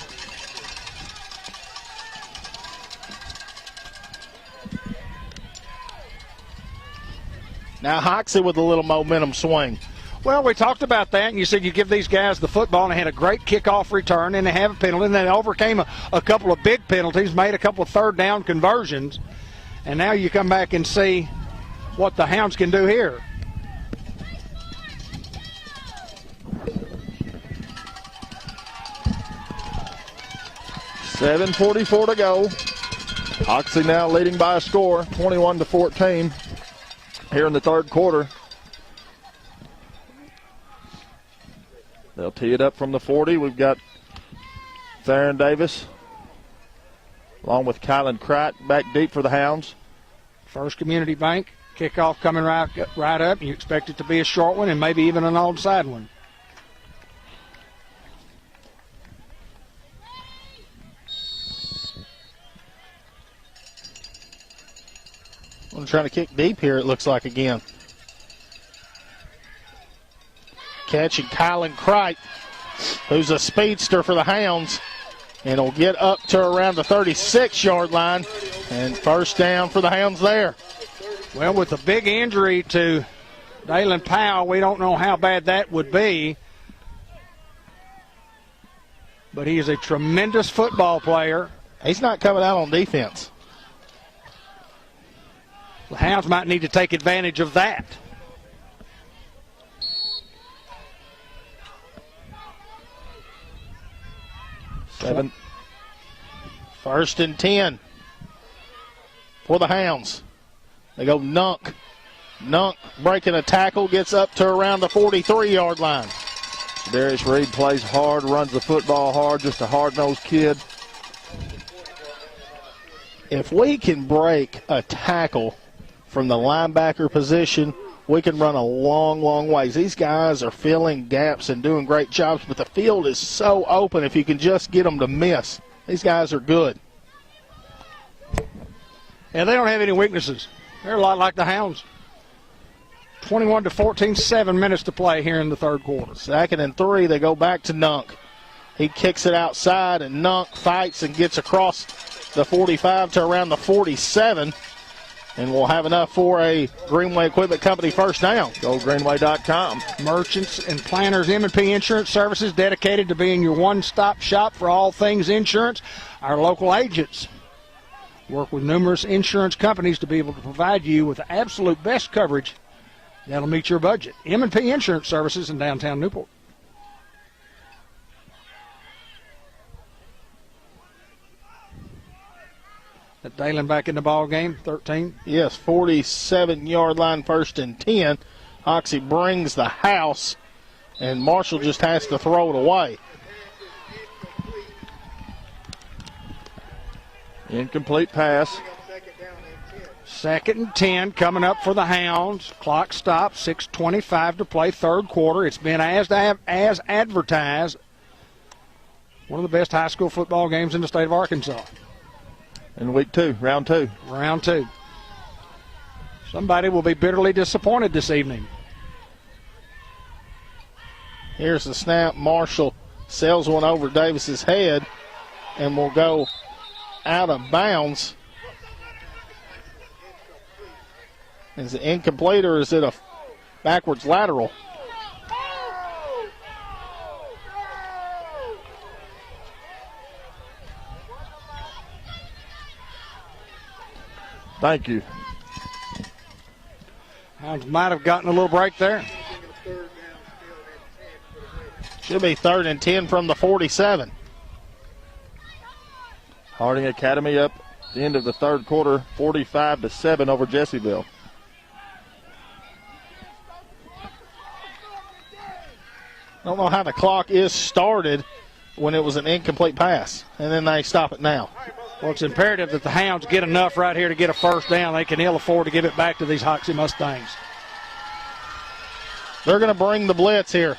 Now Hoxie with a little momentum swing. Well, we talked about that, and you said you give these guys the football, and they had a great kickoff return, and they have a penalty, and they overcame a couple of big penalties, made a couple of 3rd down conversions, and now you come back and see what the Hounds can do here. $7:44 to go. Hoxie now leading by a score, 21-14 here in the 3rd quarter. They'll tee it up from the 40. We've got Theron Davis along with Kylan Kright back deep for the Hounds. First Community Bank kickoff coming right up. You expect it to be a short one and maybe even an onside one. I'm trying to kick deep here, it looks like, again. Catching Kylan Kright, who's a speedster for the Hounds, and will get up to around the 36-yard line, and 1st down for the Hounds there. Well, with a big injury to Dalen Powell, we don't know how bad that would be, but he is a tremendous football player. He's not coming out on defense. The Hounds might need to take advantage of that. First and 10 for the Hounds. They go Nunk. Nunk breaking a tackle, gets up to around the 43-yard line. Darius Reed plays hard, runs the football hard, just a hard-nosed kid. If we can break a tackle from the linebacker position, we can run a long, long ways. These guys are filling gaps and doing great jobs, but the field is so open if you can just get them to miss. These guys are good. And they don't have any weaknesses. They're a lot like the Hounds. 21-14, 7 minutes to play here in the third quarter. 2nd and 3, they go back to Nunk. He kicks it outside, and Nunk fights and gets across the 45 to around the 47. And we'll have enough for a Greenway Equipment Company first down. GoGreenway.com. Merchants and Planners M&P Insurance Services, dedicated to being your one-stop shop for all things insurance. Our local agents work with numerous insurance companies to be able to provide you with the absolute best coverage that'll meet your budget. M&P Insurance Services in downtown Newport. That Dalen back in the ball game, 13. Yes, 47-yard line, 1st and 10. Hoxie brings the house, and Marshall just has to throw it away. Incomplete pass. 2nd and 10 coming up for the Hounds. Clock stops, 6:25 to play, third quarter. It's been as advertised, one of the best high school football games in the state of Arkansas. In week 2, round 2. Round 2. Somebody will be bitterly disappointed this evening. Here's the snap. Marshall sails one over Davis's head and will go out of bounds. Is it incomplete or is it a backwards lateral? Thank you. Hounds might have gotten a little break there. Should be 3rd and 10 from the 47. Harding Academy up the end of the third quarter, 45-7 over Jessieville. I don't know how the clock is started when it was an incomplete pass, and then they stop it now. Well, it's imperative that the Hounds get enough right here to get a first down. They can ill afford to give it back to these Hoxie Mustangs. They're going to bring the blitz here.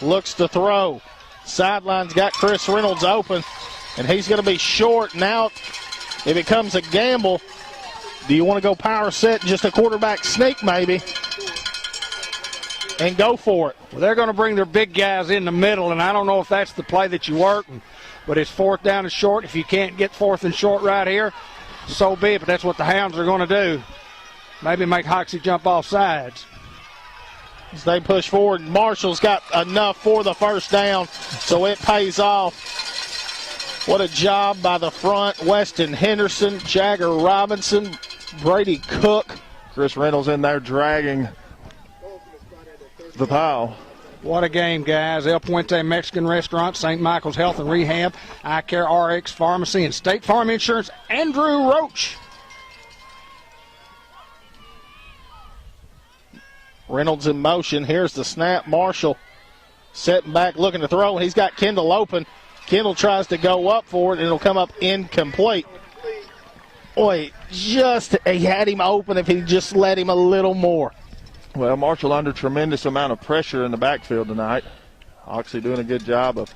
Looks to throw. Sideline's got Chris Reynolds open, and he's going to be short. Now it becomes a gamble. Do you want to go power set, just a quarterback sneak maybe, and go for it? Well, they're going to bring their big guys in the middle, and I don't know if that's the play that you work, but it's 4th down and short. If you can't get 4th and short right here, so be it, but that's what the Hounds are going to do. Maybe make Hoxie jump off sides. As they push forward, Marshall's got enough for the first down, so it pays off. What a job by the front. Weston Henderson, Jagger Robinson, Brady Cook. Chris Reynolds in there dragging the pile. What a game, guys. El Puente Mexican Restaurant, St. Michael's Health and Rehab, Eye Care RX Pharmacy, and State Farm Insurance, Andrew Roach. Reynolds in motion. Here's the snap. Marshall setting back, looking to throw. He's got Kendall open. Kendall tries to go up for it, and it'll come up incomplete. Boy, he had him open if he just let him a little more. Well, Marshall under tremendous amount of pressure in the backfield tonight. Hoxie doing a good job of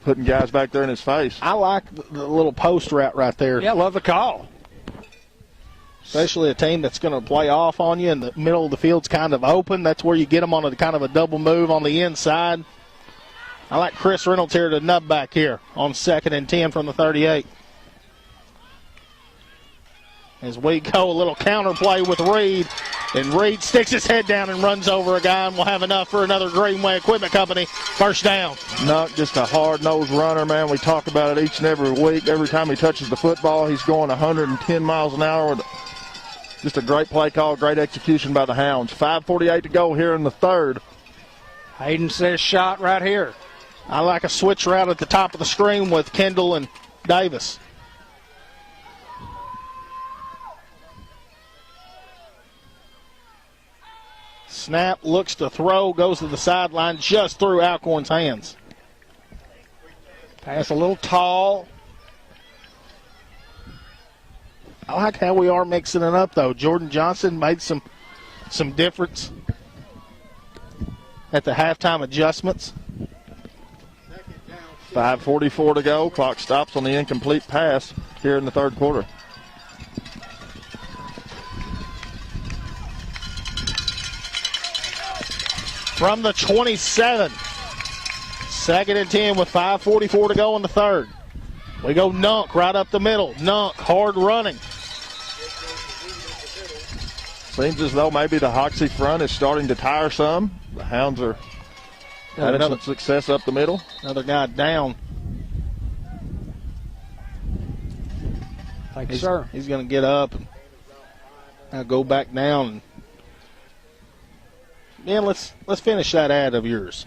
putting guys back there in his face. I like the little post route right there. Yeah, love the call. Especially a team that's going to play off on you and the middle of the field's kind of open. That's where you get them on a kind of a double move on the inside. I like Chris Reynolds here to nub back here on 2nd and 10 from the 38. As we go, a little counter play with Reed. And Reed sticks his head down and runs over a guy, and we'll have enough for another Greenway Equipment Company first down. Not just a hard-nosed runner, man. We talk about it each and every week. Every time he touches the football, he's going 110 miles an hour. Just a great play call, great execution by the Hounds. 5:48 to go here in the third. Hayden says shot right here. I like a switch route at the top of the screen with Kendall and Davis. Snap, looks to throw, goes to the sideline, just through Alcorn's hands. Pass a little tall. I like how we are mixing it up, though. Jordan Johnson made some difference at the halftime adjustments. 5:44 to go. Clock stops on the incomplete pass here in the third quarter. From the 27. 2nd and 10 with 5:44 to go in the third. We go Nunk right up the middle. Nunk, hard running. Seems as though maybe the Hoxie front is starting to tire some. The Hounds are having some success up the middle. Another guy down. Thank you, sir. He's going to get up and now go back down. Man, let's finish that ad of yours.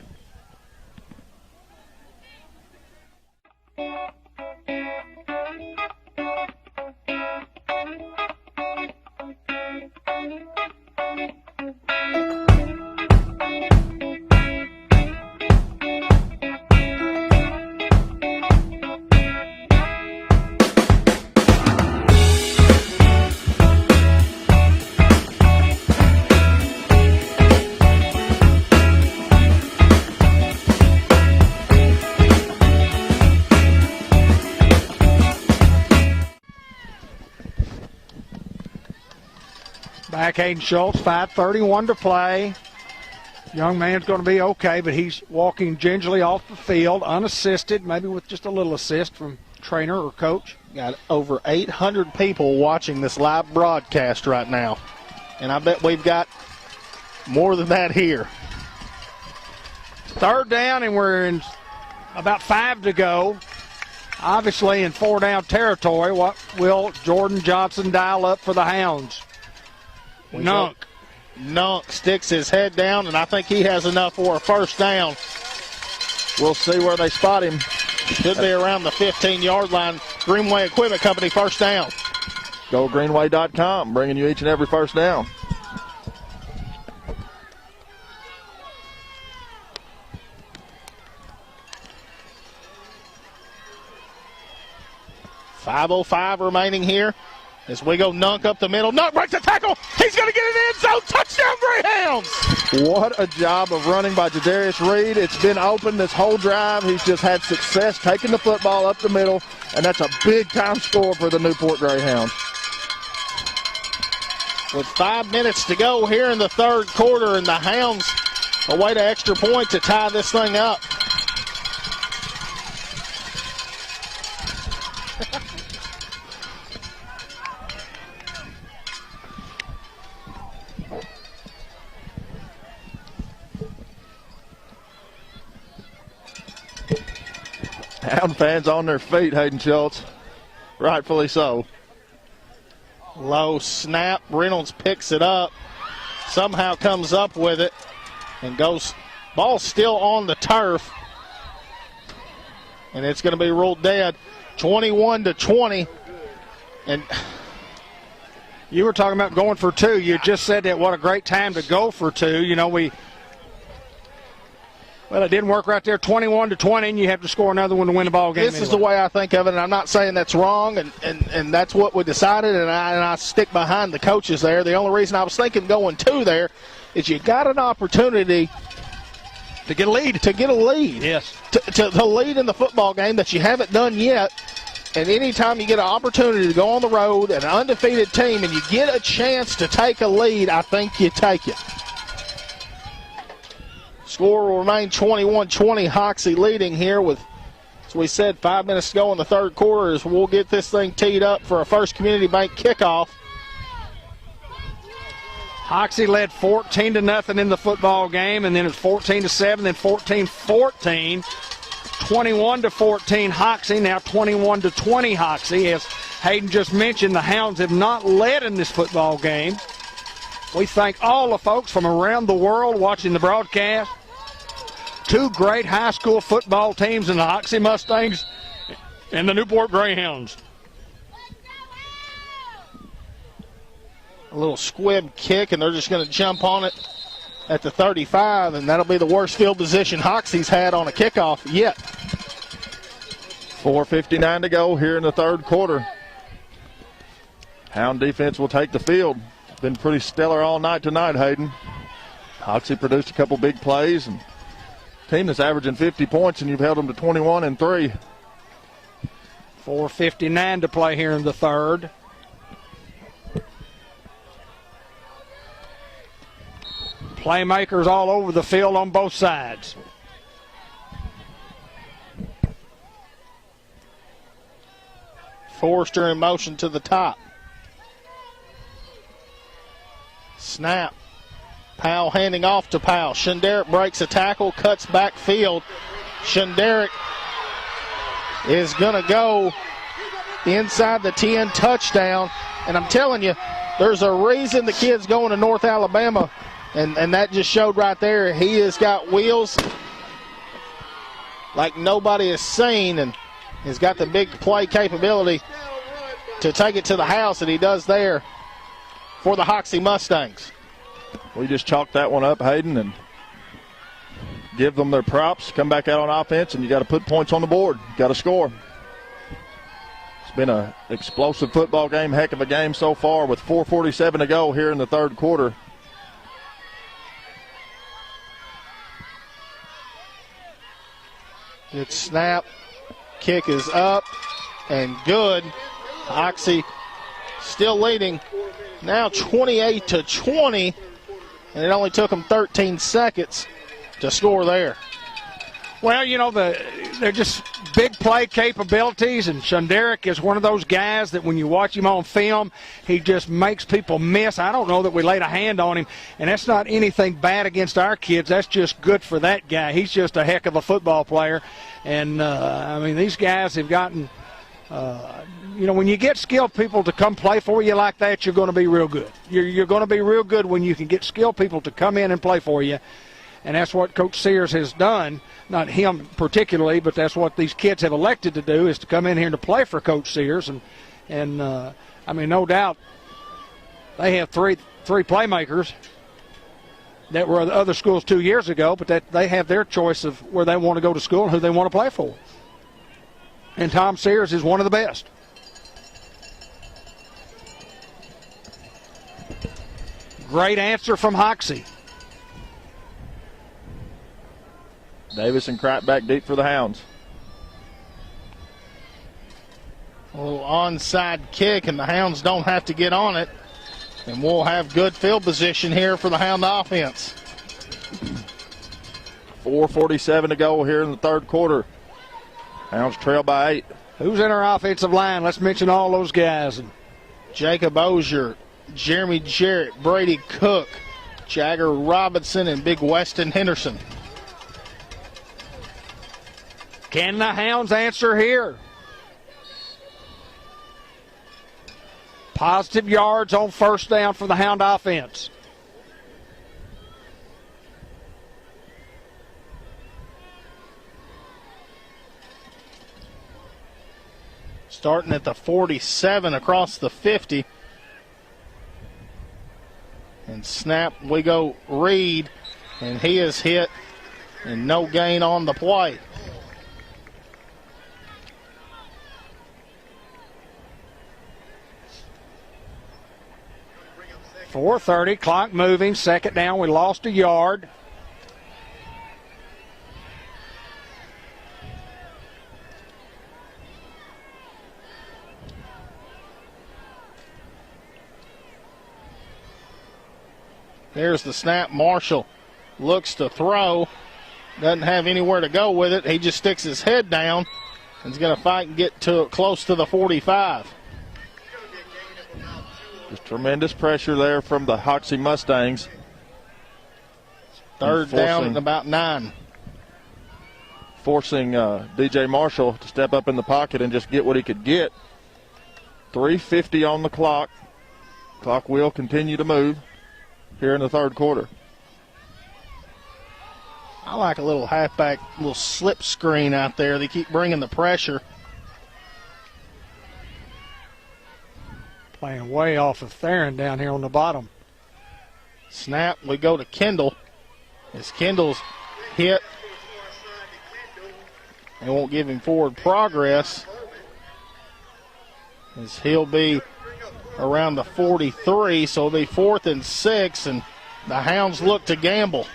Back Hayden Schultz, 5:31 to play. Young man's going to be okay, but he's walking gingerly off the field, unassisted, maybe with just a little assist from trainer or coach. Got over 800 people watching this live broadcast right now, and I bet we've got more than that here. 3rd down, and we're in about 5 to go. Obviously in 4-down territory. What will Jordan Johnson dial up for the Hounds? Nunk sticks his head down, and I think he has enough for a 1st down. We'll see where they spot him. Should be around the 15-yard line. Greenway Equipment Company, 1st down. GoGreenway.com, bringing you each and every 1st down. .505 remaining here as we go Nunk up the middle. Nunk breaks the tackle. He's going to get it in zone. Touchdown, Greyhounds. What a job of running by Jadarius Reed. It's been open this whole drive. He's just had success taking the football up the middle, and that's a big-time score for the Newport Greyhounds. With 5 minutes to go here in the third quarter, and the Hounds away to extra point to tie this thing up. Hound fans on their feet, Hayden Schultz. Rightfully so. Low snap. Reynolds picks it up. Somehow comes up with it and goes. Ball still on the turf. And it's going to be ruled dead. 21-20. And you were talking about going for 2. You just said that what a great time to go for 2. You know, well, it didn't work right there, 21-20, and you have to score another one to win the ball game. This is the way I think of it, and I'm not saying that's wrong, and that's what we decided, and I stick behind the coaches there. The only reason I was thinking going 2 there is you got an opportunity to get a lead. To get a lead. Yes. To lead in the football game that you haven't done yet. And anytime you get an opportunity to go on the road, an undefeated team, and you get a chance to take a lead, I think you take it. Score will remain 21-20. Hoxie leading here with, as we said, 5 minutes to go in the third quarter as we'll get this thing teed up for a First Community Bank kickoff. Hoxie led 14-0 in the football game, and then it's 14-7, then 14-14, 21-14 Hoxie, now 21-20 Hoxie. As Hayden just mentioned, the Hounds have not led in this football game. We thank all the folks from around the world watching the broadcast. two great high school football teams in the Hoxie Mustangs and the Newport Greyhounds. A little squib kick, and they're just going to jump on it at the 35, and that'll be the worst field position Hoxie's had on a kickoff yet. 4:59 to go here in the third quarter. Hound defense will take the field. Been pretty stellar all night tonight, Hayden. Hoxie produced a couple big plays, and team that's averaging 50 points, and you've held them to 21 and 3. 4:59 to play here in the third. Playmakers all over the field on both sides. Forrester in motion to the top. Snap. Powell handing off to Powell. Shunderick breaks a tackle, cuts back field. Shunderick is going to go inside the 10, touchdown. And I'm telling you, there's a reason the kid's going to North Alabama. And that just showed right there. He has got wheels like nobody has seen, and he's got the big play capability to take it to the house, and he does there for the Hoxie Mustangs. We just chalked that one up, Hayden, and give them their props. Come back out on offense, and you got to put points on the board. Got to score. It's been an explosive football game, heck of a game so far with 4:47 to go here in the third quarter. Good snap. Kick is up and good. Hoxie still leading. Now 28-20, and it only took them 13 seconds to score there. Well, you know, they're just big play capabilities, and Shunderick is one of those guys that when you watch him on film, he just makes people miss. I don't know that we laid a hand on him, and that's not anything bad against our kids. That's just good for that guy. He's just a heck of a football player, and, I mean, these guys have gotten, you know, when you get skilled people to come play for you like that, you're going to be real good. You're going to be real good when you can get skilled people to come in and play for you. And that's what Coach Sears has done, not him particularly, but that's what these kids have elected to do, is to come in here and to play for Coach Sears. And I mean, no doubt they have three playmakers that were at other schools 2 years ago, but that they have their choice of where they want to go to school and who they want to play for. And Tom Sears is one of the best. Great answer from Hoxie. Davis and Kratt back deep for the Hounds. A little onside kick, and the Hounds don't have to get on it. And we'll have good field position here for the Hound offense. 4:47 to go here in the third quarter. Hounds trail by 8. Who's in our offensive line? Let's mention all those guys. Jacob Ozier, Jeremy Jarrett, Brady Cook, Jagger Robinson, and Big Weston Henderson. Can the Hounds answer here? Positive yards on first down for the Hound offense. Starting at the 47 across the 50. And snap, we go Reed, and he is hit, and no gain on the play. .430, clock moving, second down, we lost a yard. There's the snap. Marshall looks to throw. Doesn't have anywhere to go with it. He just sticks his head down and is going to fight and get to close to the 45. Just tremendous pressure there from the Hoxie Mustangs. Third down and about 9. Forcing DJ Marshall to step up in the pocket and just get what he could get. 3:50 on the clock. Clock will continue to move here in the third quarter. I like a little halfback, little slip screen out there. They keep bringing the pressure. Playing way off of Theron down here on the bottom. Snap, we go to Kendall. As Kendall's hit, they won't give him forward progress, as he'll be around the 43, so it'll be 4th and 6, and the Hounds look to gamble.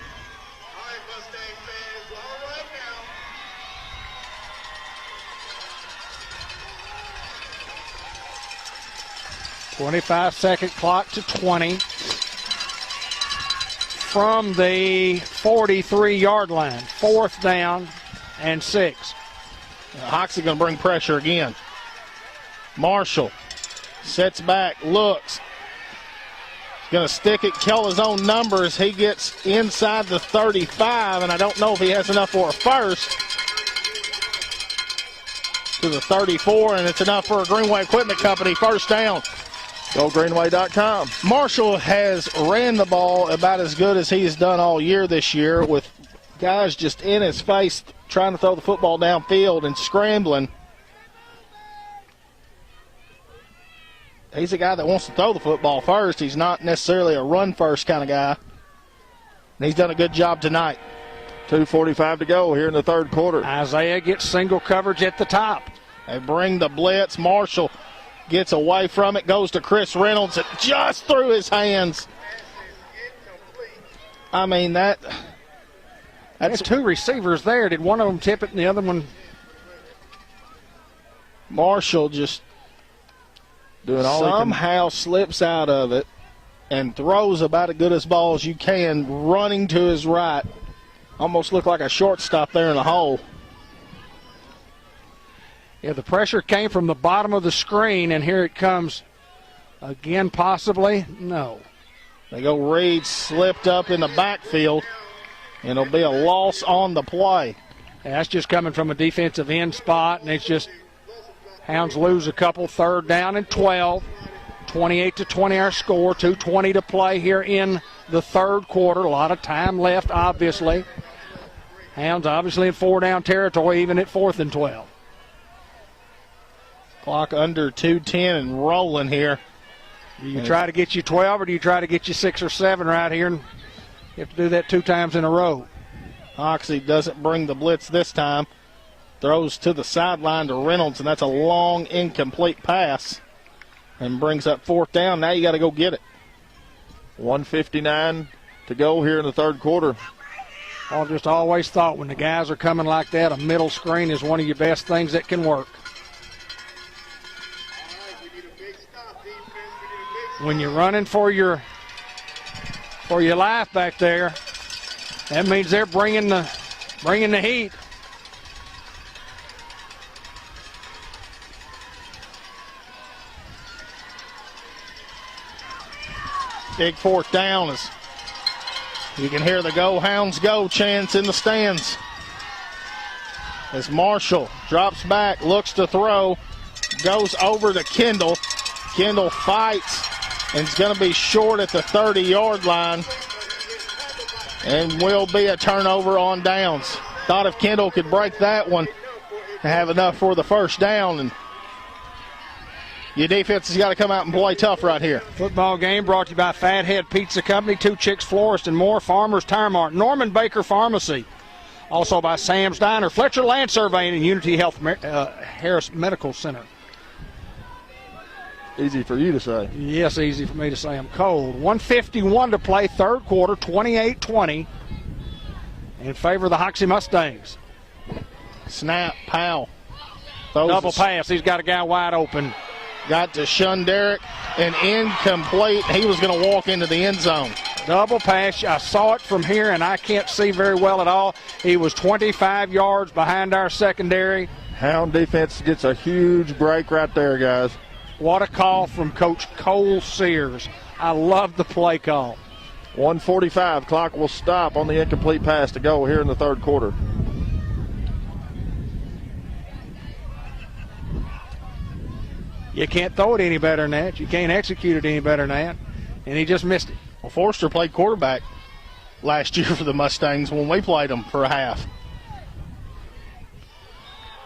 25-second clock to 20 from the 43-yard line. 4th down and 6. Hoxie going to bring pressure again. Marshall sets back, looks. He's going to stick it, kill his own numbers. He gets inside the 35, and I don't know if he has enough for a first. To the 34, and it's enough for a Greenway Equipment Company. First down. GoGreenway.com. Marshall has ran the ball about as good as he's done all year this year, with guys just in his face trying to throw the football downfield and scrambling. He's a guy that wants to throw the football first. He's not necessarily a run-first kind of guy. And he's done a good job tonight. 2:45 to go here in the third quarter. Isaiah gets single coverage at the top. They bring the blitz. Marshall gets away from it, goes to Chris Reynolds, and just through his hands. I mean, that's two receivers there. Did one of them tip it and the other one? Marshall just doing all somehow slips out of it and throws about as good as ball as you can, running to his right. Almost looked like a shortstop there in the hole. Yeah, the pressure came from the bottom of the screen, and here it comes again, possibly. No. They go Reed, slipped up in the backfield, and it'll be a loss on the play. Yeah, that's just coming from a defensive end spot, and it's just Hounds lose a couple. 3rd down and 12. 28-20 our score. 2:20 to play here in the third quarter. A lot of time left, obviously. Hounds obviously in 4-down territory, even at 4th and 12. Clock under 2:10 and rolling here. Do you try to get you 12 or do you try to get you 6 or 7 right here? And you have to do that 2 times in a row. Hoxie doesn't bring the blitz this time. Throws to the sideline to Reynolds, and that's a long, incomplete pass. And brings up 4th down. Now you got to go get it. 1:59 to go here in the third quarter. I've just always thought when the guys are coming like that, a middle screen is one of your best things that can work. When you're running for your life back there, that means they're bringing the heat. Big 4th down as you can hear the Go Hounds Go chants in the stands. As Marshall drops back, looks to throw, goes over to Kendall. Kendall fights and is going to be short at the 30-yard line and will be a turnover on downs. Thought if Kendall could break that one and have enough for the first down, and your defense has got to come out and play tough right here. Football game brought to you by Fathead Pizza Company, Two Chicks Florist and more, Farmers Tire Mart, Norman Baker Pharmacy. Also by Sam's Diner, Fletcher Land Surveying, and Unity Health Harris Medical Center. Easy for you to say. Yes, easy for me to say. I'm cold. 1:51 to play, third quarter, 28-20 in favor of the Hoxie Mustangs. Snap, Powell. Double pass. He's got a guy wide open. Got to Shunderick and incomplete. He was going to walk into the end zone. Double pass. I saw it from here, and I can't see very well at all. He was 25 yards behind our secondary. Hound defense gets a huge break right there, guys. What a call from Coach Cole Sears. I love the play call. 1:45. Clock will stop on the incomplete pass to go here in the third quarter. You can't throw it any better than that. You can't execute it any better than that. And he just missed it. Well, Forster played quarterback last year for the Mustangs when we played them for a half.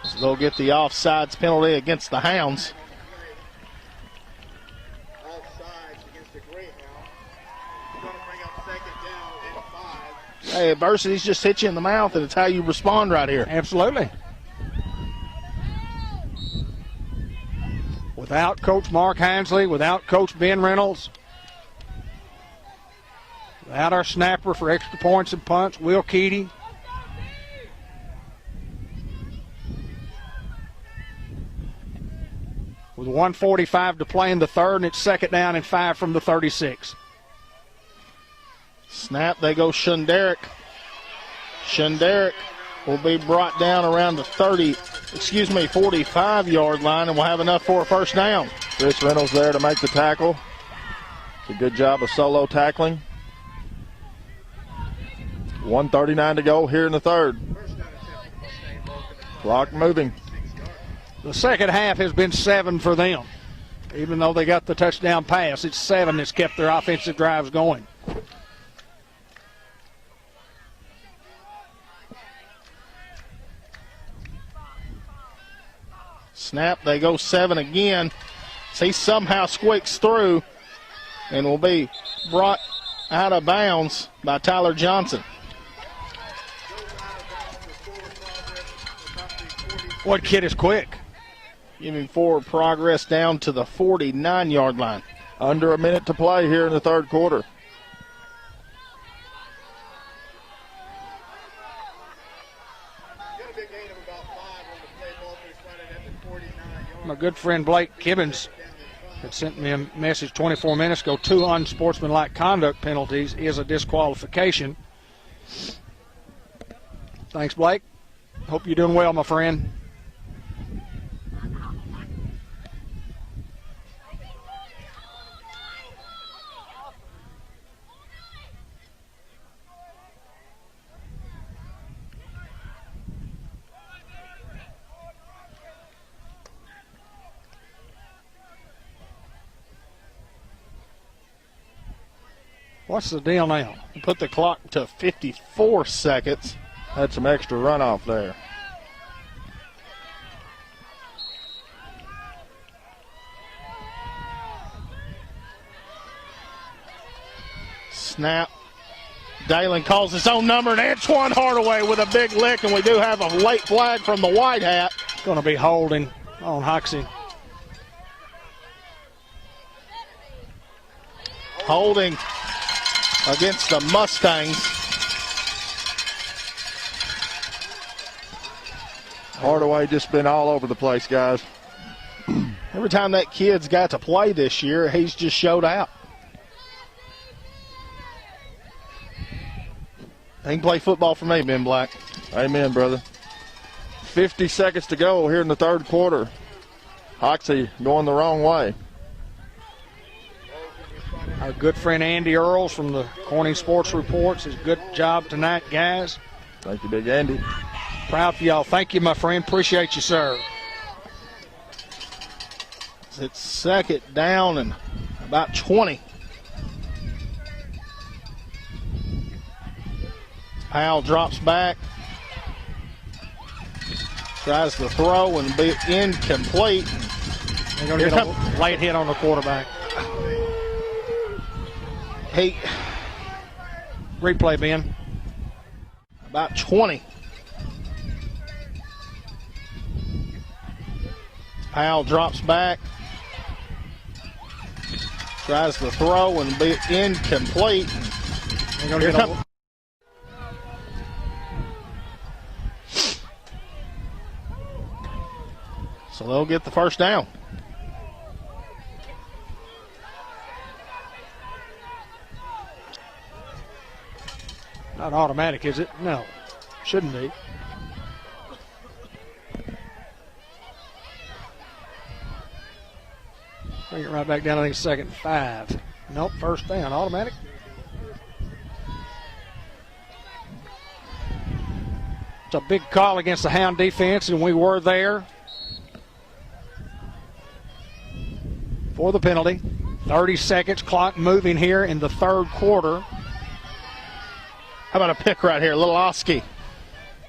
So they'll get the offsides penalty against the Hounds. Offsides against the Greyhound. We're going to bring up second down and 5. Hey, adversity's just hit you in the mouth, and it's how you respond right here. Absolutely. Without Coach Mark Hansley, without Coach Ben Reynolds, without our snapper for extra points and punts, Will Keaty. With 1:45 to play in the third, and it's second down and 5 from the 36. Snap, they go Shunderick. Shunderick will be brought down around the 45-yard line, and we'll have enough for a first down. Chris Reynolds there to make the tackle. It's a good job of solo tackling. 1:39 to go here in the third. Clock moving. The second half has been 7 for them. Even though they got the touchdown pass, it's 7 that's kept their offensive drives going. Snap, they go 7 again. He somehow squeaks through and will be brought out of bounds by Tyler Johnson. What kid is quick? Giving forward progress down to the 49-yard line. Under a minute to play here in the third quarter. My good friend Blake Kibbins had sent me a message 24 minutes ago. 2 unsportsmanlike conduct penalties is a disqualification. Thanks, Blake. Hope you're doing well, my friend. What's the deal now? Put the clock to 54 seconds. Had some extra runoff there. Snap. Dalen calls his own number, and Antoine Hardaway with a big lick, and we do have a late flag from the white hat. Going to be holding on Hoxie. Holding against the Mustangs. Hardaway just been all over the place, guys. Every time that kid's got to play this year, he's just showed out. They can play football for me, Ben Black. Amen, brother. 50 seconds to go here in the third quarter. Hoxie going the wrong way. Our good friend Andy Earls from the Corning Sports Report says, good job tonight, guys. Thank you, Big Andy. Proud for y'all. Thank you, my friend. Appreciate you, sir. It's second down and about 20. Powell drops back. Tries to throw and be incomplete. They're going to get a late hit on the quarterback. Hey, replay, Ben. About 20. Powell drops back. Tries to throw and be incomplete. They're going to get a So they'll get the first down. Not automatic, is it? No. Shouldn't be. Bring it right back down, I think, second and 5. Nope, first down. Automatic. It's a big call against the Hound defense, and we were there for the penalty. 30 seconds, clock moving here in the third quarter. How about a pick right here, little Hoxie?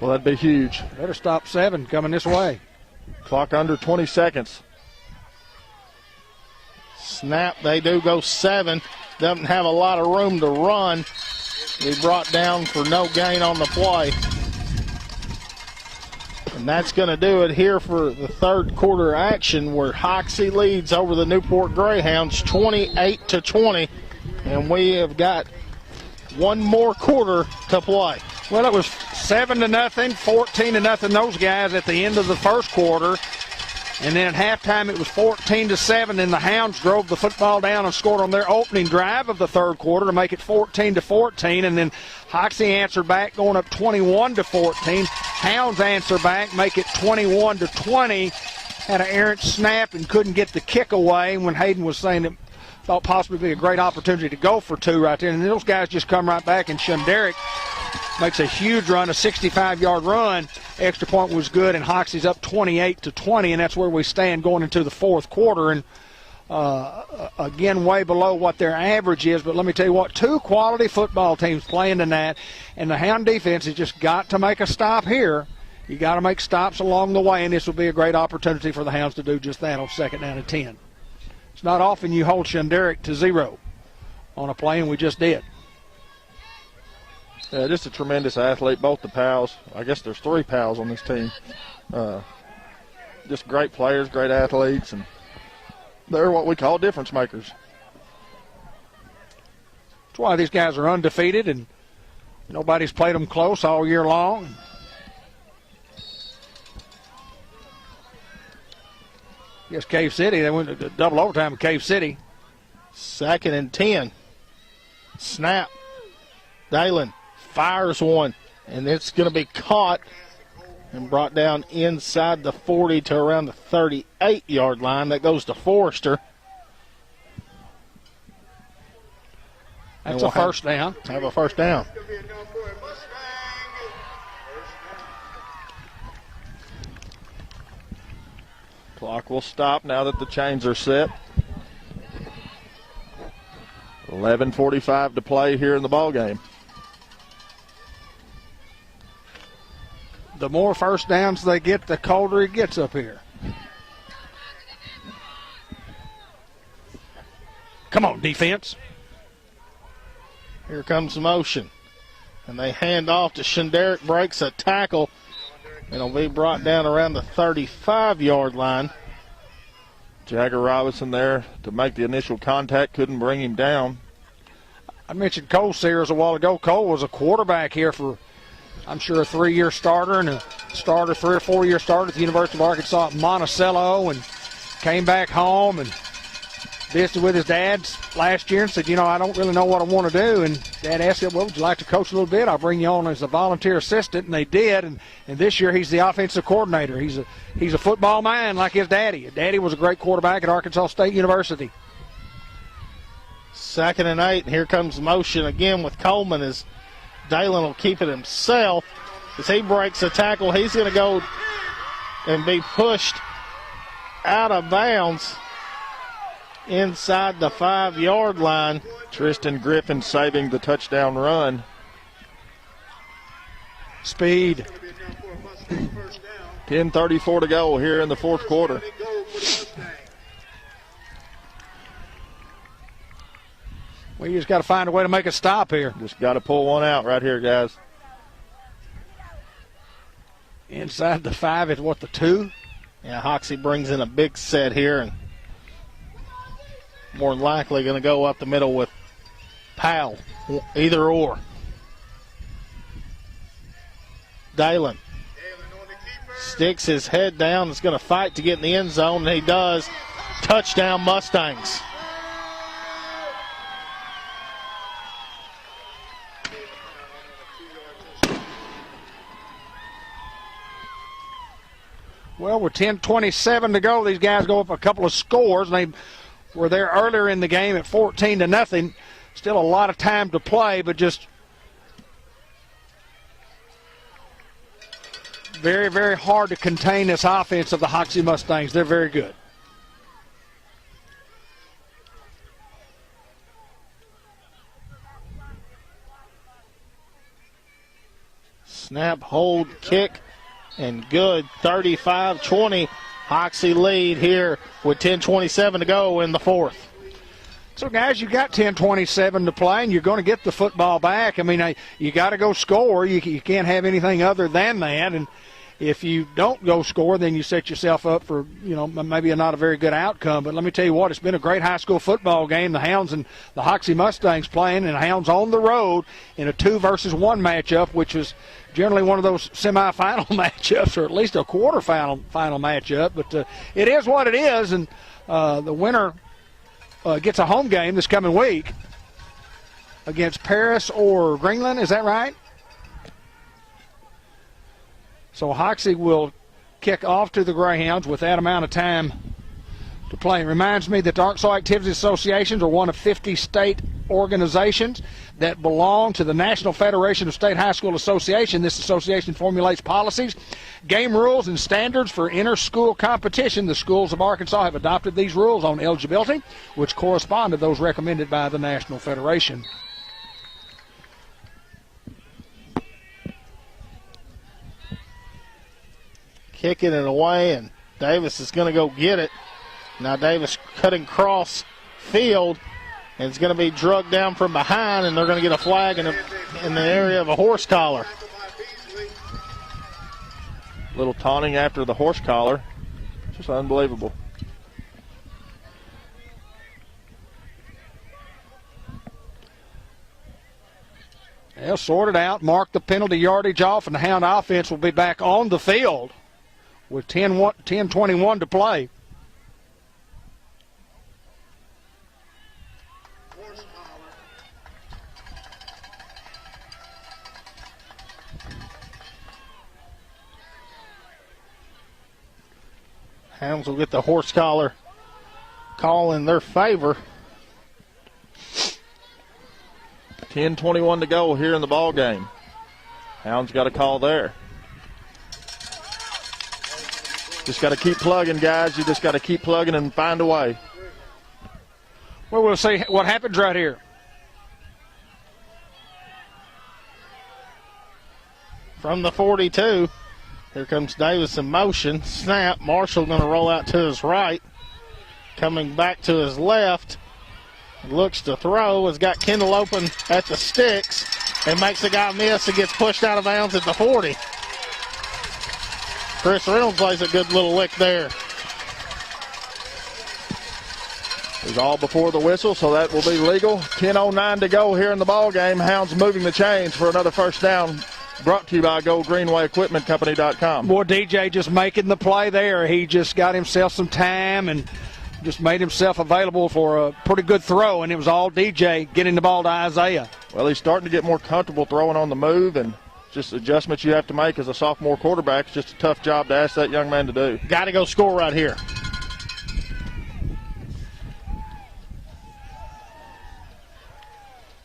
Well, that'd be huge. Better stop 7 coming this way. Clock under 20 seconds. Snap, they do go 7. Doesn't have a lot of room to run. He brought down for no gain on the play. And that's going to do it here for the third quarter action, where Hoxie leads over the Newport Greyhounds 28-20. And we have got one more quarter to play. Well, it was 7-0, 14-0, those guys at the end of the first quarter. And then at halftime it was 14-7, and the Hounds drove the football down and scored on their opening drive of the third quarter to make it 14-14. And then Hoxie answered back, going up 21-14. Hounds answer back, make it 21-20. Had an errant snap and couldn't get the kick away when Hayden was saying it thought possibly be a great opportunity to go for 2 right there. And those guys just come right back, and Shunderick makes a huge run, a 65-yard run. Extra point was good, and Hoxie's up 28-20, and that's where we stand going into the fourth quarter. And again, way below what their average is. But let me tell you what, 2 quality football teams playing tonight, and the Hound defense has just got to make a stop here. You got to make stops along the way, and this will be a great opportunity for the Hounds to do just that on 2nd down and 10. It's not often you hold Shunderick to 0 on a play, and we just did. Yeah, just a tremendous athlete, both the pals. I guess there's 3 pals on this team. Just great players, great athletes, and they're what we call difference makers. That's why these guys are undefeated, and nobody's played them close all year long. I guess Cave City, they went to double overtime with Cave City. 2nd and 10. Snap. Dalen fires one, and it's going to be caught and brought down inside the 40 to around the 38-yard line. That goes to Forrester. That's a first down. Have a first down. Clock will stop now that the chains are set. 11:45 to play here in the ball game. The more first downs they get, the colder it gets up here. Come on, defense. Here comes the motion. And they hand off to Shunderick, breaks a tackle. It'll be brought down around the 35-yard line. Jagger Robinson there to make the initial contact, couldn't bring him down. I mentioned Cole Sears a while ago. Cole was a quarterback here for, I'm sure, a 3-year starter and a starter, 3 or 4-year starter at the University of Arkansas at Monticello, and came back home and visited with his dad last year and said, you know, I don't really know what I want to do. And Dad asked him, well, would you like to coach a little bit? I'll bring you on as a volunteer assistant. And they did. And this year he's the offensive coordinator. He's a football mind like his daddy. His daddy was a great quarterback at Arkansas State University. 2nd and 8. And here comes motion again with Coleman, as Dalen will keep it himself. As he breaks a tackle, he's going to go and be pushed out of bounds inside the 5-yard line. Tristan Griffin saving the touchdown run. Speed. 10:34 to go here in the fourth quarter. Well, you just got to find a way to make a stop here. Just got to pull one out right here, guys. Inside the 5 is what, the 2? Yeah, Hoxie brings in a big set here, and more than likely going to go up the middle with Powell, either or. Dalen sticks his head down. Is going to fight to get in the end zone, and he does. Touchdown, Mustangs. Well, with 10:27 to go, these guys go up a couple of scores. They were there earlier in the game at 14-0. Still a lot of time to play, but just very, very hard to contain this offense of the Hoxie Mustangs. They're very good. Snap, hold, kick, and good. 35-20. Hoxie lead here with 10:27 to go in the fourth. So, guys, you got 10:27 to play, and you're going to get the football back. I mean, you got to go score. You can't have anything other than that. And if you don't go score, then you set yourself up for, maybe not a very good outcome. But let me tell you what, it's been a great high school football game. The Hounds and the Hoxie Mustangs playing, and the Hounds on the road in a 2-versus-1 matchup, which is generally one of those semifinal matchups, or at least a quarterfinal matchup. But it is what it is, and the winner gets a home game this coming week against Paris or Greenland. Is that right? So Hoxie will kick off to the Greyhounds with that amount of time to play. It reminds me that the Arkansas Activities Associations are one of 50 state organizations that belong to the National Federation of State High School Association. This association formulates policies, game rules, and standards for inter-school competition. The schools of Arkansas have adopted these rules on eligibility, which correspond to those recommended by the National Federation. Kicking it away, and Davis is going to go get it. Now Davis cutting cross field, and it's going to be drugged down from behind, and they're going to get a flag in the area of a horse collar. Little taunting after the horse collar. Just unbelievable. They'll sort it out, mark the penalty yardage off, and the Hound offense will be back on the field with 10:21 to play. Hounds will get the horse collar call in their favor. 10:21 to go here in the ball game. Hounds got a call there. Just got to keep plugging, guys. You just got to keep plugging and find a way. Well, we'll see what happens right here. From the 42, here comes Davis in motion. Snap. Marshall going to roll out to his right. Coming back to his left. Looks to throw. Has got Kendall open at the sticks and makes a guy miss and gets pushed out of bounds at the 40. Chris Reynolds plays a good little lick there. It was all before the whistle, so that will be legal. 10:09 to go here in the ball game. Hounds moving the chains for another first down. Brought to you by GoGreenwayEquipmentCompany.com. Boy, DJ just making the play there. He just got himself some time and just made himself available for a pretty good throw, and it was all DJ getting the ball to Isaiah. Well, he's starting to get more comfortable throwing on the move, and just adjustments you have to make as a sophomore quarterback. It's just a tough job to ask that young man to do. Got to go score right here.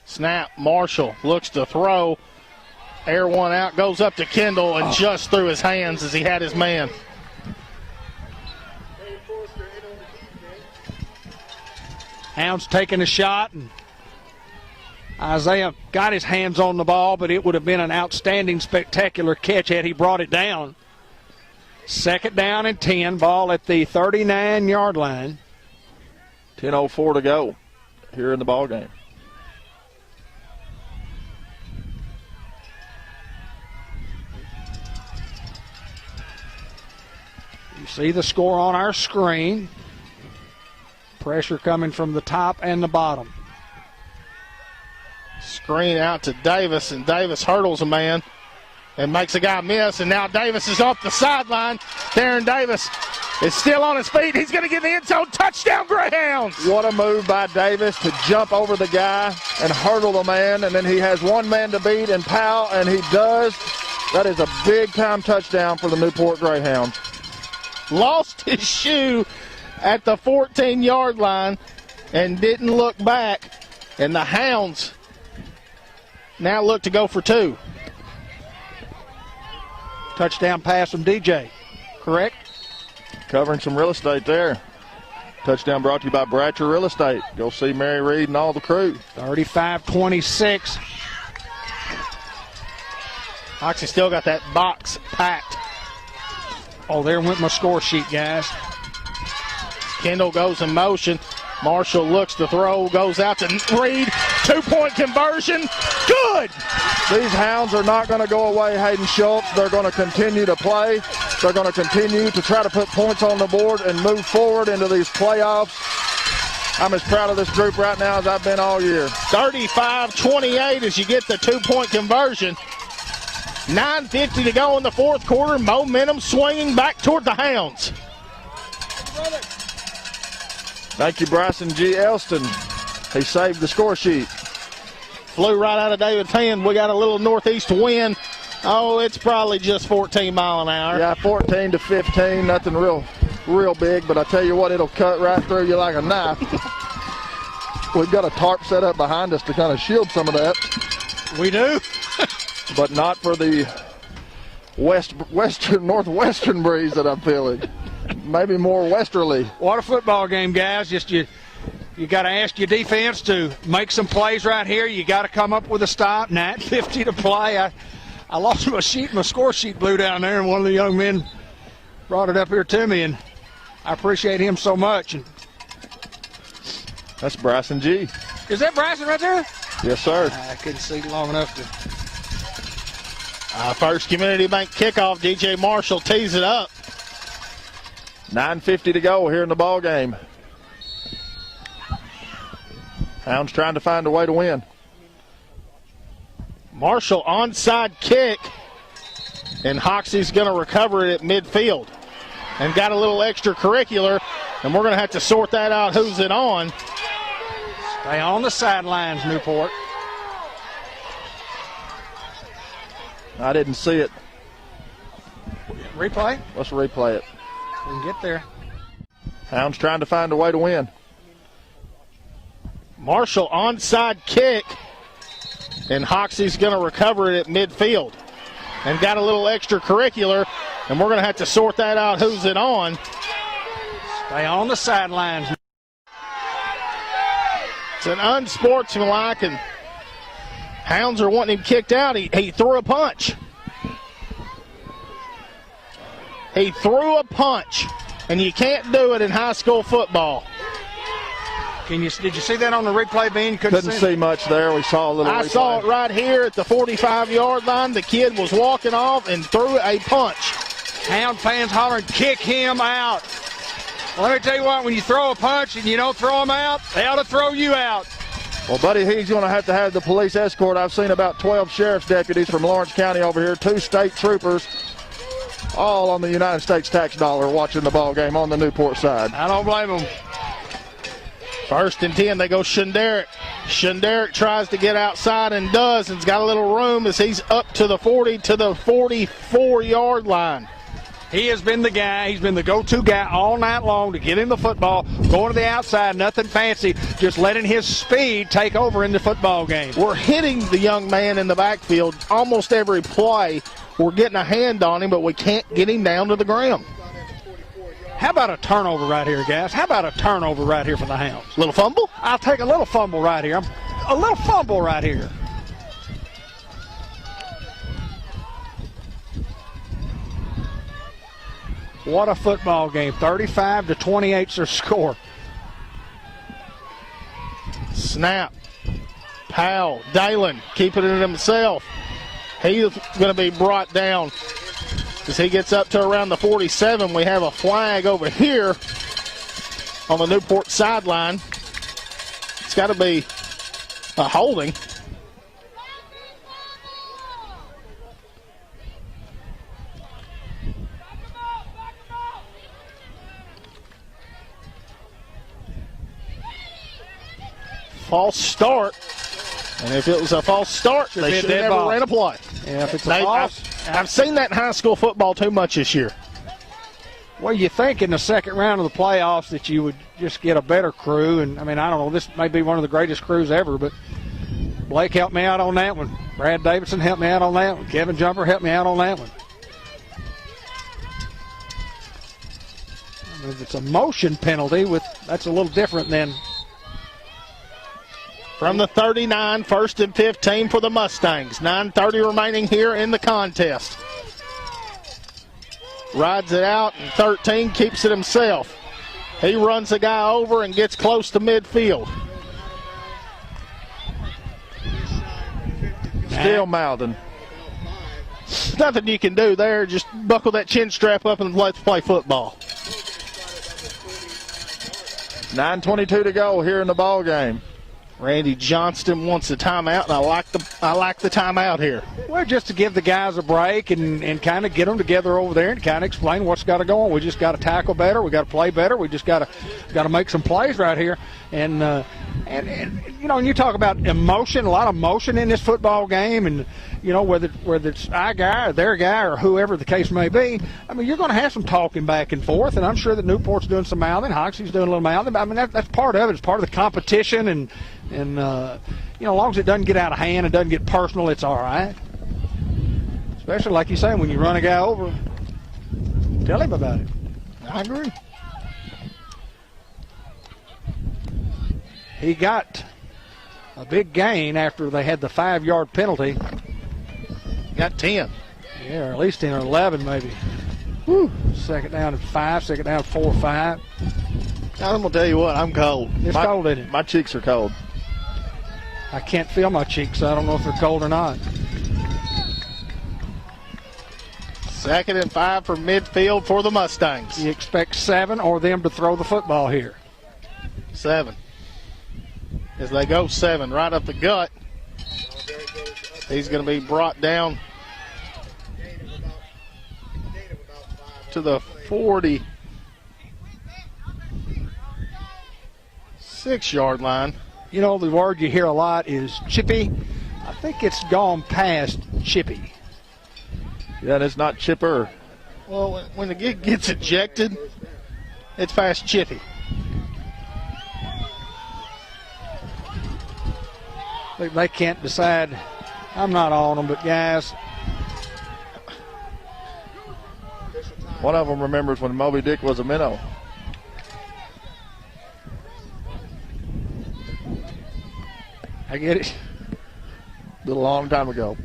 Snap. Marshall looks to throw. Air one out, goes up to Kendall, and just through his hands as he had his man. Hounds taking a shot, and Isaiah got his hands on the ball, but it would have been an outstanding, spectacular catch had he brought it down. Second down and 10, ball at the 39-yard line. 10:04 to go here in the ball game. You see the score on our screen. Pressure coming from the top and the bottom. Screen out to Davis, and Davis hurdles a man and makes a guy miss, and now Davis is off the sideline. Darren Davis is still on his feet. He's going to get the end zone. Touchdown, Greyhounds! What a move by Davis to jump over the guy and hurdle the man, and then he has one man to beat and Powell, and he does. That is a big-time touchdown for the Newport Greyhounds. Lost his shoe at the 14-yard line and didn't look back, and the Hounds now look to go for two. Touchdown pass from DJ, correct? Covering some real estate there. Touchdown brought to you by Bratcher Real Estate. Go see Mary Reed and all the crew. 35-26. Hoxie still got that box packed. Oh, there went my score sheet, guys. Kendall goes in motion. Marshall looks to throw, goes out to Reed. 2-point conversion. Good! These Hounds are not going to go away, Hayden Schultz. They're going to continue to play. They're going to continue to try to put points on the board and move forward into these playoffs. I'm as proud of this group right now as I've been all year. 35-28 as you get the 2-point conversion. 9:50 to go in the fourth quarter. Momentum swinging back toward the Hounds. Thank you, Bryson G. Elston. He saved the score sheet. Flew right out of David's hand. We got a little northeast wind. Oh, it's probably just 14 mile an hour. Yeah, 14 to 15. Nothing real big, but I tell you what, it'll cut right through you like a knife. We've got a tarp set up behind us to kind of shield some of that. We do? But not for the northwestern breeze that I'm feeling. Maybe more westerly. What a football game, guys. Just you got to ask your defense to make some plays right here. You got to come up with a stop. 9:50 to play. I lost my sheet. My score sheet blew down there, and one of the young men brought it up here to me, and I appreciate him so much. And that's Bryson G. Is that Bryson right there? Yes, sir. I couldn't see long enough to. First Community Bank kickoff. DJ Marshall tees it up. 9:50 to go here in the ball game. Hounds trying to find a way to win. Marshall onside kick, and Hoxie's going to recover it at midfield. And got a little extracurricular, and we're going to have to sort that out. Who's it on? Stay on the sidelines, Newport. I didn't see it. Replay? Let's replay it. We can get there. Hounds trying to find a way to win. Marshall onside kick, and Hoxie's going to recover it at midfield. And got a little extracurricular, and we're going to have to sort that out. Who's it on? Stay on the sidelines. It's an unsportsmanlike, and Hounds are wanting him kicked out. He threw a punch. He threw a punch, and you can't do it in high school football. Did you see that on the replay, Bean? Couldn't see much there. We saw a little I replay. saw it right here at the 45-yard line. The kid was walking off and threw a punch. Hound fans hollering, kick him out. Well, let me tell you what, when you throw a punch and you don't throw him out, they ought to throw you out. Well, Buddy, he's going to have the police escort. I've seen about 12 sheriff's deputies from Lawrence County over here, 2 state troopers, all on the United States tax dollar watching the ball game on the Newport side. I don't blame them. 1st and 10, they go Shunderick. Shunderick tries to get outside and does, and's got a little room as he's up to the 40 to the 44-yard line. He has been the guy. He's been the go-to guy all night long to get in the football, going to the outside, nothing fancy, just letting his speed take over in the football game. We're hitting the young man in the backfield almost every play. We're getting a hand on him, but we can't get him down to the ground. How about a turnover right here, guys? How about a turnover right here for the Hounds? Little fumble? I'll take a little fumble right here. A little fumble right here. What a football game. 35-28 is their score. Snap. Powell. Dalen keeping it himself. He's going to be brought down. As he gets up to around the 47, we have a flag over here on the Newport sideline. It's got to be a holding. False start. And if it was a false start, they should have never ran a play. Yeah, if it's a false. I've seen that in high school football too much this year. Well, you think in the second round of the playoffs that you would just get a better crew. And, I mean, I don't know, this may be one of the greatest crews ever, but Blake helped me out on that one. Brad Davidson helped me out on that one. Kevin Jumper helped me out on that one. I mean, if it's a motion penalty, that's a little different than from the 39, 1st and 15 for the Mustangs. 9:30 remaining here in the contest. Rides it out, and 13 keeps it himself. He runs the guy over and gets close to midfield. Still mouthing. There's nothing you can do there. Just buckle that chin strap up and let's play football. 9:22 to go here in the ball game. Randy Johnston wants a timeout, and I like the timeout here. Well, just to give the guys a break and kind of get them together over there and kind of explain what's got to go on. We just got to tackle better. We got to play better. We just got to make some plays right here. And you know, when you talk about emotion, a lot of emotion in this football game, and you know, whether it's our guy or their guy or whoever the case may be, I mean, you're going to have some talking back and forth, and I'm sure that Newport's doing some mouthing, Hoxie's doing a little mouthing. I mean, that's part of it. It's part of the competition, and you know, as long as it doesn't get out of hand and doesn't get personal, it's all right. Especially, like you say, when you run a guy over, tell him about it. I agree. He got a big gain after they had the 5-yard penalty. Got 10. Yeah, or at least 10 or 11 maybe. Whew. Second down and 5, second down 4 or 5. I'm going to tell you what, I'm cold. It's cold, isn't it? My cheeks are cold. I can't feel my cheeks, so I don't know if they're cold or not. 2nd and 5 for midfield for the Mustangs. You expect 7 or them to throw the football here? 7. As they go 7 right up the gut. He's going to be brought down to the 46-yard line. You know, the word you hear a lot is chippy. I think it's gone past chippy. Yeah, it's not chipper. Well, when the gig gets ejected, it's fast chippy. They can't decide. I'm not on them, but guys. One of them remembers when Moby Dick was a minnow. I get it. A long time ago.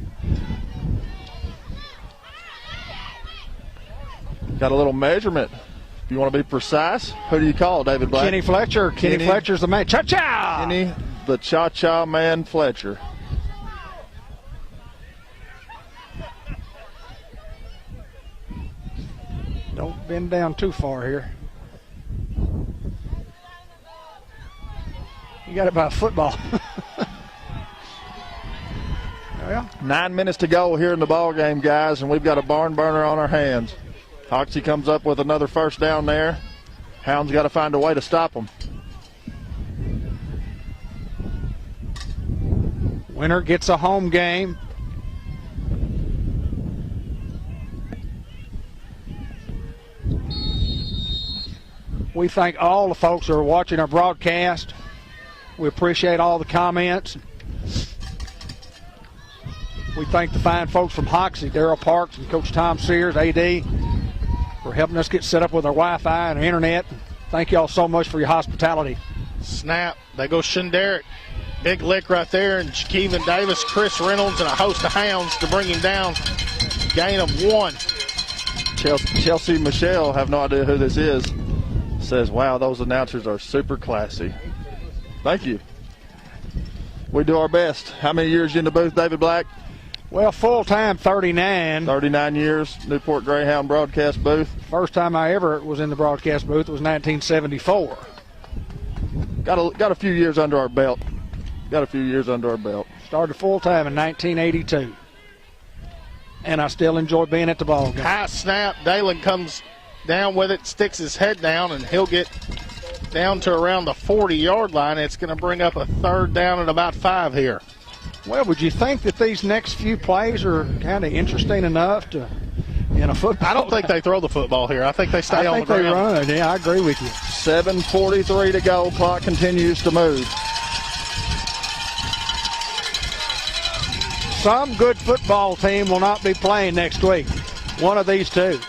Got a little measurement. If you want to be precise, who do you call, David Black? Kenny Fletcher. Kenny Fletcher's the man. Cha-cha! Kenny, the cha-cha man Fletcher. Don't bend down too far here. You got it by a football. Well, 9 minutes to go here in the ball game, guys, and we've got a barn burner on our hands. Hoxie comes up with another first down there. Hound's got to find a way to stop them. winner gets a home game. We thank all the folks who are watching our broadcast. We appreciate all the comments. We thank the fine folks from Hoxie, Darrell Parks and Coach Tom Sears, AD, for helping us get set up with our Wi-Fi and our internet. Thank you all so much for your hospitality. Snap. They go Shinderek. Big lick right there. And Kevin Davis, Chris Reynolds, and a host of hounds to bring him down. Gain of 1. Chelsea Michelle, have no idea who this is, says, wow, those announcers are super classy. Thank you. We do our best. How many years you in the booth, David Black? Well, full-time, 39. 39 years, Newport Greyhound broadcast booth. First time I ever was in the broadcast booth was 1974. Got a few years under our belt. Started full-time in 1982. And I still enjoy being at the ball game. High snap. Dalen comes down with it, sticks his head down, and he'll get down to around the 40-yard line. It's going to bring up a third down at about 5 here. Well, would you think that these next few plays are kind of interesting enough to, in a football? I don't think they throw the football here. I think they stay on the ground. I think they run. Yeah, I agree with you. 7:43 to go. Clock continues to move. Some good football team will not be playing next week. One of these two.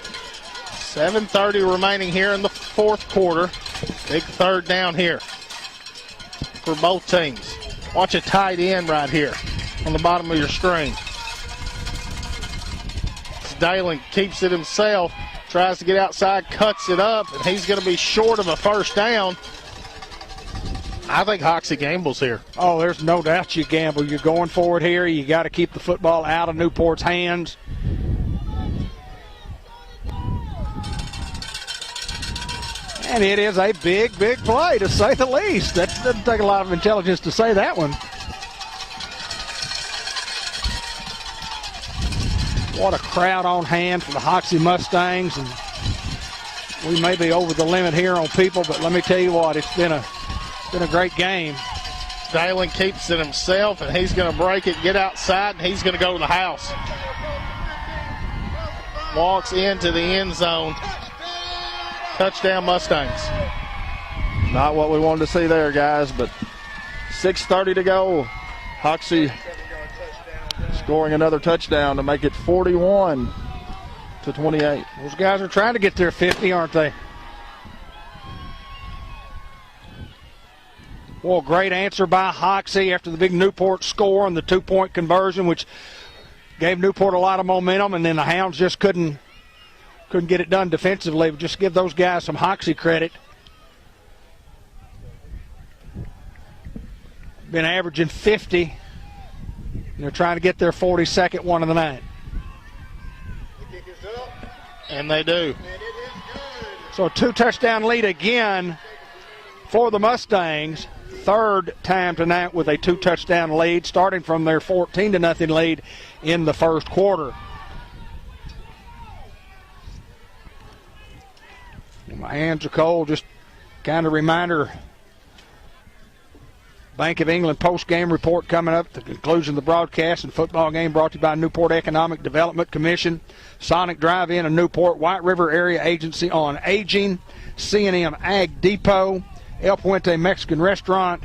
7:30 remaining here in the fourth quarter. Big third down here for both teams. Watch a tight end right here on the bottom of your screen. Dalen keeps it himself, tries to get outside, cuts it up, and he's going to be short of a first down. I think Hoxie gambles here. Oh, there's no doubt you gamble. You're going forward here. You got to keep the football out of Newport's hands. And it is a big, big play, to say the least. That doesn't take a lot of intelligence to say that one. What a crowd on hand for the Hoxie Mustangs. And we may be over the limit here on people, but let me tell you what, it's been a great game. Dalen keeps it himself, and he's going to break it, get outside, and he's going to go to the house. Walks into the end zone. Touchdown Mustangs. Not what we wanted to see there, guys, but 6:30 to go. Hoxie scoring another touchdown to make it 41-28. Those guys are trying to get their 50, aren't they? Well, great answer by Hoxie after the big Newport score and the 2-point conversion, which gave Newport a lot of momentum, and then the Hounds just couldn't get it done defensively. But just give those guys some Hoxie credit. Been averaging 50. They're trying to get their 42nd one of the night. And they do. So a 2-touchdown lead again for the Mustangs. Third time tonight with a 2-touchdown lead, starting from their 14-0 lead in the first quarter. My hands are cold. Just kind of reminder. Bank of England post-game report coming up. The conclusion of the broadcast and football game brought to you by Newport Economic Development Commission, Sonic Drive-In and Newport, White River Area Agency on Aging, C&M Ag Depot, El Puente Mexican Restaurant,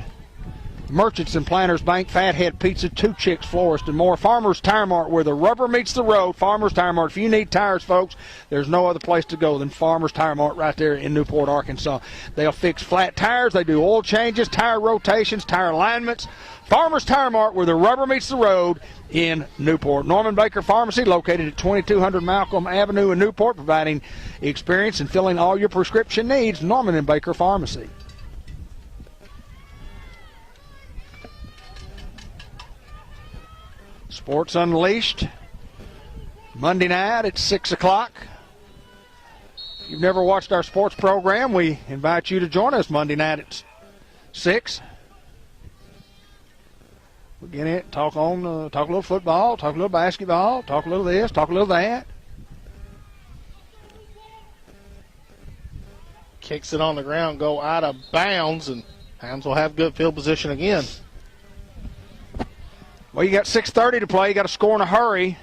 Merchants and Planters Bank, Fathead Pizza, Two Chicks Florist, and more. Farmers Tire Mart, where the rubber meets the road. Farmers Tire Mart. If you need tires, folks, there's no other place to go than Farmers Tire Mart right there in Newport, Arkansas. They'll fix flat tires. They do oil changes, tire rotations, tire alignments. Farmers Tire Mart, where the rubber meets the road in Newport. Norman Baker Pharmacy, located at 2200 Malcolm Avenue in Newport, providing experience in filling all your prescription needs. Norman and Baker Pharmacy. Sports Unleashed, Monday night at 6 o'clock. If you've never watched our sports program, we invite you to join us Monday night at 6. We get in, talk a little football, talk a little basketball, talk a little this, talk a little that. Kicks it on the ground, go out of bounds, and Hams will have good field position again. Well, you got 6:30 to play. You got to score in a hurry.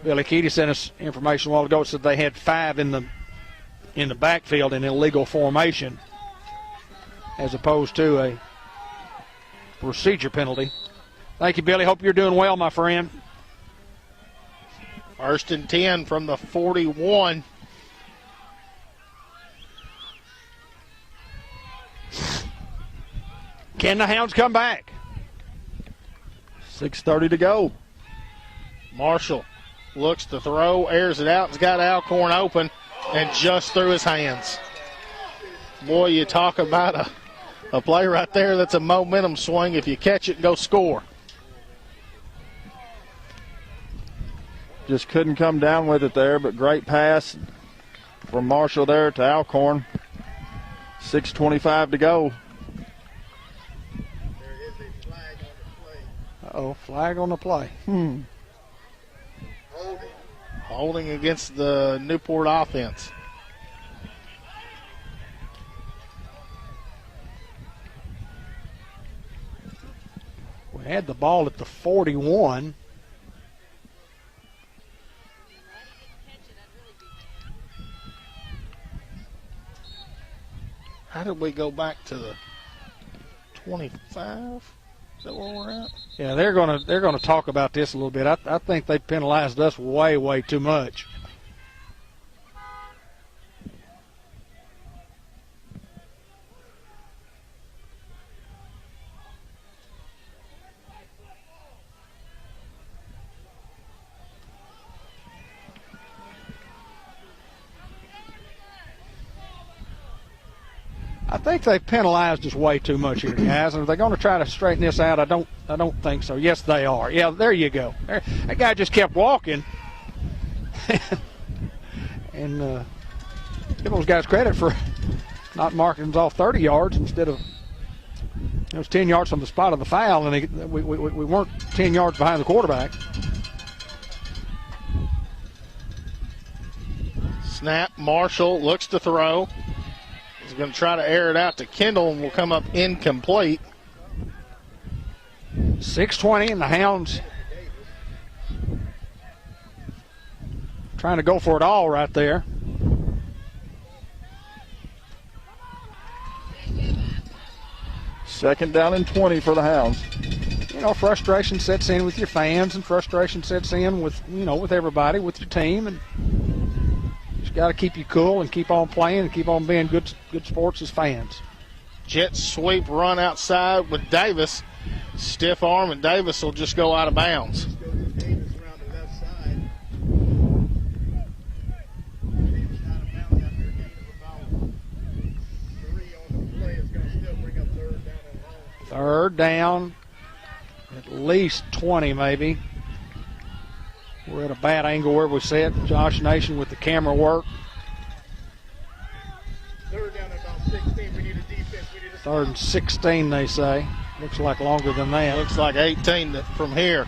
Billy Keaty sent us information a while ago. It said they had 5 in the backfield in illegal formation, as opposed to a procedure penalty. Thank you, Billy. Hope you're doing well, my friend. First and 10 from the 41. Can the Hounds come back? 6:30 to go. Marshall looks to throw, airs it out, has got Alcorn open, and just through his hands. Boy, you talk about a play right there that's a momentum swing. If you catch it, go score. Just couldn't come down with it there, but great pass from Marshall there to Alcorn. 6:25 to go. There is a flag on the play. Uh-oh, flag on the play. Holding against the Newport offense. We had the ball at the 41. How did we go back to the 25. Is that where we're at? Yeah, they're gonna talk about this a little bit. I think they penalized us way too much. I think they penalized us way too much here, guys. And if they're going to try to straighten this out, I don't think so. Yes, they are. Yeah, there you go. That guy just kept walking, and give those guys credit for not marking us off 30 yards instead of it was 10 yards from the spot of the foul, and we weren't 10 yards behind the quarterback. Snap. Marshall looks to throw. He's going to try to air it out to Kendall and will come up incomplete. 6:20 and the Hounds trying to go for it all right there. Second down and 20 for the Hounds. You know, frustration sets in with your fans, and frustration sets in with, with everybody, with your team, and just got to keep you cool and keep on playing and keep on being good sports as fans. Jet sweep run outside with Davis. Stiff arm, and Davis will just go out of bounds. Goes to Davis around the left side. Davis out of bounds after a gain of about 3 on the play. It's going to still bring up third down and long. Third down, at least 20 maybe. We're at a bad angle where we sit. Josh Nation with the camera work. Third down at about 16. We need a defense. We need a Third and 16, they say. Looks like longer than that. Looks like 18 from here.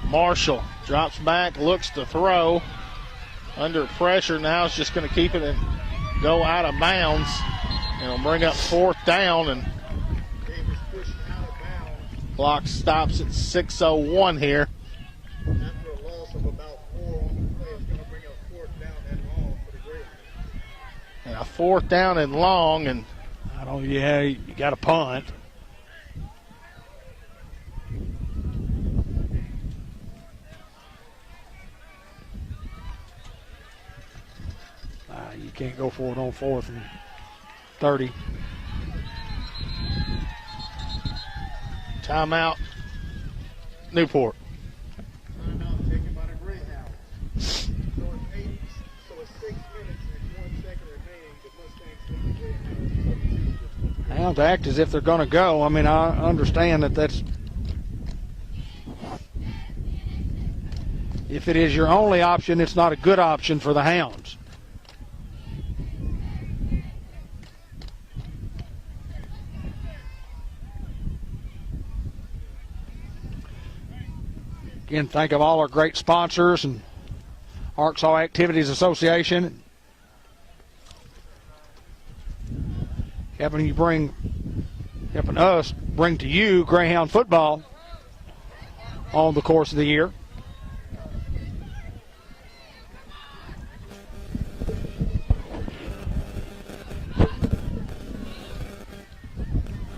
Marshall drops back, looks to throw. Under pressure now, is just going to keep it and go out of bounds. And it'll bring up fourth down, and Davis pushed out of bounds. clock stops at 6:01 here. After a loss of about 4 on the play, it's going to bring up fourth down and long for the Greyhounds. And a fourth down and long, and You got a punt. You can't go for it on 4th and 30. timeout, Newport. Timeout taken by the Greyhounds. So it's 6 minutes and 1 second remaining. The Mustangs lead the Greyhounds. Hounds act as if they're going to go. I mean, I understand that's. If it is your only option, it's not a good option for the Hounds. Again, think of all our great sponsors and Arkansas Activities Association. Helping us bring to you Greyhound football on the course of the year.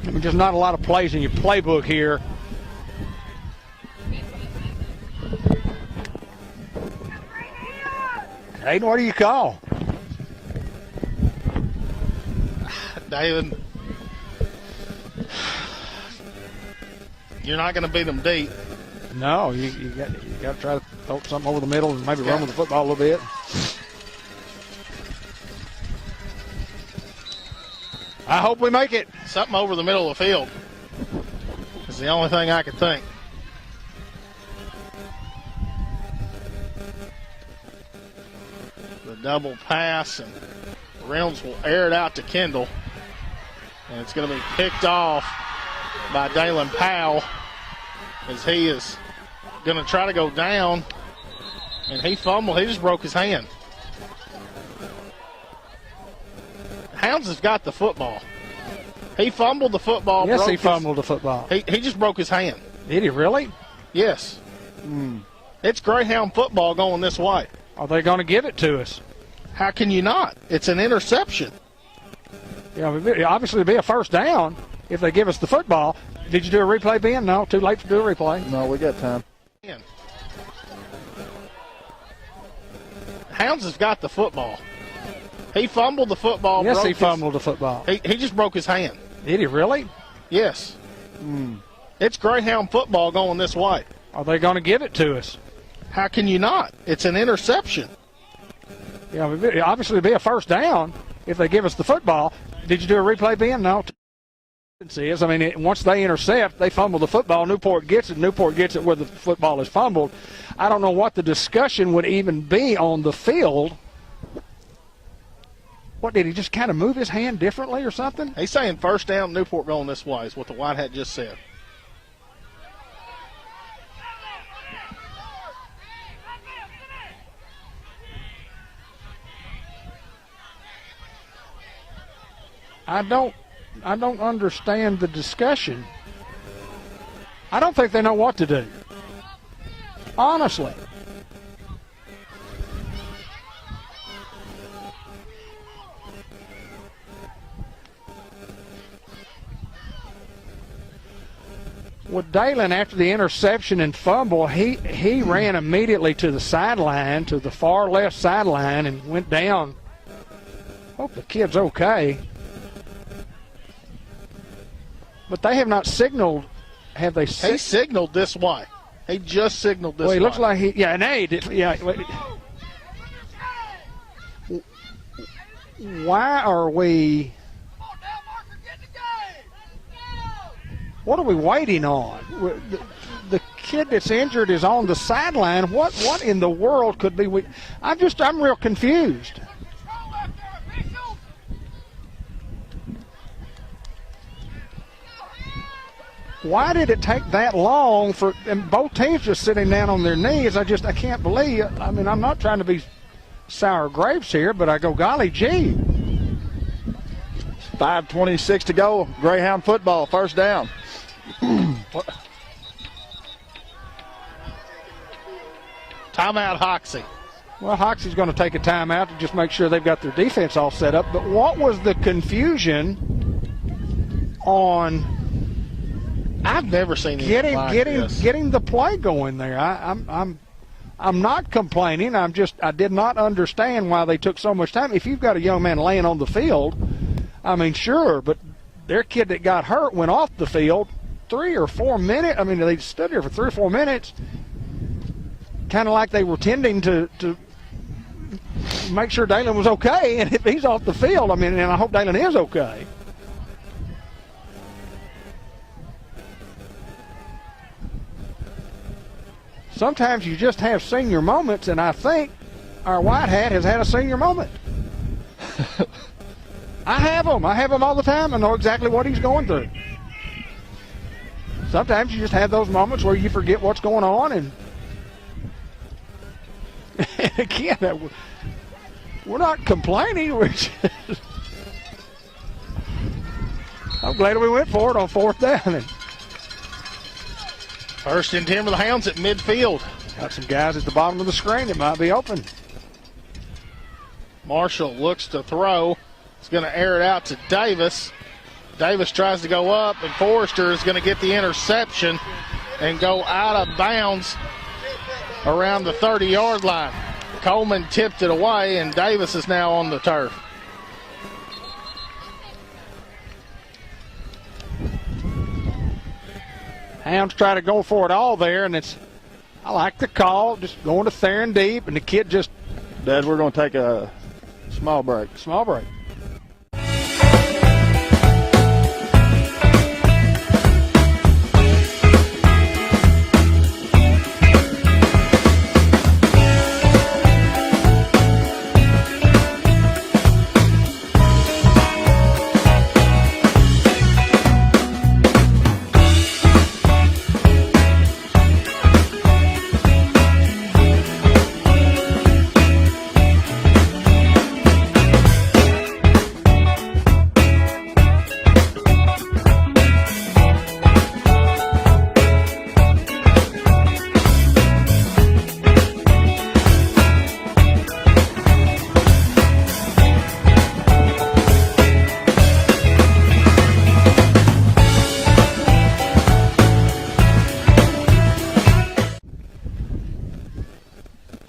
I mean, there's not a lot of plays in your playbook here. Hayden, what do you call? David, you're not going to beat them deep. No, you got to try to throw something over the middle and maybe run with the football a little bit. I hope we make it. Something over the middle of the field is the only thing I can think. The double pass, and Reynolds will air it out to Kendall. And it's going to be picked off by Dalen Powell as he is going to try to go down. And he fumbled. He just broke his hand. Hounds has got the football. He fumbled the football. Yes, he fumbled the football. He just broke his hand. Did he really? Yes. It's Greyhound football going this way. Are they going to give it to us? How can you not? It's an interception. Yeah, obviously it'd be a first down. if they give us the football. Did you do a replay, Ben? No, too late to do a replay. No, we got time. Hounds has got the football. He fumbled the football. Yes, he fumbled the football. He just broke his hand. Did he really? Yes. It's Greyhound football going this way. Are they going to give it to us? How can you not? It's an interception. Yeah, obviously it'd be a first down if they give us the football. Did you do a replay, Ben? No. I mean, once they intercept, they fumble the football. Newport gets it. Newport gets it where the football is fumbled. I don't know what the discussion would even be on the field. What, did he just kind of move his hand differently or something? He's saying first down, Newport going this way is what the white hat just said. I don't understand the discussion. I don't think they know what to do. Honestly. With Dalen, after the interception and fumble, he ran immediately to the sideline, to the far left sideline, and went down. Hope the kid's okay. But they have not signaled. Have they? He signaled this way. He just signaled this way. Well, he looks like he. Yeah, an aid. Yeah. Why are we? What are we waiting on? The kid that's injured is on the sideline. What in the world could be? I'm real confused. Why did it take that long for and both teams just sitting down on their knees? I can't believe. I mean, I'm not trying to be sour grapes here, but I go, golly gee. 5:26 to go. Greyhound football, first down. Timeout, Hoxie. Well, Hoxie's going to take a timeout to just make sure they've got their defense all set up. But what was the confusion on? I've never seen getting the play going there. I'm not complaining. I did not understand why they took so much time. If you've got a young man laying on the field, I mean, sure, but their kid that got hurt went off the field 3 or 4 minutes. I mean, they stood there for 3 or 4 minutes, kind of like they were tending to make sure Dalen was okay. And if he's off the field, I mean, and I hope Dalen is okay. Sometimes you just have senior moments, and I think our white hat has had a senior moment. I have them. I have them all the time. I know exactly what he's going through. Sometimes you just have those moments where you forget what's going on, and again, we're not complaining. We're just I'm glad we went for it on 4th down. And First and 10 for the Hounds at midfield. got some guys at the bottom of the screen that might be open. Marshall looks to throw. He's going to air it out to Davis. Davis tries to go up, and Forrester is going to get the interception and go out of bounds around the 30-yard line. Coleman tipped it away, and Davis is now on the turf. Hounds try to go for it all there, and I like the call, just going to Theron deep, and the kid just. Dad, we're going to take a small break. Small break.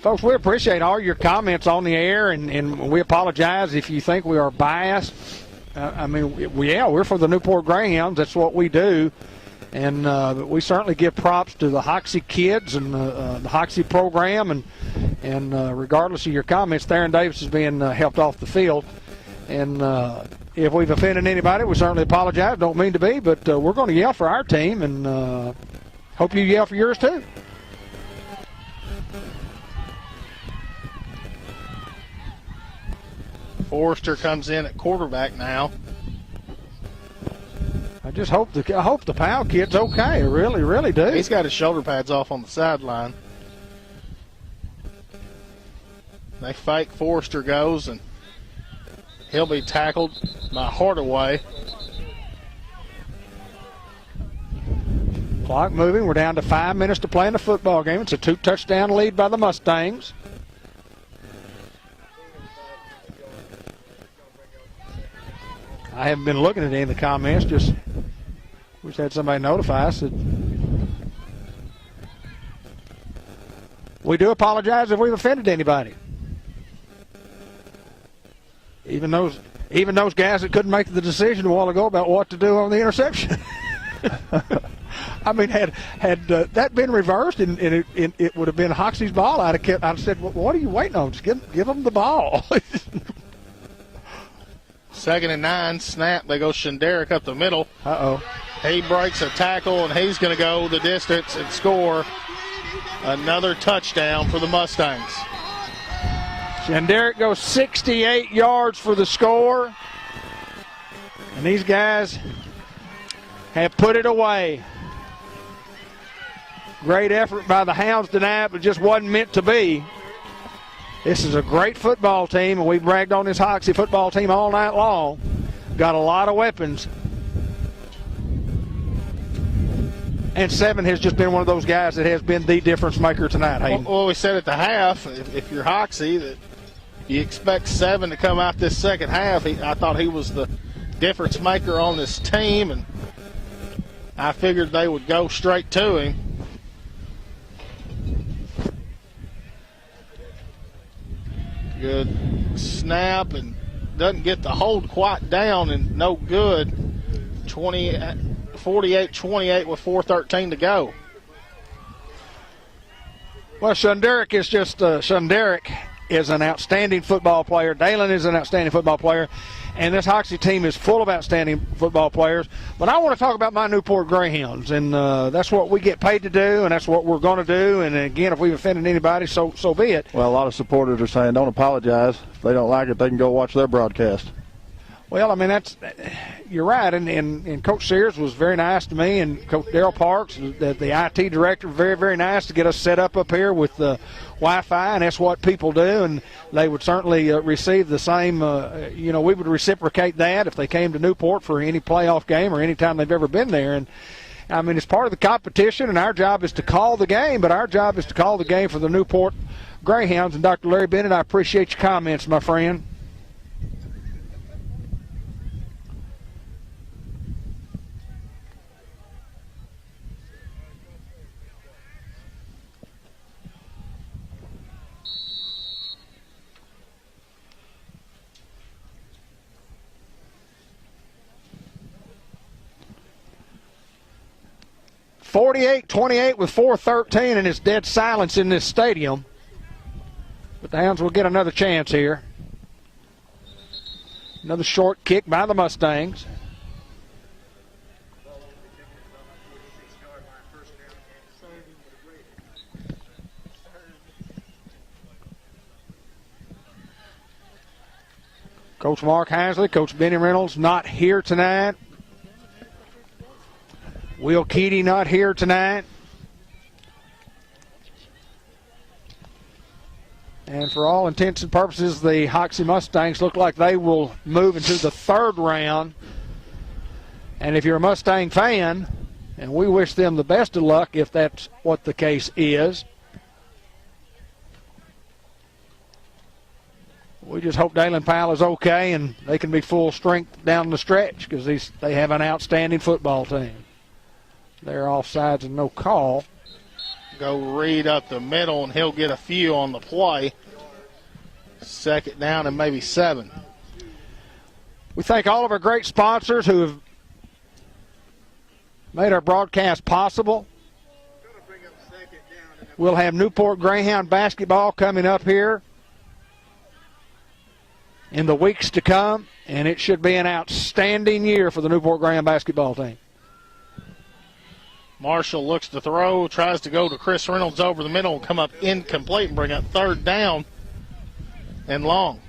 Folks, we appreciate all your comments on the air, and we apologize if you think we are biased. We're for the Newport Greyhounds. That's what we do. And we certainly give props to the Hoxie kids and the Hoxie program. And regardless of your comments, Theron Davis is being helped off the field. And if we've offended anybody, we certainly apologize. Don't mean to be, but we're going to yell for our team, and hope you yell for yours too. Forrester comes in at quarterback now. I just hope the Powell kid's okay. I really, really do. He's got his shoulder pads off on the sideline. They fake. Forrester goes, and he'll be tackled by Hardaway. Clock moving. We're down to 5 minutes to play in the football game. It's a 2-touchdown lead by the Mustangs. I haven't been looking at any of the comments. Just wish I had somebody notify us that we do apologize if we've offended anybody. Even those guys that couldn't make the decision a while ago about what to do on the interception. I mean, had that been reversed and it would have been Hoxie's ball, I'd have said, well, what are you waiting on? Just give them the ball. 2nd and 9, snap. They go Shenderick up the middle. Uh-oh. He breaks a tackle, and he's going to go the distance and score another touchdown for the Mustangs. Shenderick goes 68 yards for the score. And these guys have put it away. Great effort by the Hounds tonight, but just wasn't meant to be. This is a great football team, and we bragged on this Hoxie football team all night long. Got a lot of weapons. And Seven has just been one of those guys that has been the difference maker tonight, Hayden. Well, we said at the half, if you're Hoxie, that you expect Seven to come out this second half. I thought he was the difference maker on this team, and I figured they would go straight to him. Good snap, and doesn't get the hold quite down, and no good. 48-28 with 4:13 to go. Well, Shenderick is just Shenderick is an outstanding football player. Dalen is an outstanding football player. And this Hoxie team is full of outstanding football players. But I want to talk about my Newport Greyhounds, and that's what we get paid to do, and that's what we're going to do. And, again, if we've offended anybody, so be it. Well, a lot of supporters are saying don't apologize. If they don't like it, they can go watch their broadcast. Well, I mean, you're right, and Coach Sears was very nice to me, and Coach Darrell Parks, the IT director, very, very nice to get us set up here with the Wi-Fi, and that's what people do, and they would certainly receive the same, we would reciprocate that if they came to Newport for any playoff game or any time they've ever been there. And I mean, it's part of the competition, and our job is to call the game, but our job is to call the game for the Newport Greyhounds. And Dr. Larry Bennett, I appreciate your comments, my friend. (48-28) with 4:13, and it's dead silence in this stadium. But the Hounds will get another chance here. Another short kick by the Mustangs. Coach Mark Hasley, Coach Benny Reynolds not here tonight. Will Keaty not here tonight. And for all intents and purposes, the Hoxie Mustangs look like they will move into the third round. And if you're a Mustang fan, and we wish them the best of luck if that's what the case is, we just hope Dalen Powell is okay and they can be full strength down the stretch, because they have an outstanding football team. They're offsides and no call. go read up the middle, and he'll get a few on the play. 2nd down and maybe 7. We thank all of our great sponsors who have made our broadcast possible. We'll have Newport Greyhound basketball coming up here in the weeks to come, and it should be an outstanding year for the Newport Greyhound basketball team. Marshall looks to throw, tries to go to Chris Reynolds over the middle, come up incomplete and bring up 3rd down and long.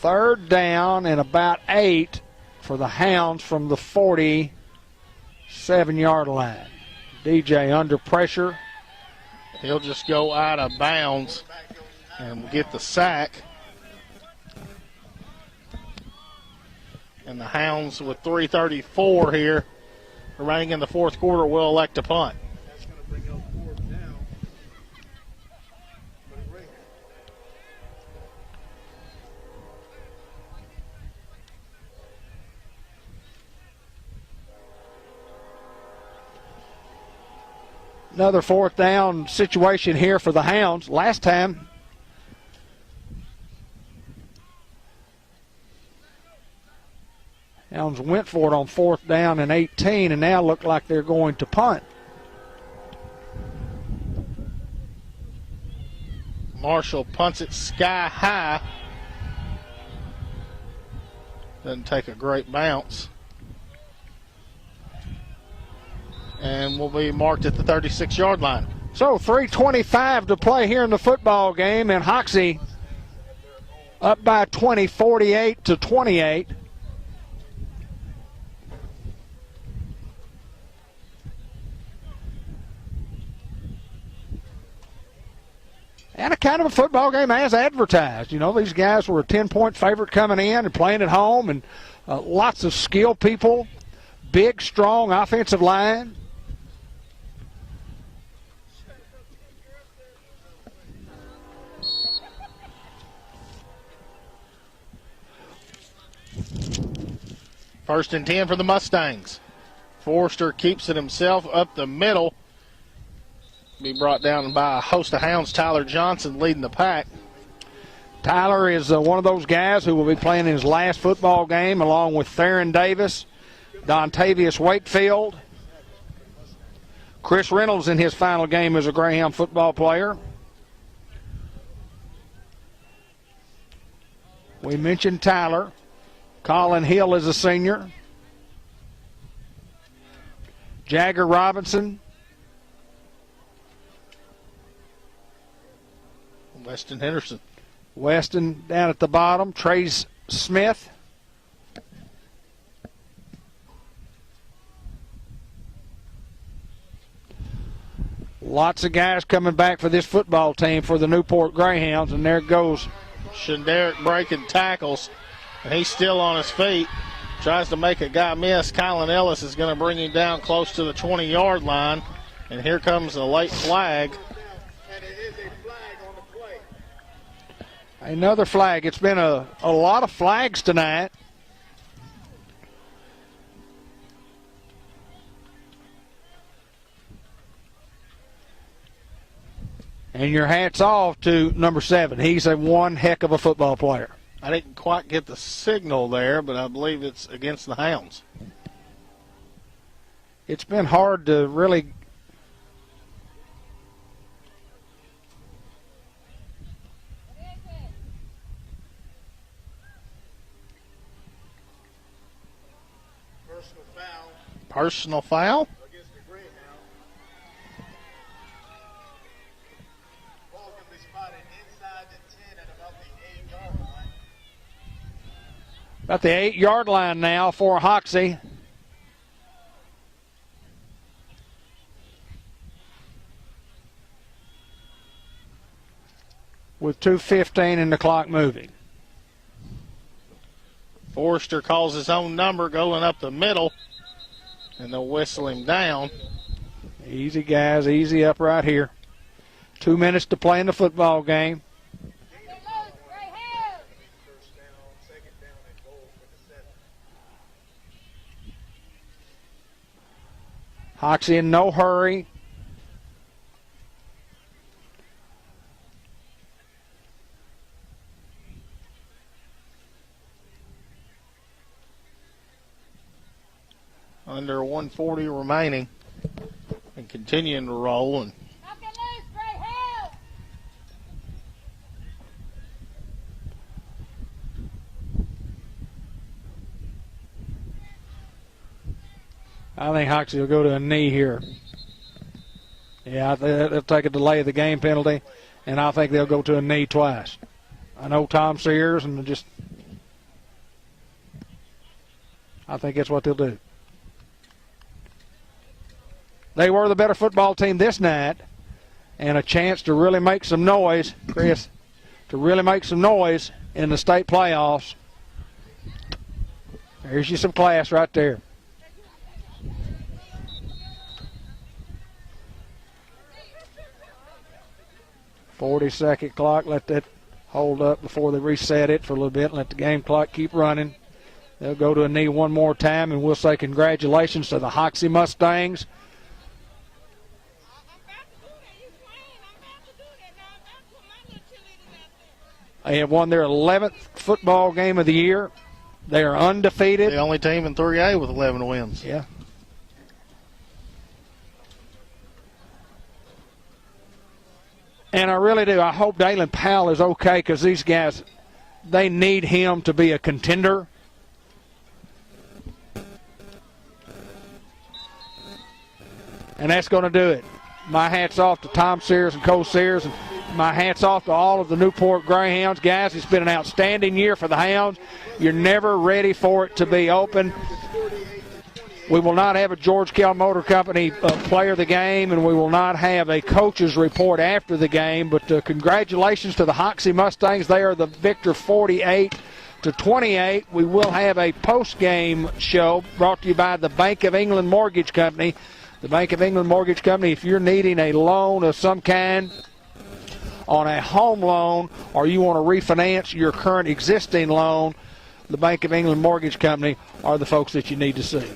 Third down and about 8 for the Hounds from the 47-yard line. DJ under pressure. He'll just go out of bounds and get the sack. And the Hounds, with 3:34 here remaining in the 4th quarter, will elect to punt. That's going to bring up 4th down. For the Greyhounds. Another 4th down situation here for the Hounds. Last time, Hounds went for it on 4th down and 18, and now look like they're going to punt. Marshall punts it sky high. Doesn't take a great bounce. And will be marked at the 36-yard line. So 3:25 to play here in the football game, and Hoxie up by 20, 48-28. And a kind of a football game as advertised. You know, these guys were a 10-point favorite coming in and playing at home, and lots of skilled people, big, strong offensive line. First and 10 for the Mustangs. Forrester keeps it himself up the middle. Be brought down by a host of Hounds. Tyler Johnson leading the pack. Tyler is one of those guys who will be playing in his last football game along with Theron Davis, Dontavius Wakefield, Chris Reynolds in his final game as a Greyhound football player. We mentioned Tyler. Colin Hill is a senior. Jagger Robinson. Weston Henderson. Weston down at the bottom. Trace Smith. Lots of guys coming back for this football team for the Newport Greyhounds, and there goes Shenderick breaking tackles, and he's still on his feet. Tries to make a guy miss. Colin Ellis is going to bring him down close to the 20-yard line, and here comes a late flag. And it is a flag on the play. another flag. It's been a lot of flags tonight. And your hat's off to number 7. He's one heck of a football player. I didn't quite get the signal there, but I believe it's against the Hounds. It's been hard to really Personal foul Personal foul? against the Greyhound. Ball can be spotted inside the 10 at about the 8-yard line. about the 8-yard line now for Hoxie. With 2:15 and the clock moving. Forrester calls his own number going up the middle, and they'll whistle him down. Easy, guys, easy up right here. 2 minutes to play in the football game. Hoxie in no hurry. Under 140 remaining and continuing to roll. And I think Hoxie will go to a knee here. Yeah, they'll take a delay of the game penalty, and I think they'll go to a knee twice. I know Tom Sears, and I think that's what they'll do. They were the better football team this night, and a chance to really make some noise, Chris, to really make some noise in the state playoffs. There's you some class right there. .40-second clock. Let that hold up before they reset it for a little bit and let the game clock keep running. They'll go to a knee one more time, and we'll say congratulations to the Hoxie Mustangs. They have won their 11th football game of the year. They are undefeated. The only team in 3A with 11 wins. Yeah. And I really do. I hope Dalen Powell is okay because these guys, they need him to be a contender. And that's going to do it. My hat's off to Tom Sears and Cole Sears, and my hat's off to all of the Newport Greyhounds. Guys, it's been an outstanding year for the Hounds. You're never ready for it to be open. We will not have a George Kell Motor Company player of the game, and we will not have a coach's report after the game. But congratulations to the Hoxie Mustangs. They are the victor 48-28. We will have a post-game show brought to you by the Bank of England Mortgage Company. The Bank of England Mortgage Company, if you're needing a loan of some kind on a home loan or you want to refinance your current existing loan, the Bank of England Mortgage Company are the folks that you need to see.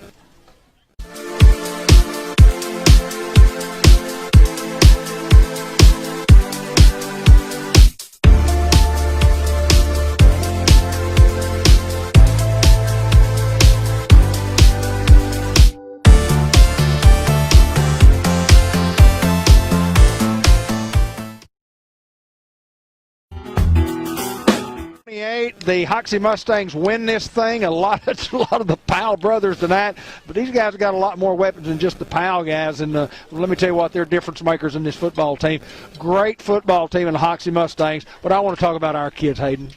The Hoxie Mustangs win this thing. A lot of the Powell brothers tonight, but these guys have got a lot more weapons than just the Powell guys. And let me tell you what, they're difference makers in this football team. Great football team in the Hoxie Mustangs. But I want to talk about our kids, Hayden.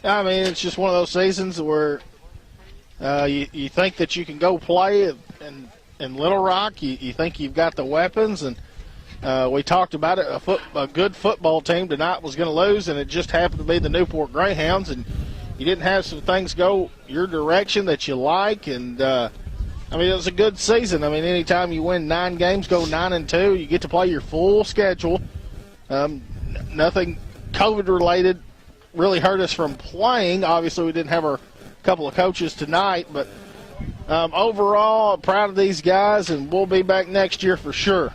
I mean, it's just one of those seasons where you think that you can go play in Little Rock. You think you've got the weapons, and we talked about it. A good football team tonight was going to lose, and it just happened to be the Newport Greyhounds, and you didn't have some things go your direction that you like. And, I mean, it was a good season. I mean, anytime you win 9 games, go 9-2, you get to play your full schedule. Nothing COVID-related really hurt us from playing. Obviously, we didn't have our couple of coaches tonight, but overall, proud of these guys, and we'll be back next year for sure.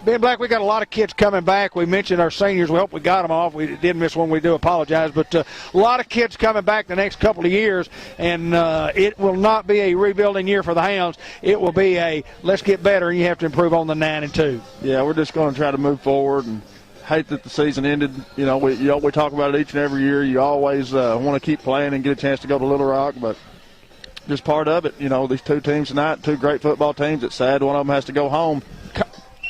Ben Black, we got a lot of kids coming back. We mentioned our seniors. We hope we got them off. We did miss one. We do apologize. But a lot of kids coming back the next couple of years, and it will not be a rebuilding year for the Hounds. It will be a let's get better, and you have to improve on the 9-2. Yeah, we're just going to try to move forward, and hate that the season ended. You know, we talk about it each and every year. You always want to keep playing and get a chance to go to Little Rock, but just part of it. You know, these 2 teams tonight, 2 great football teams. It's sad one of them has to go home.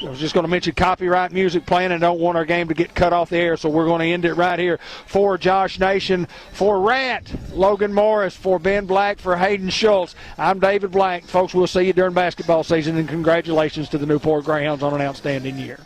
I was just going to mention copyright music playing, and don't want our game to get cut off the air, so we're going to end it right here. For Josh Nation, for Rat, Logan Morris, for Ben Black, for Hayden Schultz, I'm David Black. Folks, we'll see you during basketball season, and congratulations to the Newport Greyhounds on an outstanding year.